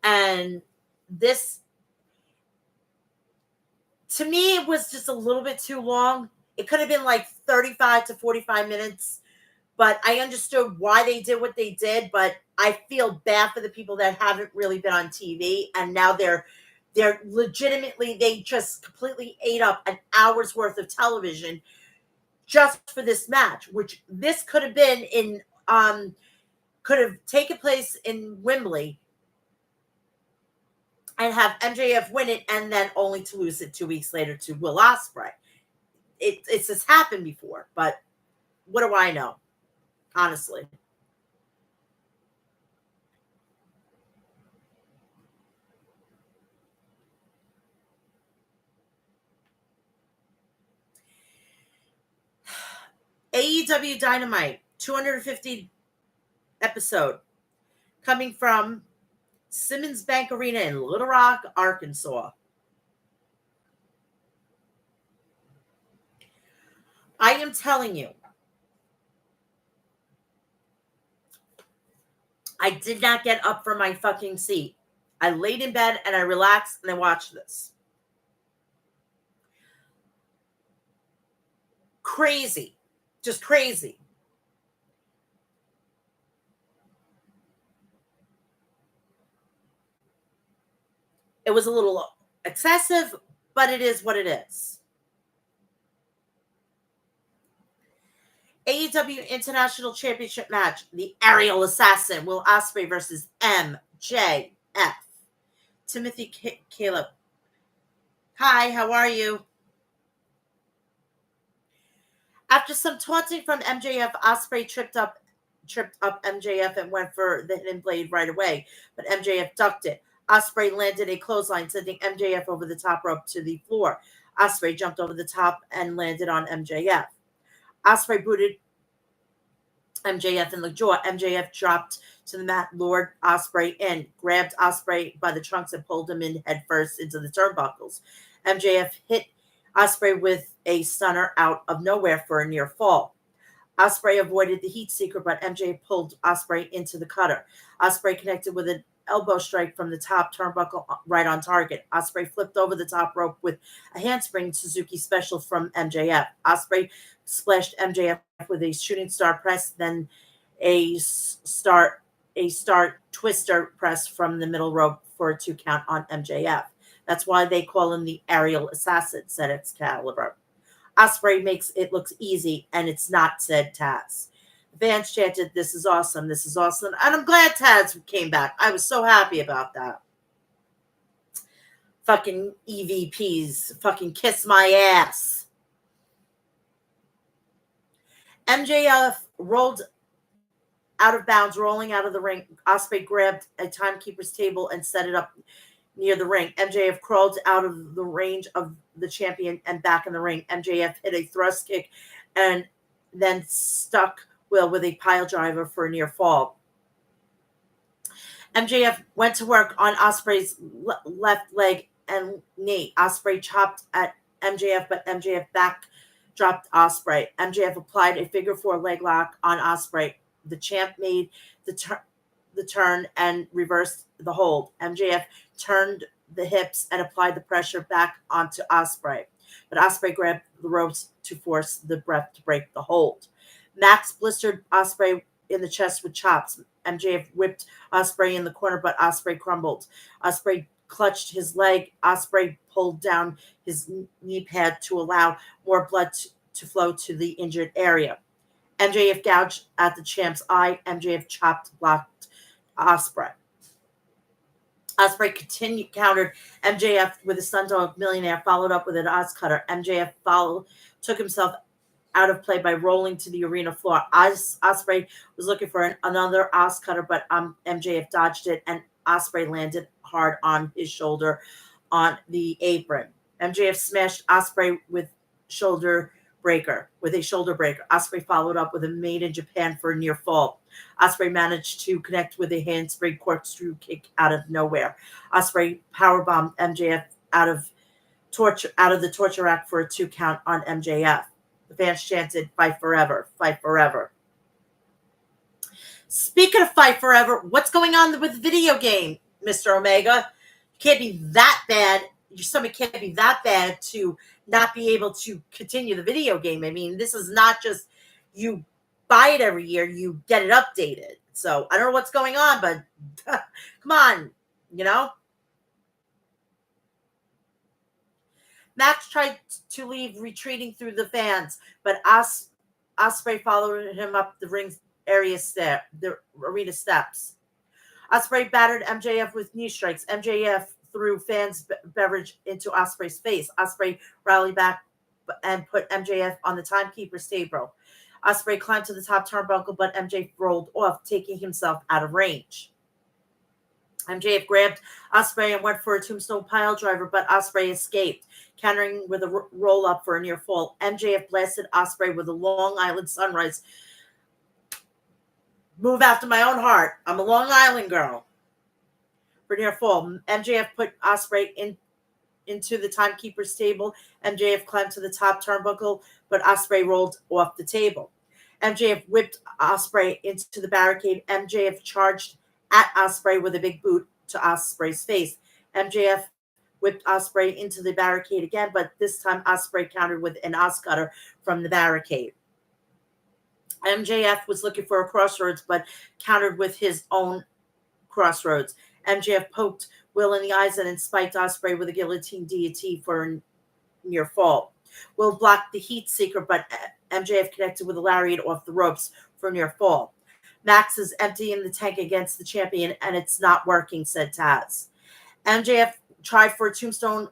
And this, to me, it was just a little bit too long. It could have been like 35 to 45 minutes. But I understood why they did what they did. But I feel bad for the people that haven't really been on TV. And now they're legitimately, they just completely ate up an hour's worth of television just for this match, which this could have been could have taken place in Wembley and have MJF win it and then only to lose it 2 weeks later to Will Ospreay. It's just happened before, but what do I know? Honestly. AEW Dynamite, 250 episode, coming from Simmons Bank Arena in Little Rock, Arkansas. I am telling you, I did not get up from my fucking seat. I laid in bed and I relaxed and I watched this. Crazy. Just crazy. It was a little excessive, but it is what it is. AEW International Championship match. The Aerial Assassin, Will Ospreay versus MJF. Timothy Caleb. Hi, how are you? After some taunting from MJF, Ospreay tripped up MJF and went for the hidden blade right away, but MJF ducked it. Ospreay landed a clothesline, sending MJF over the top rope to the floor. Ospreay jumped over the top and landed on MJF. Ospreay booted MJF in the jaw. MJF dropped to the mat, lured Ospreay in, grabbed Ospreay by the trunks and pulled him in headfirst into the turnbuckles. MJF hit Ospreay with a stunner out of nowhere for a near fall. Ospreay avoided the heat seeker, but MJF pulled Ospreay into the cutter. Ospreay connected with an elbow strike from the top turnbuckle right on target. Ospreay flipped over the top rope with a handspring Suzuki special from MJF. Ospreay splashed MJF with a shooting star press, then a star twister press from the middle rope for a 2 count on MJF. That's why they call him the Aerial Assassin, said Excalibur. Ospreay makes it look easy, and it's not, said Taz. The fans chanted, "This is awesome, this is awesome." And I'm glad Taz came back. I was so happy about that. Fucking EVPs. Fucking kiss my ass. MJF rolled out of bounds, rolling out of the ring. Ospreay grabbed a timekeeper's table and set it up near the ring. MJF crawled out of the range of the champion and back in the ring. MJF hit a thrust kick and then stuck Will with a pile driver for a near fall. MJF went to work on Ospreay's left leg and knee. Ospreay chopped at MJF, but MJF back dropped Ospreay. MJF applied a figure 4 leg lock on Ospreay. The champ made the turn and reversed the hold. MJF turned the hips and applied the pressure back onto Ospreay, but Ospreay grabbed the ropes to force the ref to break the hold. Max blistered Ospreay in the chest with chops. MJF whipped Ospreay in the corner, but Ospreay crumbled. Ospreay clutched his leg. Ospreay pulled down his knee pad to allow more blood to flow to the injured area. MJF gouged at the champ's eye. MJF blocked Ospreay. Ospreay countered MJF with a Sundog Millionaire, followed up with an Oz Cutter. MJF took himself out of play by rolling to the arena floor. Ospreay was looking for another Oz Cutter, but MJF dodged it, and Ospreay landed hard on his shoulder on the apron. MJF smashed Ospreay with a shoulder breaker. Ospreay followed up with a Made in Japan for a near fall. Ospreay managed to connect with a handspring corkscrew kick out of nowhere. Ospreay powerbombed MJF out of the torture rack for a 2 count on MJF. The fans chanted, "Fight forever, fight forever." Speaking of fight forever, what's going on with the video game, Mr. Omega? You can't be that bad. Your stomach can't be that bad to not be able to continue the video game. I mean, this is not just you buy it every year, you get it updated. So I don't know what's going on, but come on, you know? Max tried to leave, retreating through the fans, but Ospreay followed him up the ring the arena steps. Ospreay battered MJF with knee strikes. MJF threw fans' beverage into Ospreay's face. Ospreay rallied back and put MJF on the timekeeper's table. Ospreay climbed to the top turnbuckle, but MJF rolled off, taking himself out of range. MJF grabbed Ospreay and went for a tombstone pile driver, but Ospreay escaped, countering with a roll-up for a near fall. MJF blasted Ospreay with a Long Island Sunrise move after my own heart. I'm a Long Island girl. For near fall, MJF put Ospreay into the timekeeper's table. MJF climbed to the top turnbuckle, but Ospreay rolled off the table. MJF whipped Ospreay into the barricade. MJF charged at Ospreay with a big boot to Ospreay's face. MJF whipped Ospreay into the barricade again, but this time Ospreay countered with an Oz Cutter from the barricade. MJF was looking for a crossroads, but countered with his own crossroads. MJF poked Will in the eyes and then spiked Ospreay with a guillotine DDT for a near fall. Will blocked the heat seeker, but MJF connected with a lariat off the ropes for a near fall. Max is emptying the tank against the champion, and it's not working, said Taz. MJF tried for a tombstone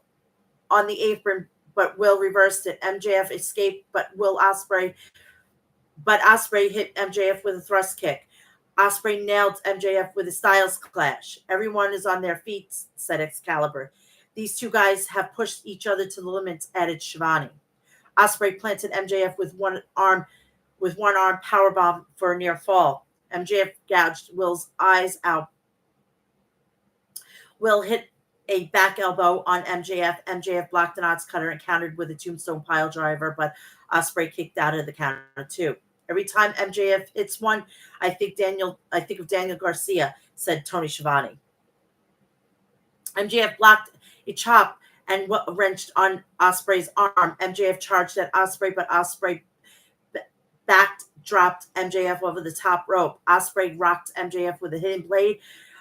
on the apron, but Will reversed it. MJF escaped, but Ospreay hit MJF with a thrust kick. Ospreay nailed MJF with a Styles Clash. Everyone is on their feet, said Excalibur. These two guys have pushed each other to the limits, added Shivani. Ospreay planted MJF with one arm powerbomb for a near fall. MJF gouged Will's eyes out. Will hit a back elbow on MJF. MJF blocked an odds cutter and countered with a tombstone pile driver, but Ospreay kicked out of the counter too. Every time MJF hits one, I think of Daniel Garcia, said Tony Schiavone. MJF blocked a chop and wrenched on Ospreay's arm. MJF charged at Ospreay, but Ospreay dropped MJF over the top rope. Ospreay rocked MJF with a hidden blade.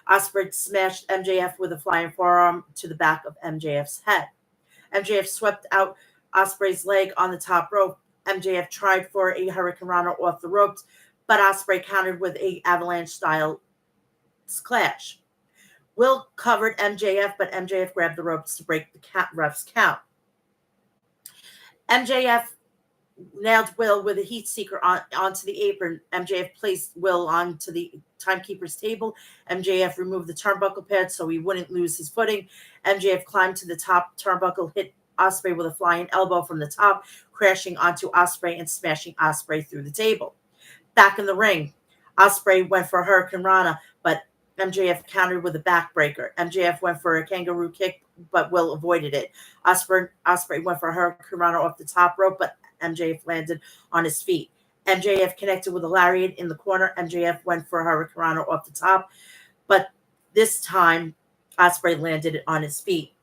Ospreay smashed MJF with a flying forearm to the back of MJF's head. MJF swept out Ospreay's leg on the top rope. MJF tried for a Hurricane Rana off the ropes, but Ospreay countered with a avalanche-style clash. Will covered MJF, but MJF grabbed the ropes to break the ref's count. MJF nailed Will with a heat seeker onto the apron. MJF placed Will onto the timekeeper's table. MJF removed the turnbuckle pad so he wouldn't lose his footing. MJF climbed to the top turnbuckle, hit Ospreay with a flying elbow from the top, crashing onto Ospreay and smashing Ospreay through the table. Back in the ring, Ospreay went for a Hurricane Rana, but MJF countered with a backbreaker. MJF went for a kangaroo kick, but Will avoided it. Ospreay went for a Hurricane Rana off the top rope, but MJF landed on his feet. MJF connected with a lariat in the corner. MJF went for a Hurricane Rana off the top, but this time Ospreay landed on his feet.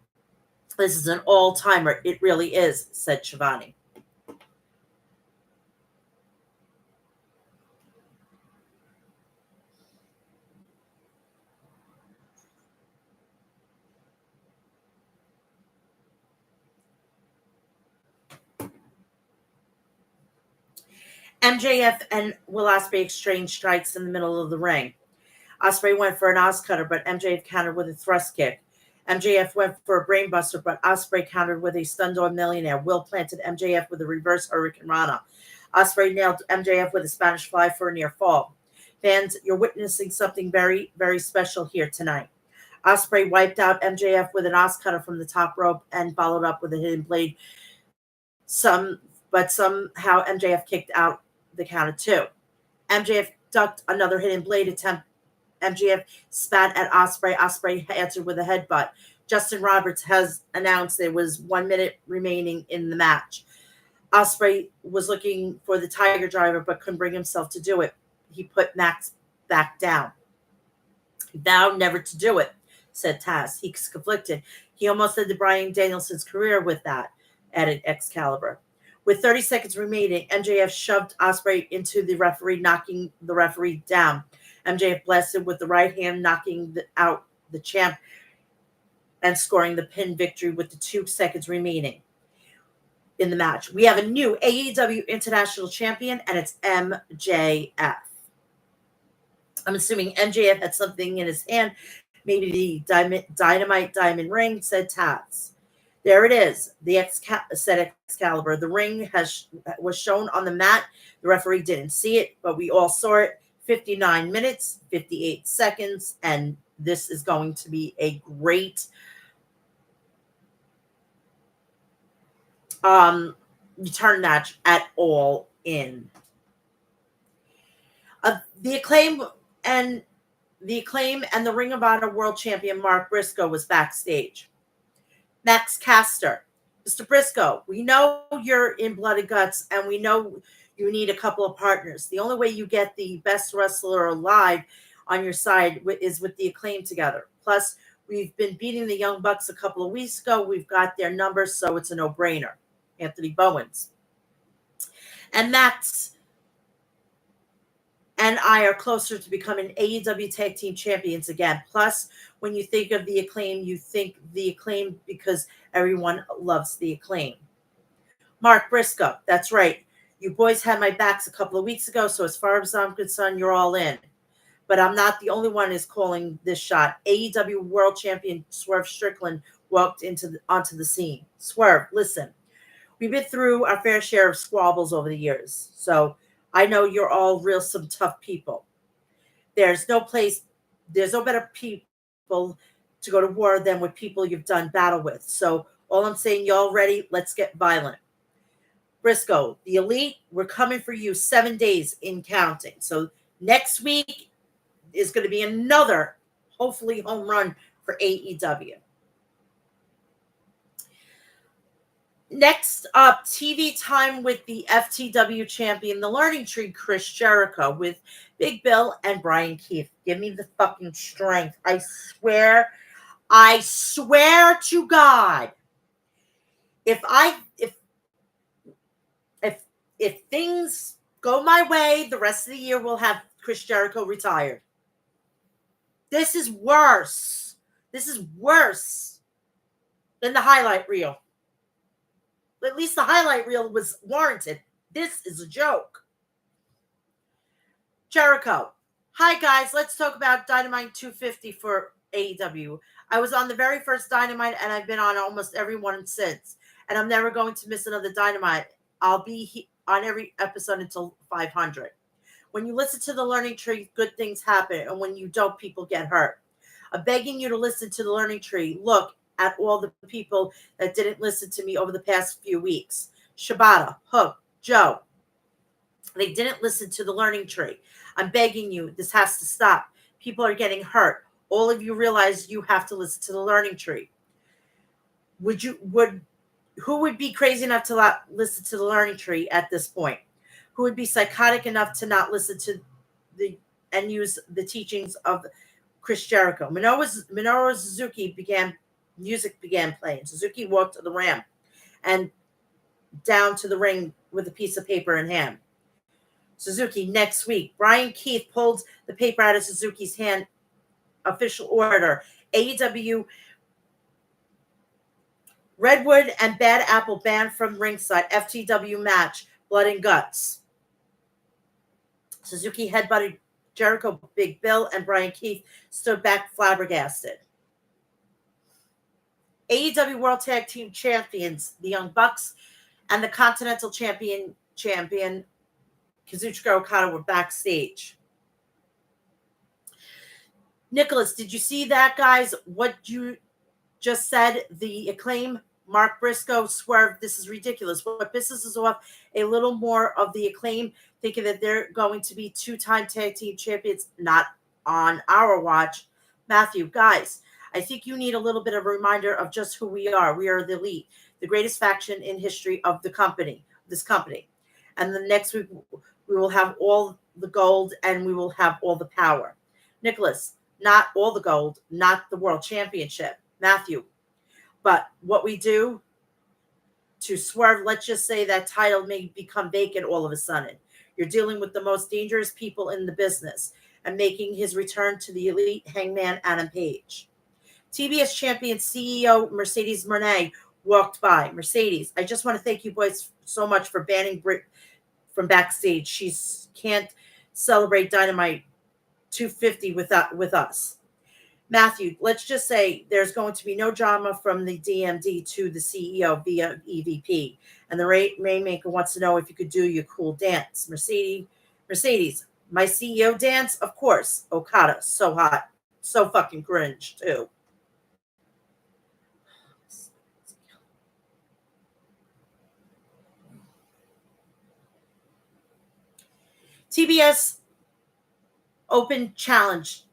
This is an all-timer. It really is, said Shivani. MJF and Will Ospreay exchanged strikes in the middle of the ring. Ospreay went for an Oz cutter, but MJF countered with a thrust kick. MJF went for a brainbuster, but Ospreay countered with a stun dog millionaire. Will planted MJF with a reverse Hurricane Rana. Ospreay nailed MJF with a Spanish fly for a near fall. Fans, you're witnessing something very, very special here tonight. Ospreay wiped out MJF with an Oz cutter from the top rope and followed up with a hidden blade. But somehow MJF kicked out the count of two. MJF ducked another hidden blade attempt. MJF spat at Ospreay. Ospreay answered with a headbutt. Justin Roberts has announced there was 1 minute remaining in the match. Ospreay was looking for the Tiger Driver, but couldn't bring himself to do it. He put Max back down. He vowed never to do it, said Taz. He's conflicted. He almost ended Bryan Danielson's career with that, added Excalibur. With 30 seconds remaining, MJF shoved Ospreay into the referee, knocking the referee down. MJF blasted with the right hand, knocking out the champ and scoring the pin victory with the 2 seconds remaining in the match. We have a new AEW International Champion, and it's MJF. I'm assuming MJF had something in his hand, maybe the dynamite diamond ring, said Taz. There it is, said Excalibur. The ring was shown on the mat. The referee didn't see it, but we all saw it. 59 minutes, 58 seconds, and this is going to be a great return match at All In. The Acclaim and the Ring of Honor World Champion Mark Briscoe was backstage. Max Caster, Mr. Briscoe, we know you're in Blood and Guts, and we know you need a couple of partners. The only way you get the best wrestler alive on your side is with the Acclaim together. Plus, we've been beating the Young Bucks a couple of weeks ago. We've got their numbers, so it's a no-brainer. Anthony Bowens. And Max and I are closer to becoming AEW Tag Team Champions again. Plus, when you think of the Acclaim, you think the Acclaim because everyone loves the Acclaim. Mark Briscoe, that's right. You boys had my backs a couple of weeks ago, so as far as I'm concerned, you're all in. But I'm not the only one who's calling this shot. AEW World Champion Swerve Strickland walked onto the scene. Swerve, listen, we've been through our fair share of squabbles over the years, so I know you're all some tough people. There's no better people to go to war than with people you've done battle with. So all I'm saying, y'all ready? Let's get violent. Briscoe, the Elite, we're coming for you 7 days in counting. So next week is going to be another, hopefully, home run for AEW. Next up, TV time with the FTW champion, the Learning Tree, Chris Jericho, with Big Bill and Brian Keith. Give me the fucking strength. I swear to God, if things go my way, the rest of the year we'll have Chris Jericho retired. This is worse. This is worse than the highlight reel. At least the highlight reel was warranted. This is a joke. Jericho. Hi, guys. Let's talk about Dynamite 250 for AEW. I was on the very first Dynamite, and I've been on almost every one since. And I'm never going to miss another Dynamite. I'll be on every episode until 500. When you listen to the Learning Tree, good things happen. And when you don't, people get hurt. I'm begging you to listen to the Learning Tree. Look at all the people that didn't listen to me over the past few weeks. Shibata, Hook, Joe. They didn't listen to the Learning Tree. I'm begging you, this has to stop. People are getting hurt. All of you realize you have to listen to the Learning Tree. Who would be crazy enough to not listen to the Learning Tree at this point? Who would be psychotic enough to not listen to and use the teachings of Chris Jericho? Minoru Suzuki music began playing. Suzuki walked to the ramp and down to the ring with a piece of paper in hand. Suzuki next week. Brian Keith pulled the paper out of Suzuki's hand. Official order. AEW Redwood and Bad Apple banned from ringside. FTW match. Blood and guts. Suzuki headbutted Jericho. Big Bill and Brian Keith stood back flabbergasted. AEW World Tag Team Champions, the Young Bucks, and the Continental Champion Kazuchika Okada were backstage. Nicholas, did you see that, guys? What you just said, the Acclaim, Mark Briscoe, Swerve, this is ridiculous. What pisses us off a little more of the Acclaim, thinking that they're going to be two-time tag team champions, not on our watch. Matthew, guys, I think you need a little bit of a reminder of just who we are. We are the Elite, the greatest faction in history of this company. And the next week, we will have all the gold and we will have all the power. Nicholas, not all the gold, not the world championship. Matthew, but what we do to Swerve, let's just say that title may become vacant all of a sudden. You're dealing with the most dangerous people in the business and making his return to the Elite, Hangman Adam Page. TBS champion CEO Mercedes Moné walked by. Mercedes, I just want to thank you boys so much for banning Britt from backstage. She can't celebrate Dynamite 250 with us. Matthew, let's just say there's going to be no drama from the DMD to the CEO via EVP. And the Rainmaker wants to know if you could do your cool dance. Mercedes, my CEO dance? Of course. Okada, so hot. So fucking cringe, too. TBS Open Challenge.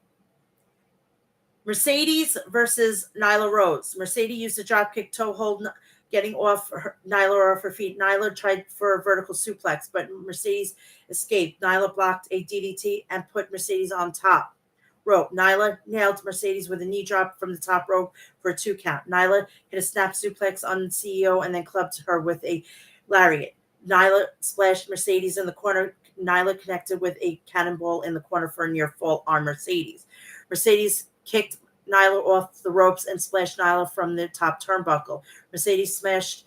Mercedes versus Nyla Rose. Mercedes used a dropkick toe hold, getting Nyla off her feet. Nyla tried for a vertical suplex, but Mercedes escaped. Nyla blocked a DDT and put Mercedes on top rope. Nyla nailed Mercedes with a knee drop from the top rope for a 2 count. Nyla hit a snap suplex on the CEO and then clubbed her with a lariat. Nyla splashed Mercedes in the corner. Nyla connected with a cannonball in the corner for a near fall on Mercedes. Mercedes kicked Nyla off the ropes and splashed Nyla from the top turnbuckle. Mercedes smashed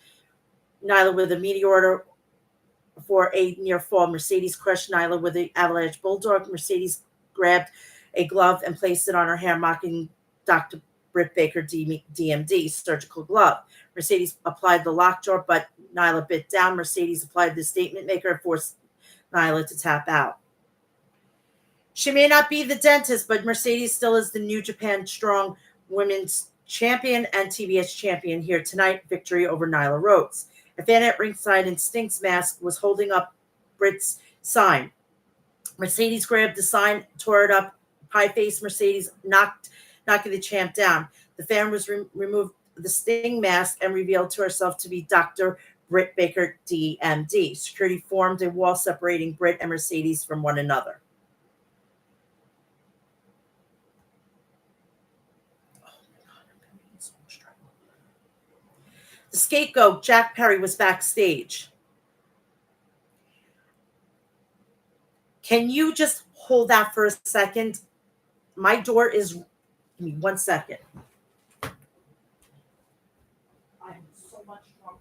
Nyla with a meteor before a near fall. Mercedes crushed Nyla with an avalanche bulldog. Mercedes grabbed a glove and placed it on her hair, mocking Dr. Britt Baker DMD surgical glove. Mercedes applied the lockjaw, but Nyla bit down. Mercedes applied the statement maker and forced Nyla to tap out. She may not be the dentist, but Mercedes still is the New Japan Strong Women's Champion and TBS Champion here tonight. Victory over Nyla Rose. A fan at ringside in Stink's mask was holding up Britt's sign. Mercedes grabbed the sign, tore it up. Pie-faced Mercedes knocking the champ down. The fan was removed the Sting mask and revealed to herself to be Dr. Britt Baker, DMD. Security formed a wall separating Britt and Mercedes from one another. The scapegoat, Jack Perry, was backstage. Can you just hold that for a second? My door is... Give me 1 second. I am so much trouble.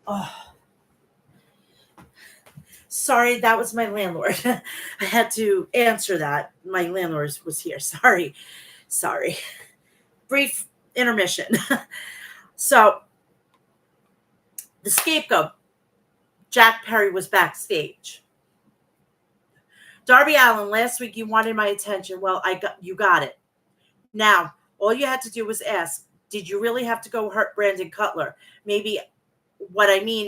Oh, sorry, that was my landlord. I had to answer that. My landlord was here. Sorry. Brief intermission. So, the scapegoat, Jack Perry, was backstage. Darby Allin, last week you wanted my attention. Well, you got it. Now, all you had to do was ask, did you really have to go hurt Brandon Cutler? Maybe what I mean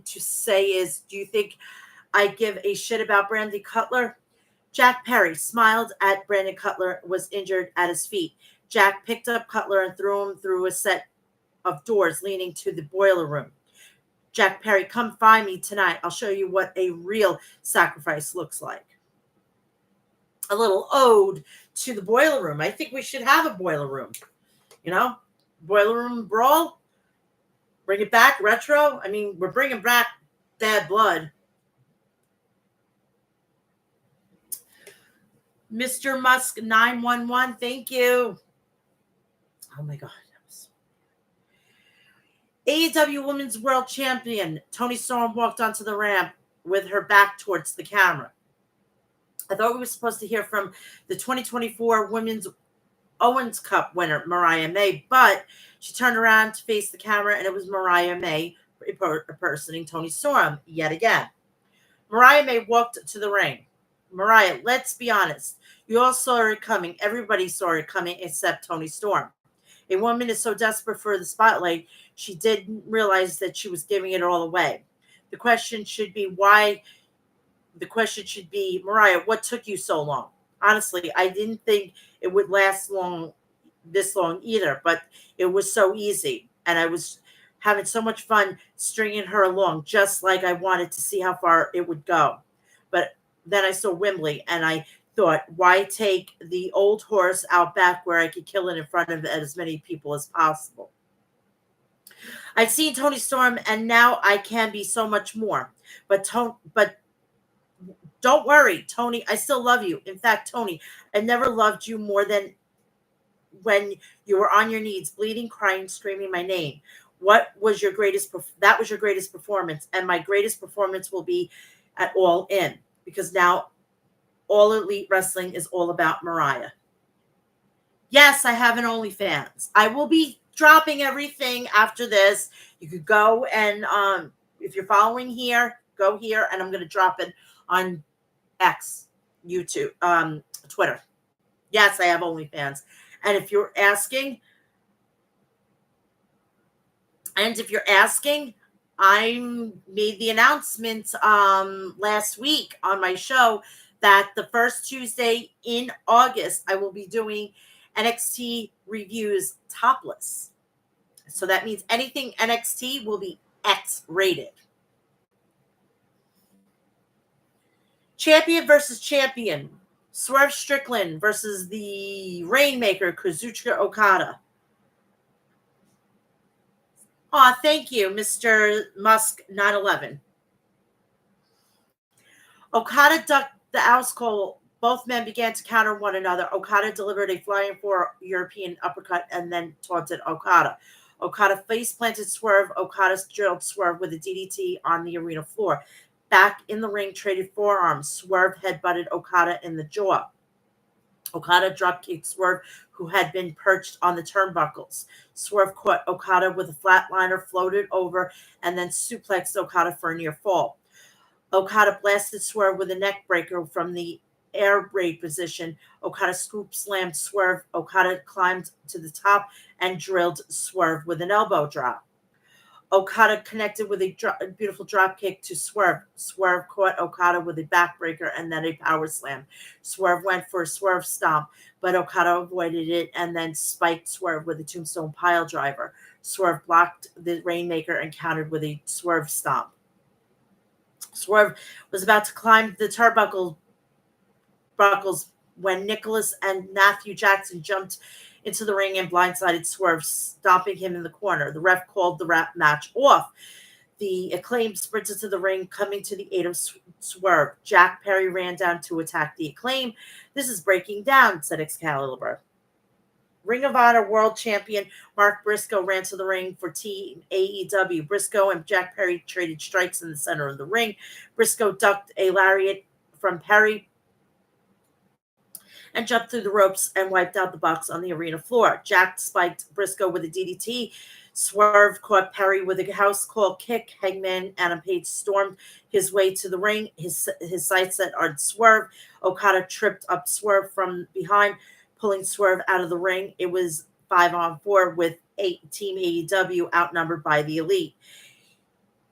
to say is, do you think I give a shit about Brandon Cutler? Jack Perry smiled at Brandon Cutler, was injured at his feet. Jack picked up Cutler and threw him through a set of doors leading to the boiler room. Jack Perry, come find me tonight. I'll show you what a real sacrifice looks like. A little ode to the boiler room. I think we should have a boiler room. Boiler room brawl. Bring it back, retro. I mean, we're bringing back Bad Blood. Mr. Musk 911, thank you. Oh my God. AEW Women's World Champion Toni Storm walked onto the ramp with her back towards the camera. I thought we were supposed to hear from the 2024 Women's Owens Cup winner, Mariah May, but she turned around to face the camera, and it was Mariah May impersonating Toni Storm yet again. Mariah May walked to the ring. Mariah, let's be honest. You all saw it coming. Everybody saw it coming except Toni Storm. A woman is so desperate for the spotlight, she didn't realize that she was giving it all away. The question should be why. The question should be, Mariah, what took you so long? Honestly, I didn't think it would last this long either, but it was so easy. And I was having so much fun stringing her along, just like I wanted to see how far it would go. But then I saw Wembley, and I thought, why take the old horse out back where I could kill it in front of as many people as possible? I've seen Toni Storm, and now I can be so much more. But don't worry, Toni. I still love you. In fact, Toni, I never loved you more than when you were on your knees, bleeding, crying, screaming my name. What was your greatest? That was your greatest performance, and my greatest performance will be at All In, because now All Elite Wrestling is all about Mariah. Yes, I have an OnlyFans. I will be dropping everything after this. You could go and if you're following here, go here, and I'm going to drop it on X, YouTube, Twitter. Yes, I have OnlyFans. And if you're asking, I made the announcement last week on my show that the first Tuesday in August, I will be doing NXT reviews topless. So that means anything NXT will be X rated. Champion versus champion. Swerve Strickland versus the Rainmaker, Kazuchika Okada. Aw, thank you, Mr. Musk 911. Okada ducked the house call. Both men began to counter one another. Okada delivered a flying for European uppercut and then taunted Okada. Okada face planted Swerve. Okada drilled Swerve with a DDT on the arena floor. Back in the ring, traded forearms. Swerve headbutted Okada in the jaw. Okada dropkicked Swerve, who had been perched on the turnbuckles. Swerve caught Okada with a flatliner, floated over, and then suplexed Okada for a near fall. Okada blasted Swerve with a neck breaker from the air raid position. Okada scoop slammed Swerve. Okada climbed to the top and drilled Swerve with an elbow drop. Okada connected with a beautiful drop kick to Swerve. Swerve caught Okada with a backbreaker and then a power slam. Swerve went for a Swerve stomp, but Okada avoided it and then spiked Swerve with a tombstone pile driver. Swerve blocked the Rainmaker and countered with a Swerve stomp. Swerve was about to climb the turnbuckles when Nicholas and Matthew Jackson jumped into the ring and blindsided Swerve, stomping him in the corner. The ref called the match off. The Acclaim sprinted to the ring, coming to the aid of Swerve. Jack Perry ran down to attack the Acclaim. This is breaking down, said Excalibur. Ring of Honor World Champion Mark Briscoe ran to the ring for Team AEW. Briscoe and Jack Perry traded strikes in the center of the ring. Briscoe ducked a lariat from Perry and jumped through the ropes and wiped out the box on the arena floor. Jack spiked Briscoe with a DDT. Swerve caught Perry with a house call kick. Hangman Adam Page stormed his way to the ring. His sights set on Swerve. Okada tripped up Swerve from behind, pulling Swerve out of the ring. It was 5-on-4 with Team AEW outnumbered by the Elite.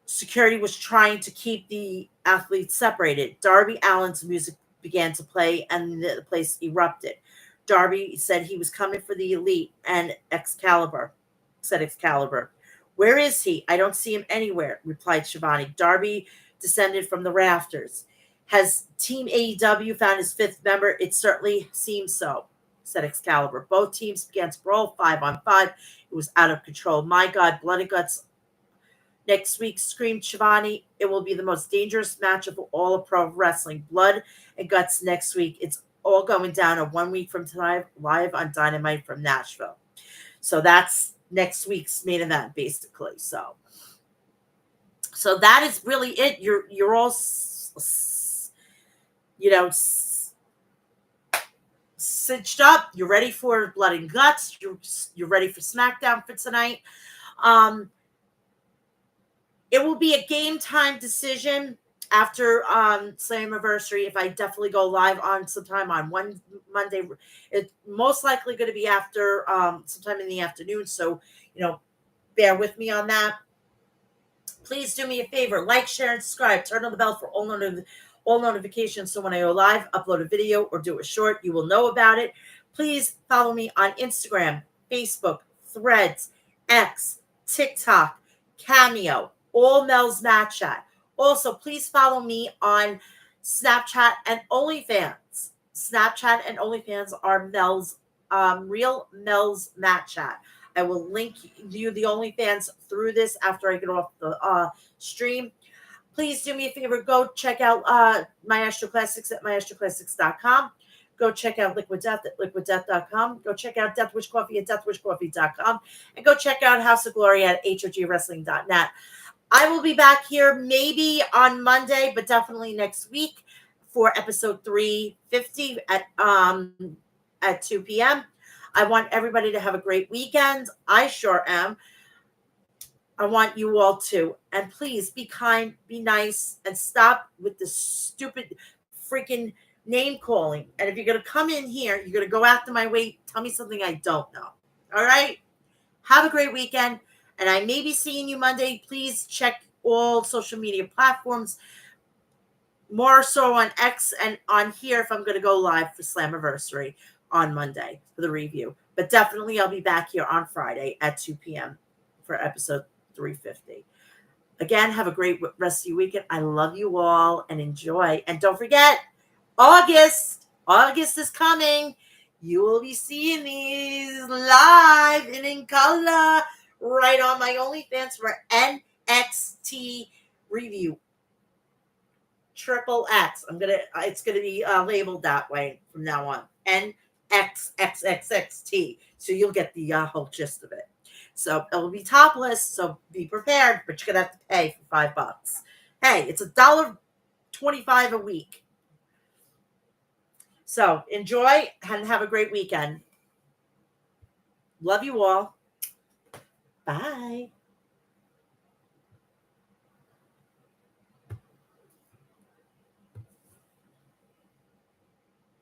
Security was trying to keep the athletes separated. Darby Allin's music began to play and the place erupted. Darby said he was coming for the Elite, and Excalibur said Excalibur. Where is he? I don't see him anywhere, replied Shivani. Darby descended from the rafters. Has Team AEW found his fifth member? It certainly seems so, said Excalibur. Both teams began to brawl 5-on-5. It was out of control. My God, blood and guts. Next week, screamed Shivani. It will be the most dangerous match of all of pro wrestling. Blood and guts next week. It's all going down 1 week from tonight, live on Dynamite from Nashville. So that's next week's main event, basically. So that is really it. You're all, you know, cinched up. You're ready for Blood and Guts. You're ready for SmackDown for tonight. It will be a game time decision after Slammiversary. If I definitely go live on sometime on one Monday, it's most likely going to be after sometime in the afternoon. So bear with me on that. Please do me a favor, like, share, and subscribe. Turn on the bell for all notifications so when I go live, upload a video, or do a short, you will know about it. Please follow me on Instagram, Facebook, Threads, X, TikTok, Cameo, all Mel's Mat Chat. Also, please follow me on Snapchat and OnlyFans. Snapchat and OnlyFans are real Mel's Mat Chat. I will link you the OnlyFans through this after I get off the stream. Please do me a favor. Go check out Maestro Classics at maestroclassics.com. Go check out Liquid Death at liquiddeath.com. Go check out Death Wish Coffee at deathwishcoffee.com. And go check out House of Glory at hogwrestling.net. I will be back here maybe on Monday, but definitely next week for episode 350 at 2 p.m. I want everybody to have a great weekend. I sure am. I want you all to. And please be kind, be nice, and stop with this stupid freaking name calling. And if you're going to come in here, you're going to go after my weight, tell me something I don't know. All right? Have a great weekend. And I may be seeing you Monday. Please check all social media platforms. More so on X and on here if I'm going to go live for Slammiversary on Monday for the review. But definitely I'll be back here on Friday at 2 p.m. for episode 350. Again, have a great rest of your weekend. I love you all and enjoy. And don't forget, August is coming. You will be seeing these live and in color right on my OnlyFans for NXT review. Triple X. It's gonna be labeled that way from now on. NXXXXT. So you'll get the whole gist of it. So it will be topless. So be prepared, but you're gonna have to pay for $5. Hey, it's $1.25 a week. So enjoy and have a great weekend. Love you all. Bye.